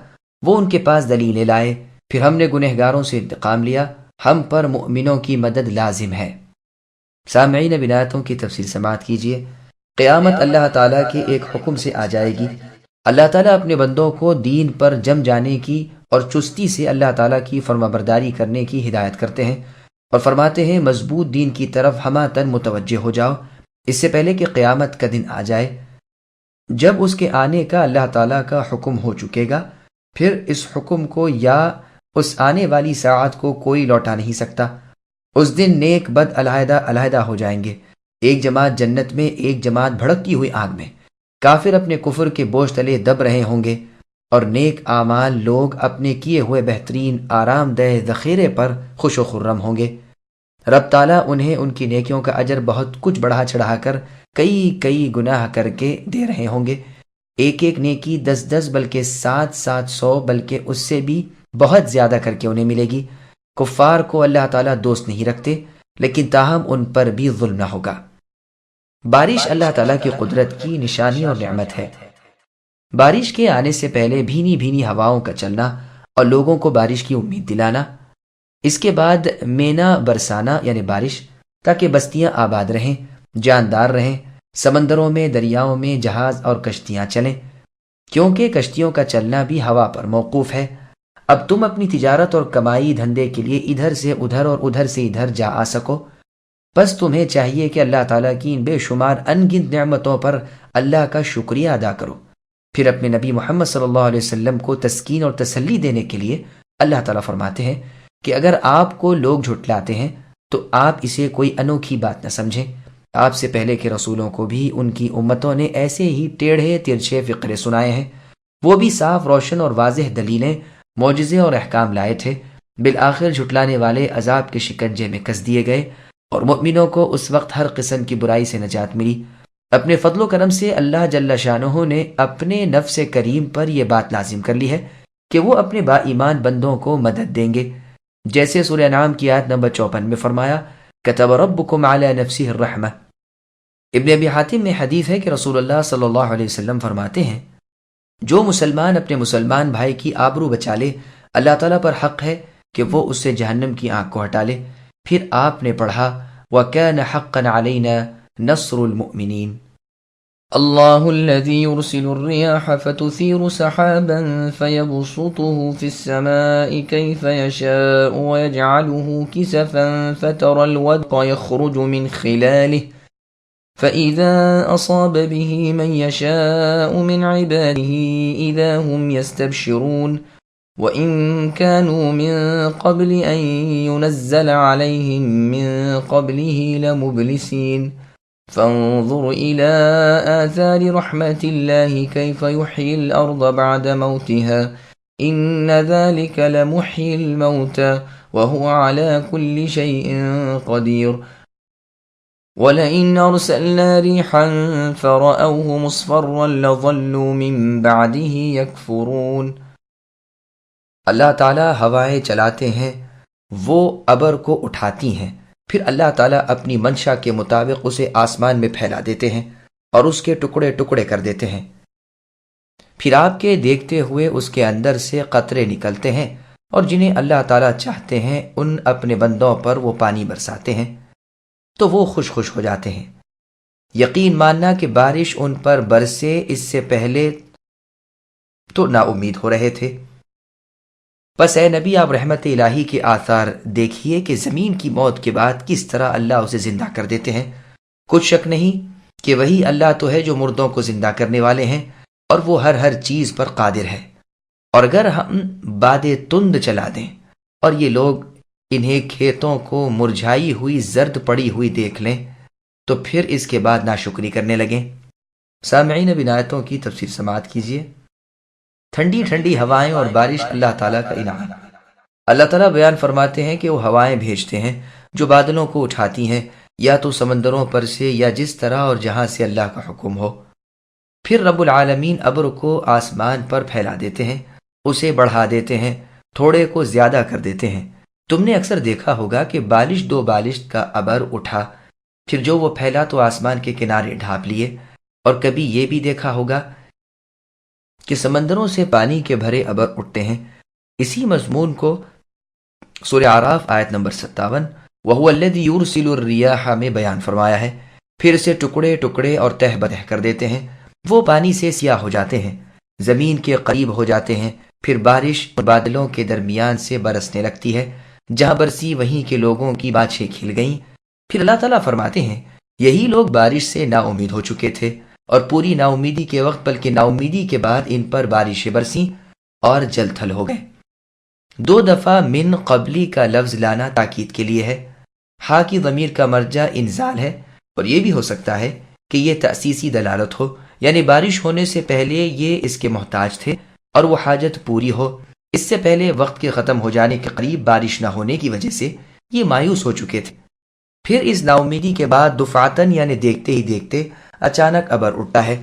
وہ ان کے پاس دلیلیں لائے، پھر ہم نے گنہگاروں سے انتقام لیا، ہم پر مؤمنوں کی مدد لازم ہے۔ سامعین، اب آیتوں کی تفصیل سماعت کیجیے۔ قیامت اللہ تعالیٰ کے ایک حکم سے آ جائے گی۔ اللہ تعالیٰ اپنے بندوں کو دین پر جم جانے کی اور چستی سے اللہ تعالیٰ کی فرمانبرداری کرنے کی ہدایت کرتے ہیں، اور فرماتے ہیں مضبوط دین کی طرف ہمہ متوجہ ہو جاؤ، اس سے پہلے کہ قیامت کا دن آ جائے، جب اس کے آنے کا اللہ تعالیٰ کا حکم ہو چکے گا۔ پھر اس حکم کو یا اس آنے والی ساعت کو کوئی لوٹا نہیں سکتا۔ اس دن نیک بد علیحدہ علیحدہ ہو جائیں گے، ایک جماعت جنت میں، ایک جماعت بھڑکتی ہوئی آگ میں۔ کافر اپنے کفر کے بوجھ تلے دب رہے ہوں گے، اور نیک اعمال لوگ اپنے کیے ہوئے بہترین آرام دہ ذخیرے پر خوش و خرم ہوں گے۔ رب تعالیٰ انہیں ان کی نیکیوں کا اجر بہت کچھ بڑھا چڑھا کر کئی گناہ کر کے دے رہے ہوں گے۔ ایک ایک نیکی 10 بلکہ 700 بلکہ اس سے بھی بہت زیادہ کر کے انہیں ملے گی۔ کفار کو اللہ تعالیٰ دوست نہیں رکھتے، لیکن تاہم ان پر بھی ظلم نہ ہوگا۔ بارش اللہ تعالیٰ کی قدرت کی نشانی اور نعمت ہے۔ بارش کے آنے سے پہلے بھینی بھینی ہواؤں کا چلنا اور لوگوں کو بارش کی امید دلانا، اس کے بعد مینا برسانا یعنی بارش، تاکہ بستیاں آباد رہیں، جاندار رہیں، سمندروں میں، دریاؤں میں جہاز اور کشتیاں چلیں، کیونکہ کشتیوں کا چلنا بھی ہوا پر موقوف ہے۔ اب تم اپنی تجارت اور کمائی دھندے کے لیے ادھر سے ادھر اور ادھر سے ادھر جا آ سکو، بس تمہیں چاہیے کہ اللہ تعالیٰ کی ان بے شمار ان گنت نعمتوں پر اللہ کا شکریہ ادا کرو۔ پھر اپنے نبی محمد صلی اللہ علیہ وسلم کو تسکین اور تسلی دینے کے لیے اللہ تعالیٰ فرماتے ہیں کہ اگر آپ کو لوگ جھٹلاتے ہیں تو آپ اسے کوئی انوکھی بات نہ سمجھیں۔ آپ سے پہلے کے رسولوں کو بھی ان کی امتوں نے ایسے ہی ٹیڑھے ترچھے فقرے سنائے ہیں، وہ بھی صاف روشن اور واضح دلیلیں، معجزے اور احکام لائے تھے۔ بالآخر جھٹلانے والے عذاب کے شکنجے میں کس دیے گئے، اور مؤمنوں کو اس وقت ہر قسم کی برائی سے نجات ملی۔ اپنے فضل و کرم سے اللہ جل شانہ نے اپنے نفس کریم پر یہ بات لازم کر لی ہے کہ وہ اپنے با ایمان بندوں کو مدد دیں گے، جیسے سورہ انعام کی آیت نمبر 54 میں فرمایا کتب ربکم علی نفسہ الرحمہ۔ ابن ابی حاتم میں حدیث ہے کہ رسول اللہ صلی اللہ علیہ وسلم فرماتے ہیں جو مسلمان اپنے مسلمان بھائی کی آبرو بچا لے، اللہ تعالیٰ پر حق ہے کہ وہ اس سے جہنم کی آگ کو ہٹا لے۔ پھر آپ نے پڑھا وَكَانَ حَقًّا عَلَيْنَا نَصْرُ الْمُؤْمِنِينَ۔ الله الذي يرسل الرياح فتثير سحابا فيبسطه في السماء كيف يشاء ويجعله كسفا فترى الودق يخرج من خلاله فإذا أصاب به من يشاء من عباده إذا هم يستبشرون وإن كانوا من قبل أن ينزل عليهم من قبله لمبلسين فانظر إلى آثار رحمة الله كيف يحيي الأرض بعد موتها إن ذلك لمحيي الموتى وهو على كل شيء قدير ولئن أرسلنا ريحا فرأوه مصفرا لظلوا من بعده يكفرون۔ اللہ تعالیٰ ہوائیں چلاتے ہیں، وہ ابر کو اٹھاتی ہیں، پھر اللہ تعالیٰ اپنی منشا کے مطابق اسے آسمان میں پھیلا دیتے ہیں اور اس کے ٹکڑے ٹکڑے کر دیتے ہیں۔ پھر آپ کے دیکھتے ہوئے اس کے اندر سے قطرے نکلتے ہیں، اور جنہیں اللہ تعالیٰ چاہتے ہیں ان اپنے بندوں پر وہ پانی برساتے ہیں تو وہ خوش ہو جاتے ہیں۔ یقین ماننا کہ بارش ان پر برسے اس سے پہلے تو نا امید ہو رہے تھے۔ بس اے نبی، آپ رحمت الہی کے آثار دیکھیے کہ زمین کی موت کے بعد کس طرح اللہ اسے زندہ کر دیتے ہیں۔ کچھ شک نہیں کہ وہی اللہ تو ہے جو مردوں کو زندہ کرنے والے ہیں، اور وہ ہر چیز پر قادر ہے۔ اور اگر ہم باد تند چلا دیں اور یہ لوگ انہیں کھیتوں کو مرجھائی ہوئی زرد پڑی ہوئی دیکھ لیں تو پھر اس کے بعد ناشکری کرنے لگیں۔ سامعین، اب ان آیتوں کی تفسیر سماعت کیجیے۔ ٹھنڈی ٹھنڈی ہوائیں اور بارش اللہ تعالیٰ کا انعام۔ اللہ تعالیٰ بیان فرماتے ہیں کہ وہ ہوائیں بھیجتے ہیں جو بادلوں کو اٹھاتی ہیں، یا تو سمندروں پر سے یا جس طرح اور جہاں سے اللہ کا حکم ہو۔ پھر رب العالمین ابر کو آسمان پر پھیلا دیتے ہیں، اسے بڑھا دیتے ہیں، تھوڑے کو زیادہ کر دیتے ہیں۔ تم نے اکثر دیکھا ہوگا کہ بالش دو بالش کا ابر اٹھا، پھر جو وہ پھیلا تو آسمان کے کنارے ڈھانپ لیے، اور کبھی یہ بھی دیکھا ہوگا کہ سمندروں سے پانی کے بھرے ابر اٹھتے ہیں۔ اسی مضمون کو سورہ اعراف آیت نمبر 57 وَهُوَ الَّذِي يُرْسِلُ الرِّيَاحَ میں بیان فرمایا ہے۔ پھر سے ٹکڑے ٹکڑے اور تہ بتہ کر دیتے ہیں، وہ پانی سے سیاہ ہو جاتے ہیں، زمین کے قریب ہو جاتے ہیں، پھر بارش بادلوں کے درمیان سے برسنے لگتی ہے، جہاں برسی وہیں کے لوگوں کی بانچھیں کھل گئیں۔ پھر اللہ تعالیٰ فرماتے ہیں یہی لوگ بارش سے نا امید ہو چکے تھے، اور پوری نا امیدی کے وقت بلکہ نا امیدی کے بعد ان پر بارشیں برسیں اور جل تھل ہو گئے۔ دو دفعہ من قبلی کا لفظ لانا تاکید کے لیے ہے۔ ہا کی ضمیر کا مرجع انزال ہے، اور یہ بھی ہو سکتا ہے کہ یہ تأسیسی دلالت ہو، یعنی بارش ہونے سے پہلے یہ اس کے محتاج تھے اور وہ حاجت پوری ہو۔ اس سے پہلے وقت کے ختم ہو جانے کے قریب بارش نہ ہونے کی وجہ سے یہ مایوس ہو چکے تھے۔ پھر اس نا امیدی کے بعد دفعتاً یعنی دیکھتے ہی دیکھتے اچانک ابر اٹھتا ہے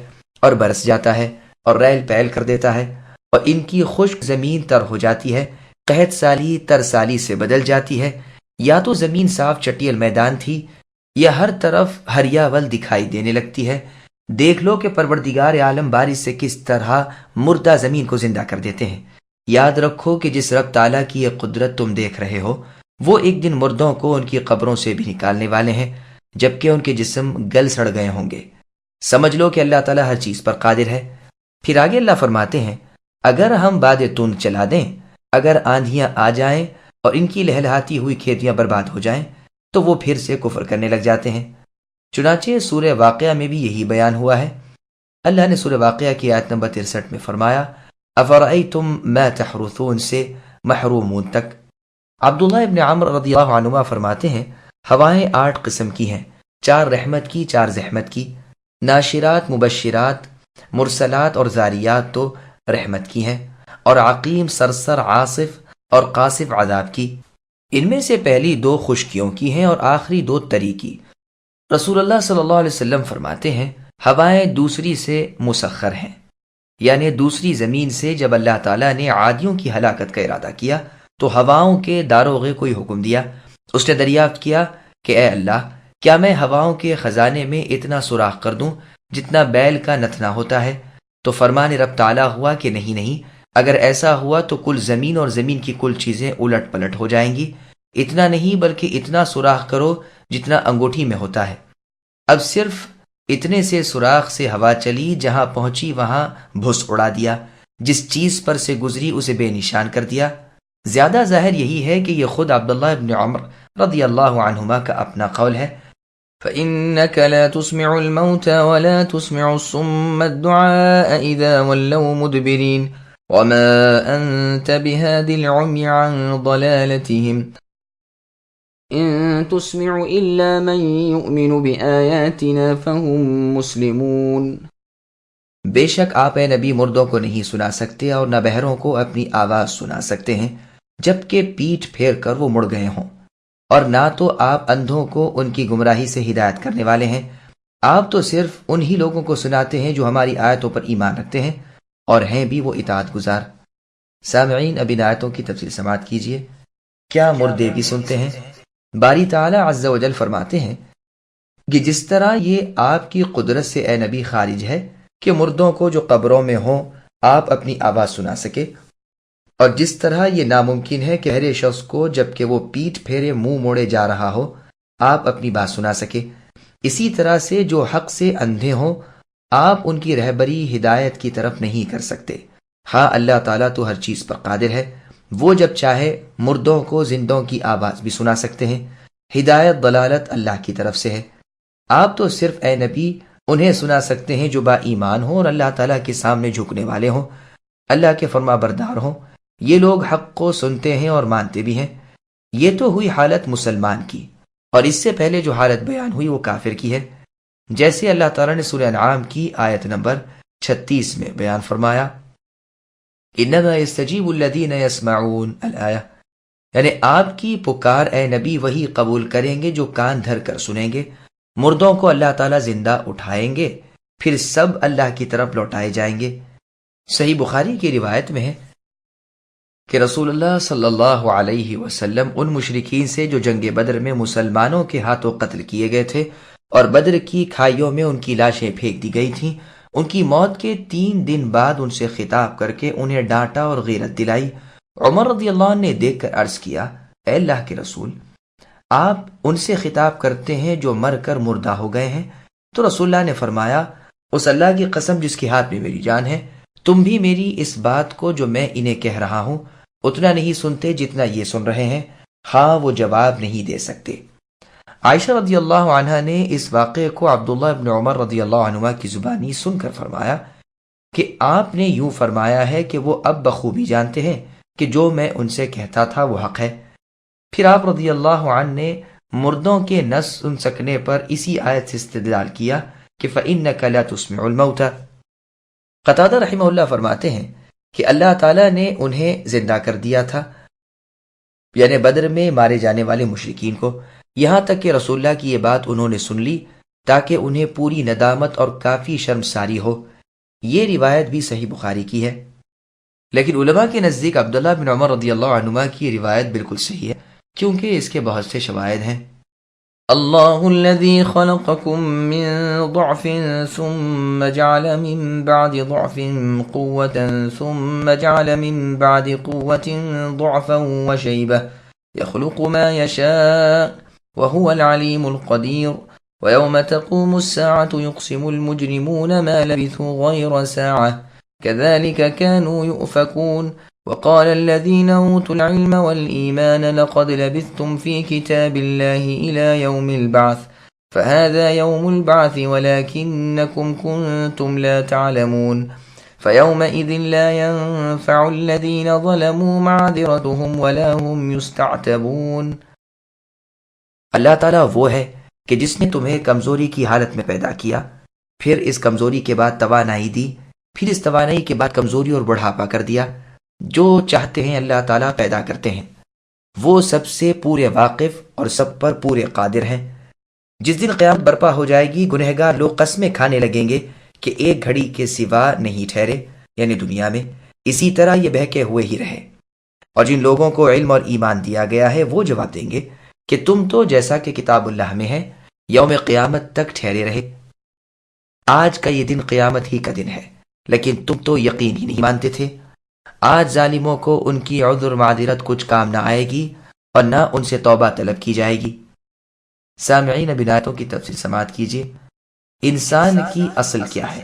اور برس جاتا ہے اور ریل پیل کر دیتا ہے، اور ان کی خشک زمین تر ہو جاتی ہے، قحط سالی تر سالی سے بدل جاتی ہے۔ یا تو زمین صاف چٹیل میدان تھی یا ہر طرف ہریاول دکھائی دینے لگتی ہے۔ دیکھ لو کہ پروردگار عالم بارش سے کس طرح مردہ زمین کو زندہ کر دیتے ہیں۔ یاد رکھو کہ جس رب تعالیٰ کی یہ قدرت تم دیکھ رہے ہو، وہ ایک دن مردوں کو ان کی قبروں سے بھی نکالنے والے ہیں، جبکہ ان کے جسم گل سڑ گئے ہوں گے۔ سمجھ لو کہ اللہ تعالیٰ ہر چیز پر قادر ہے۔ پھر آگے اللہ فرماتے ہیں اگر ہم باد تند چلا دیں، اگر آندھیاں آ جائیں اور ان کی لہلہاتی ہوئی کھیتیاں برباد ہو جائیں تو وہ پھر سے کفر کرنے لگ جاتے ہیں۔ چنانچہ سورہ واقعہ میں بھی یہی بیان ہوا ہے۔ اللہ نے سورہ واقعہ کی آیت نمبر 63 میں فرمایا افرأیتم ما تحرثون سے محرومون تک۔ عبداللہ ابن عمر رضی اللہ عنہما فرماتے ہیں ہوائیں 8 قسم کی ہیں، 4 رحمت کی، 4 زحمت کی۔ ناشرات، مبشرات، مرسلات اور زاریات تو رحمت کی ہیں، اور عقیم، سرسر، عاصف اور قاصف عذاب کی۔ ان میں سے پہلی 2 خشکیوں کی ہیں اور آخری 2 تری کی۔ رسول اللہ صلی اللہ علیہ وسلم فرماتے ہیں ہوائیں دوسری سے مسخر ہیں، یعنی دوسری زمین سے جب اللہ تعالیٰ نے عادیوں کی ہلاکت کا ارادہ کیا تو ہواؤں کے داروغے کو حکم دیا۔ اس نے دریافت کیا کہ اے اللہ، کیا میں ہواؤں کے خزانے میں اتنا سوراخ کر دوں جتنا بیل کا نتنا ہوتا ہے؟ تو فرمان رب تعالیٰ ہوا کہ نہیں، اگر ایسا ہوا تو کل زمین اور زمین کی کل چیزیں الٹ پلٹ ہو جائیں گی۔ اتنا نہیں بلکہ اتنا سوراخ کرو جتنا انگوٹھی میں ہوتا ہے۔ اب صرف اتنے سے سوراخ سے ہوا چلی، جہاں پہنچی وہاں بھس اڑا دیا، جس چیز پر سے گزری اسے بے نشان کر دیا۔ زیادہ ظاہر یہی ہے کہ یہ خود عبداللہ ابن عمر رضی اللہ عنہما کا اپنا قول ہے۔ فَإِنَّكَ لَا تُسْمِعُ الْمَوْتَى وَلَا تُسْمِعُ الصُّمَّ الدُّعَاءَ إِذَا وَلَّوْا مُدْبِرِينَ وَمَا أَنْتَ بِهَادِ الْعُمْيِ عَنْ ضَلَالَتِهِمْ إِن تُسْمِعُ إِلَّا مَن يُؤْمِنُ بِآيَاتِنَا فَهُمْ مُسْلِمُونَ۔ بے شک آپ اے نبی مردوں کو نہیں سنا سکتے اور نہ بہروں کو اپنی آواز سنا سکتے ہیں جبکہ پیٹھ پھیر کر وہ مڑ گئے ہوں، اور نہ تو آپ اندھوں کو ان کی گمراہی سے ہدایت کرنے والے ہیں، آپ تو صرف انہی لوگوں کو سناتے ہیں جو ہماری آیتوں پر ایمان رکھتے ہیں اور ہیں بھی وہ اطاعت گزار۔ سامعین، اب ان آیتوں کی تفصیل سماعت کیجیے۔ کیا مردے بھی سنتے ہیں؟ باری تعالیٰ عز و جل فرماتے ہیں کہ جس طرح یہ آپ کی قدرت سے اے نبی خارج ہے کہ مردوں کو جو قبروں میں ہوں آپ اپنی آواز سنا سکے، اور جس طرح یہ ناممکن ہے کہ ہر شخص کو جبکہ وہ پیٹھ پھیرے منہ موڑے جا رہا ہو آپ اپنی بات سنا سکے، اسی طرح سے جو حق سے اندھے ہوں آپ ان کی رہبری ہدایت کی طرف نہیں کر سکتے۔ ہاں، اللہ تعالیٰ تو ہر چیز پر قادر ہے، وہ جب چاہے مردوں کو زندوں کی آواز بھی سنا سکتے ہیں۔ ہدایت ضلالت اللہ کی طرف سے ہے، آپ تو صرف اے نبی انہیں سنا سکتے ہیں جو با ایمان ہوں اور اللہ تعالیٰ کے سامنے جھکنے والے ہوں۔ اللہ کے فرما بردار ہوں، یہ لوگ حق کو سنتے ہیں اور مانتے بھی ہیں۔ یہ تو ہوئی حالت مسلمان کی، اور اس سے پہلے جو حالت بیان ہوئی وہ کافر کی ہے، جیسے اللہ تعالیٰ نے سورہ انعام کی آیت نمبر 36 میں بیان فرمایا، انما یستجیب الذین یسمعون الآیہ، یعنی آپ کی پکار اے نبی وہی قبول کریں گے جو کان دھر کر سنیں گے۔ مردوں کو اللہ تعالیٰ زندہ اٹھائیں گے، پھر سب اللہ کی طرف لوٹائے جائیں گے۔ صحیح بخاری کی روایت میں ہے کہ رسول اللہ صلی اللہ علیہ وسلم ان مشرکین سے جو جنگ بدر میں مسلمانوں کے ہاتھوں قتل کیے گئے تھے اور بدر کی کھائیوں میں ان کی لاشیں پھینک دی گئی تھیں، ان کی موت کے 3 دن بعد ان سے خطاب کر کے انہیں ڈانٹا اور غیرت دلائی۔ عمر رضی اللہ عنہ نے دیکھ کر عرض کیا، اے اللہ کے رسول، آپ ان سے خطاب کرتے ہیں جو مر کر مردہ ہو گئے ہیں؟ تو رسول اللہ نے فرمایا، اس اللہ کی قسم جس کے ہاتھ میں میری جان ہے، تم بھی میری اس بات کو جو میں انہیں کہہ رہا ہوں اتنا نہیں سنتے جتنا یہ سن رہے ہیں۔ ہاں، وہ جواب نہیں دے سکتے۔ عائشہ رضی اللہ عنہا نے اس واقعے کو عبداللہ ابن عمر رضی اللہ عنہما کی زبانی سن کر فرمایا کہ آپ نے یوں فرمایا ہے کہ وہ اب بخوبی جانتے ہیں کہ جو میں ان سے کہتا تھا وہ حق ہے۔ پھر آپ رضی اللہ عنہ نے مردوں کے نہ سن سکنے پر اسی آیت سے استدلال کیا کہ فَإِنَّكَ لَا تُسْمِعُ الْمَوْتَى۔ قتادہ رحمہ اللہ فرماتے ہیں کہ اللہ تعالیٰ نے انہیں زندہ کر دیا تھا، یعنی بدر میں مارے جانے والے مشرکین کو، یہاں تک کہ رسول اللہ کی یہ بات انہوں نے سن لی تاکہ انہیں پوری ندامت اور کافی شرمساری ہو۔ یہ روایت بھی صحیح بخاری کی ہے، لیکن علماء کے نزدیک عبداللہ بن عمر رضی اللہ عنہما کی روایت بالکل صحیح ہے، کیونکہ اس کے بہت سے شواہد ہیں۔ اللہ الذي خلقكم من ضعف ثم جعل من بعد ضعف قوة ثم جعل من بعد قوة ضعفا وشيبة يخلق ما يشاء وهو العليم القدير ويوم تقوم الساعة يقسم المجرمون ما لبثوا غير ساعة كذلك كانوا يؤفكون وقال الذين أوتوا العلم والإيمان لقد لبثتم في كتاب الله إلى يوم البعث فهذا يوم البعث ولكنكم كنتم لا تعلمون فيومئذ لا ينفع الذين ظلموا معذرتهم ولا هم يستعتبون۔ اللہ تعالیٰ وہ ہے کہ جس نے تمہیں کمزوری کی حالت میں پیدا کیا، پھر اس کمزوری کے بعد توانائی دی، پھر اس توانائی کے بعد کمزوری اور بڑھاپا کر دیا۔ جو چاہتے ہیں اللہ تعالیٰ پیدا کرتے ہیں، وہ سب سے پورے واقف اور سب پر پورے قادر ہیں۔ جس دن قیامت برپا ہو جائے گی، گنہگار لوگ قسمیں کھانے لگیں گے کہ ایک گھڑی کے سوا نہیں ٹھہرے، یعنی دنیا میں اسی طرح یہ بہکے ہوئے ہی رہے۔ اور جن لوگوں کو علم اور ایمان دیا گیا ہے وہ جواب دیں گے کہ تم تو جیسا کہ کتاب اللہ میں ہے یوم قیامت تک ٹھہرے رہے۔ آج کا یہ دن قیامت ہی کا دن ہے، لیکن تم تو یقین ہی نہیں مانتے تھے۔ آج ظالموں کو ان کی عذر معذرت کچھ کام نہ آئے گی اور نہ ان سے توبہ طلب کی جائے گی۔ سامعین، اب آیتوں کی تفصیل سماعت کیجیے۔ انسان کی اصل کیا ہے؟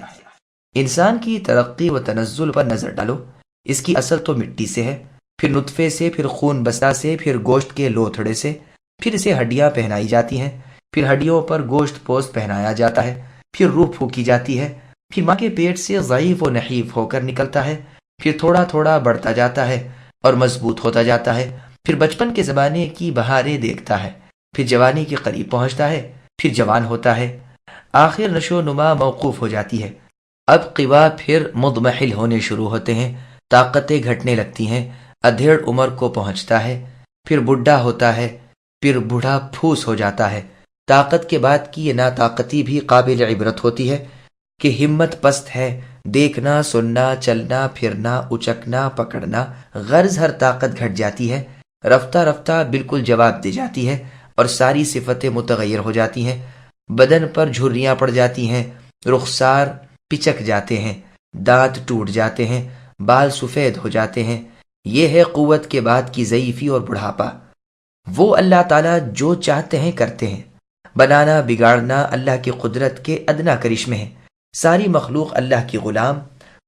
انسان کی ترقی و تنزل پر نظر ڈالو۔ اس کی اصل تو مٹی سے ہے، پھر نطفے سے، پھر خون بسا سے، پھر گوشت کے لوتھڑے سے، پھر اسے ہڈیاں پہنائی جاتی ہیں، پھر ہڈیوں پر گوشت پوست پہنایا جاتا ہے، پھر روح پھونکی جاتی ہے، پھر ماں کے پیٹ سے ضعیف و نحیف ہو کر نکلتا ہے، پھر تھوڑا تھوڑا بڑھتا جاتا ہے اور مضبوط ہوتا جاتا ہے، پھر بچپن کے زمانے کی بہاریں دیکھتا ہے، پھر جوانی کے قریب پہنچتا ہے، پھر جوان ہوتا ہے، آخر نشو و نما موقوف ہو جاتی ہے۔ اب قوا پھر مضمحل ہونے شروع ہوتے ہیں، طاقتیں گھٹنے لگتی ہیں، ادھیڑ عمر کو پہنچتا ہے، پھر بڈھا ہوتا ہے، پھر بوڑھا پھوس ہو جاتا ہے۔ طاقت کے بعد کی یہ ناطاقتی بھی قابل عبرت ہوتی ہے کہ ہمت پست ہے، دیکھنا، سننا، چلنا، پھرنا، اچکنا، پکڑنا، غرض ہر طاقت گھٹ جاتی ہے، رفتہ رفتہ بالکل جواب دے جاتی ہے اور ساری صفتیں متغیر ہو جاتی ہیں، بدن پر جھریاں پڑ جاتی ہیں، رخسار پچک جاتے ہیں، دانت ٹوٹ جاتے ہیں، بال سفید ہو جاتے ہیں۔ یہ ہے قوت کے بعد کی ضعیفی اور بڑھاپا۔ وہ اللہ تعالیٰ جو چاہتے ہیں کرتے ہیں، بنانا بگاڑنا اللہ کی قدرت کے ادنا کرشمے ہیں۔ ساری مخلوق اللہ کی غلام،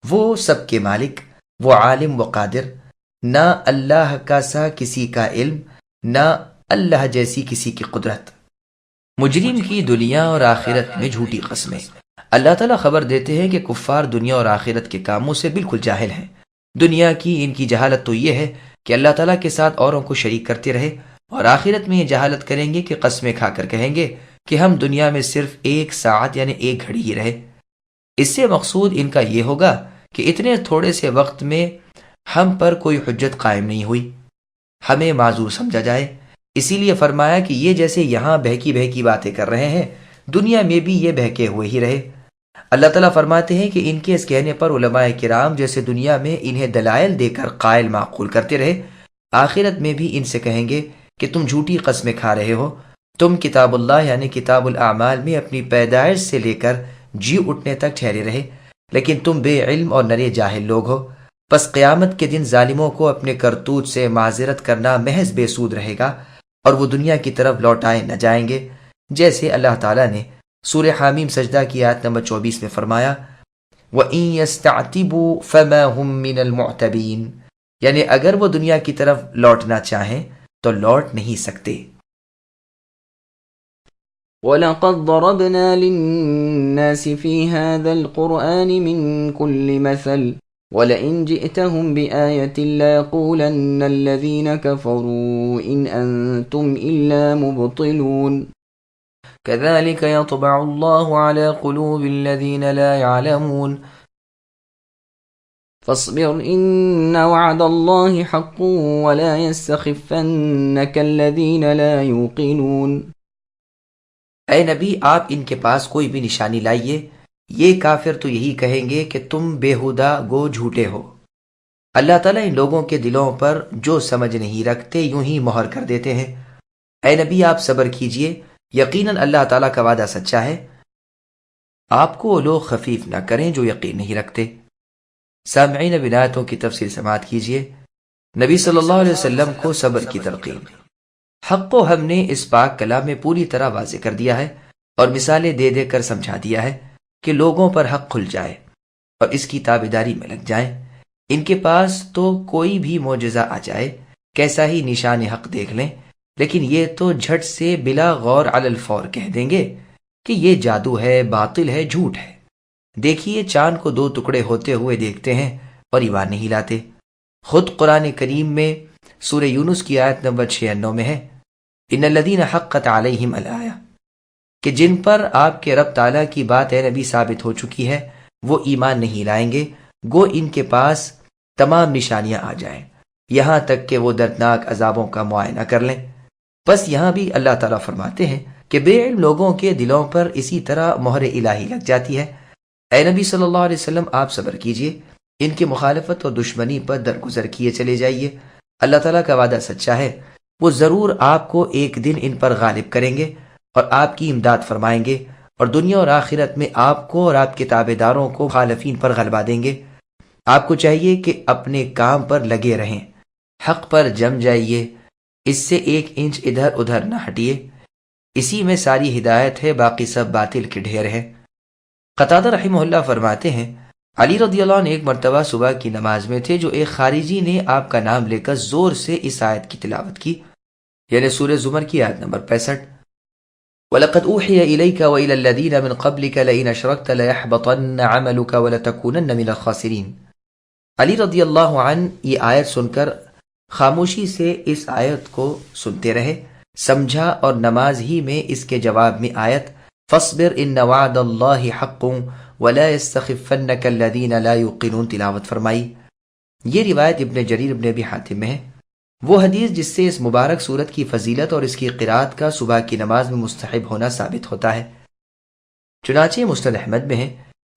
وہ سب کے مالک، وہ عالم و قادر، نہ اللہ کا سا کسی کا علم، نہ اللہ جیسی کسی کی قدرت۔ مجرم کی دنیا اور آخرت میں جھوٹی قسمیں۔ اللہ تعالیٰ خبر دیتے ہیں کہ کفار دنیا اور آخرت کے کاموں سے بالکل جاہل ہیں، دنیا کی ان کی جہالت تو یہ ہے کہ اللہ تعالیٰ کے ساتھ اوروں کو شریک کرتے رہے، اور آخرت میں یہ جہالت کریں گے کہ قسمیں کھا کر کہیں گے کہ ہم دنیا میں صرف 1 ساعت یعنی 1 گھڑی ہی رہے۔ اس سے مقصود ان کا یہ ہوگا کہ اتنے تھوڑے سے وقت میں ہم پر کوئی حجت قائم نہیں ہوئی، ہمیں معذور سمجھا جائے۔ اسی لیے فرمایا کہ یہ جیسے یہاں بہکی بہکی باتیں کر رہے ہیں، دنیا میں بھی یہ بہکے ہوئے ہی رہے۔ اللہ تعالیٰ فرماتے ہیں کہ ان کے اس کہنے پر علماء کرام جیسے دنیا میں انہیں دلائل دے کر قائل معقول کرتے رہے، آخرت میں بھی ان سے کہیں گے کہ تم جھوٹی قسمیں کھا رہے ہو، تم کتاب اللہ یعنی کتاب الاعمال میں اپنی پیدائش سے لے کر جی اٹھنے تک ٹھہرے رہے، لیکن تم بے علم اور نرے جاہل لوگ ہو۔ پس قیامت کے دن ظالموں کو اپنے کرتوت سے معذرت کرنا محض بے سود رہے گا، اور وہ دنیا کی طرف لوٹائے نہ جائیں گے، جیسے اللہ تعالیٰ نے سورہ حامیم سجدہ کی آیت نمبر 24 میں فرمایا وَإِن يَسْتَعْتِبُوا فَمَا هُم مِّنَ الْمُعْتَبِينَ، یعنی اگر وہ دنیا کی طرف لوٹنا چاہیں تو لوٹ نہیں سکتے۔ وَلَقَدْ ضَرَبْنَا لِلنَّاسِ فِي هَذَا الْقُرْآنِ مِنْ كُلِّ مَثَلٍ وَلَئِنْ جِئْتَهُمْ بِآيَةٍ لَيَقُولَنَّ الَّذِينَ كَفَرُوا إِنْ أَنْتُمْ إِلَّا مُبْطِلُونَ كذلك يطبع الله على قلوب الذين لا يعلمون فاصبر إن وعد الله حق ولا يستخفنك الذين لا يوقنون۔ اے نبی، آپ ان کے پاس کوئی بھی نشانی لائیے، یہ کافر تو یہی کہیں گے کہ تم بیہودہ گو جھوٹے ہو۔ اللہ تعالیٰ ان لوگوں کے دلوں پر جو سمجھ نہیں رکھتے یوں ہی مہر کر دیتے ہیں۔ اے نبی، آپ صبر کیجئے، یقیناً اللہ تعالیٰ کا وعدہ سچا ہے، آپ کو وہ لوگ خفیف نہ کریں جو یقین نہیں رکھتے۔ سامعین، اب آیتوں کی تفصیل سماعت کیجئے۔ نبی صلی اللہ علیہ وسلم کو صبر کی تلقین۔ حق کو ہم نے اس پاک کلام میں پوری طرح واضح کر دیا ہے اور مثالیں دے دے کر سمجھا دیا ہے کہ لوگوں پر حق کھل جائے اور اس کی تابعداری میں لگ جائیں۔ ان کے پاس تو کوئی بھی معجزہ آ جائے، کیسا ہی نشان حق دیکھ لیں، لیکن یہ تو جھٹ سے بلا غور علی الفور کہہ دیں گے کہ یہ جادو ہے، باطل ہے، جھوٹ ہے۔ دیکھیے، چاند کو 2 ٹکڑے ہوتے ہوئے دیکھتے ہیں اور ایمان نہیں لاتے۔ خود قرآن کریم میں سورہ یونس کی آیت نمبر 96 میں ہے ان الذین حقت علیہم الآیہ، کہ جن پر آپ کے رب تعالیٰ کی بات اے نبی ثابت ہو چکی ہے وہ ایمان نہیں لائیں گے، گو ان کے پاس تمام نشانیاں آ جائیں، یہاں تک کہ وہ دردناک عذابوں کا معائنہ کر لیں۔ بس یہاں بھی اللہ تعالیٰ فرماتے ہیں کہ بے علم لوگوں کے دلوں پر اسی طرح مہر الہی لگ جاتی ہے۔ اے نبی صلی اللہ علیہ وسلم، آپ صبر کیجئے، ان کی مخالفت اور دشمنی پر درگزر کیے چلے جائیے۔ اللہ تعالیٰ کا وعدہ سچا ہے، وہ ضرور آپ کو ایک دن ان پر غالب کریں گے اور آپ کی امداد فرمائیں گے، اور دنیا اور آخرت میں آپ کو اور آپ کے تابع داروں کو مخالفین پر غلبہ دیں گے۔ آپ کو چاہیے کہ اپنے کام پر لگے رہیں، حق پر جم جائیے، اس سے 1 انچ ادھر ادھر نہ ہٹیے، اسی میں ساری ہدایت ہے، باقی سب باطل کے ڈھیر ہے۔ قتادہ رحمہ اللہ فرماتے ہیں علی رضی اللہ عنہ ایک مرتبہ صبح کی نماز میں تھے، جو ایک خارجی نے آپ کا نام لے کر زور سے اس آیت کی تلاوت کی، یعنی سورہ زمر کی آیت نمبر 65 وَلَقَدْ أُوحِيَ إِلَيْكَ وَإِلَى الَّذِينَ مِنْ قَبْلِكَ لَئِنْ أَشْرَكْتَ لَيَحْبَطَنَّ عَمَلُكَ وَلَتَكُونَنَّ مِنَ الْخَاسِرِينَ۔ علی رضی اللہ عنہ یہ آیت سن کر خاموشی سے اس آیت کو سنتے رہے، سمجھا، اور نماز ہی میں اس کے جواب میں آیت فَاصْبِرْ إِنَّ وَعْدَ اللَّهِ حَقٌّ وَلَا يَسْتَخِفَّنَّكَ الَّذِينَ لَا يُوقِنُونَ تلاوت فرمائی۔ یہ روایت ابن جریر ابن ابی حاتم میں ہے، وہ حدیث جس سے اس مبارک سورت کی فضیلت اور اس کی قرات کا صبح کی نماز میں مستحب ہونا ثابت ہوتا ہے۔ چنانچہ مسند احمد میں ہے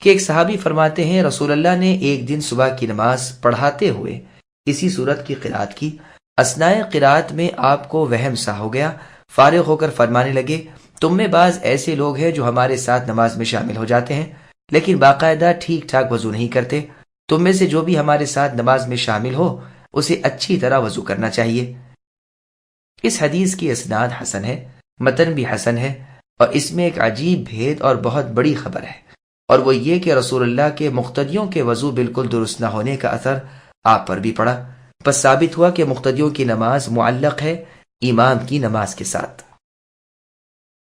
کہ ایک صحابی فرماتے ہیں رسول اللہ نے ایک دن صبح کی نماز پڑھاتے ہوئے اسی سورت کی قرات کی، اثناء قرات میں آپ کو وہم سا ہو گیا، فارغ ہو کر فرمانے لگے تم میں بعض ایسے لوگ ہیں جو ہمارے ساتھ نماز میں شامل ہو جاتے ہیں لیکن باقاعدہ ٹھیک ٹھاک وضو نہیں کرتے، تم میں سے جو بھی ہمارے ساتھ نماز میں شامل ہو اسے اچھی طرح وضو کرنا چاہیے۔ اس حدیث کی اسناد حسن ہے، متن بھی حسن ہے، اور اس میں ایک عجیب بھید اور بہت بڑی خبر ہے، اور وہ یہ کہ رسول اللہ کے مقتدیوں کے وضو بالکل درست نہ ہونے کا اثر آپ پر بھی پڑا، پس ثابت ہوا کہ مقتدیوں کی نماز معلق ہے امام کی نماز کے ساتھ۔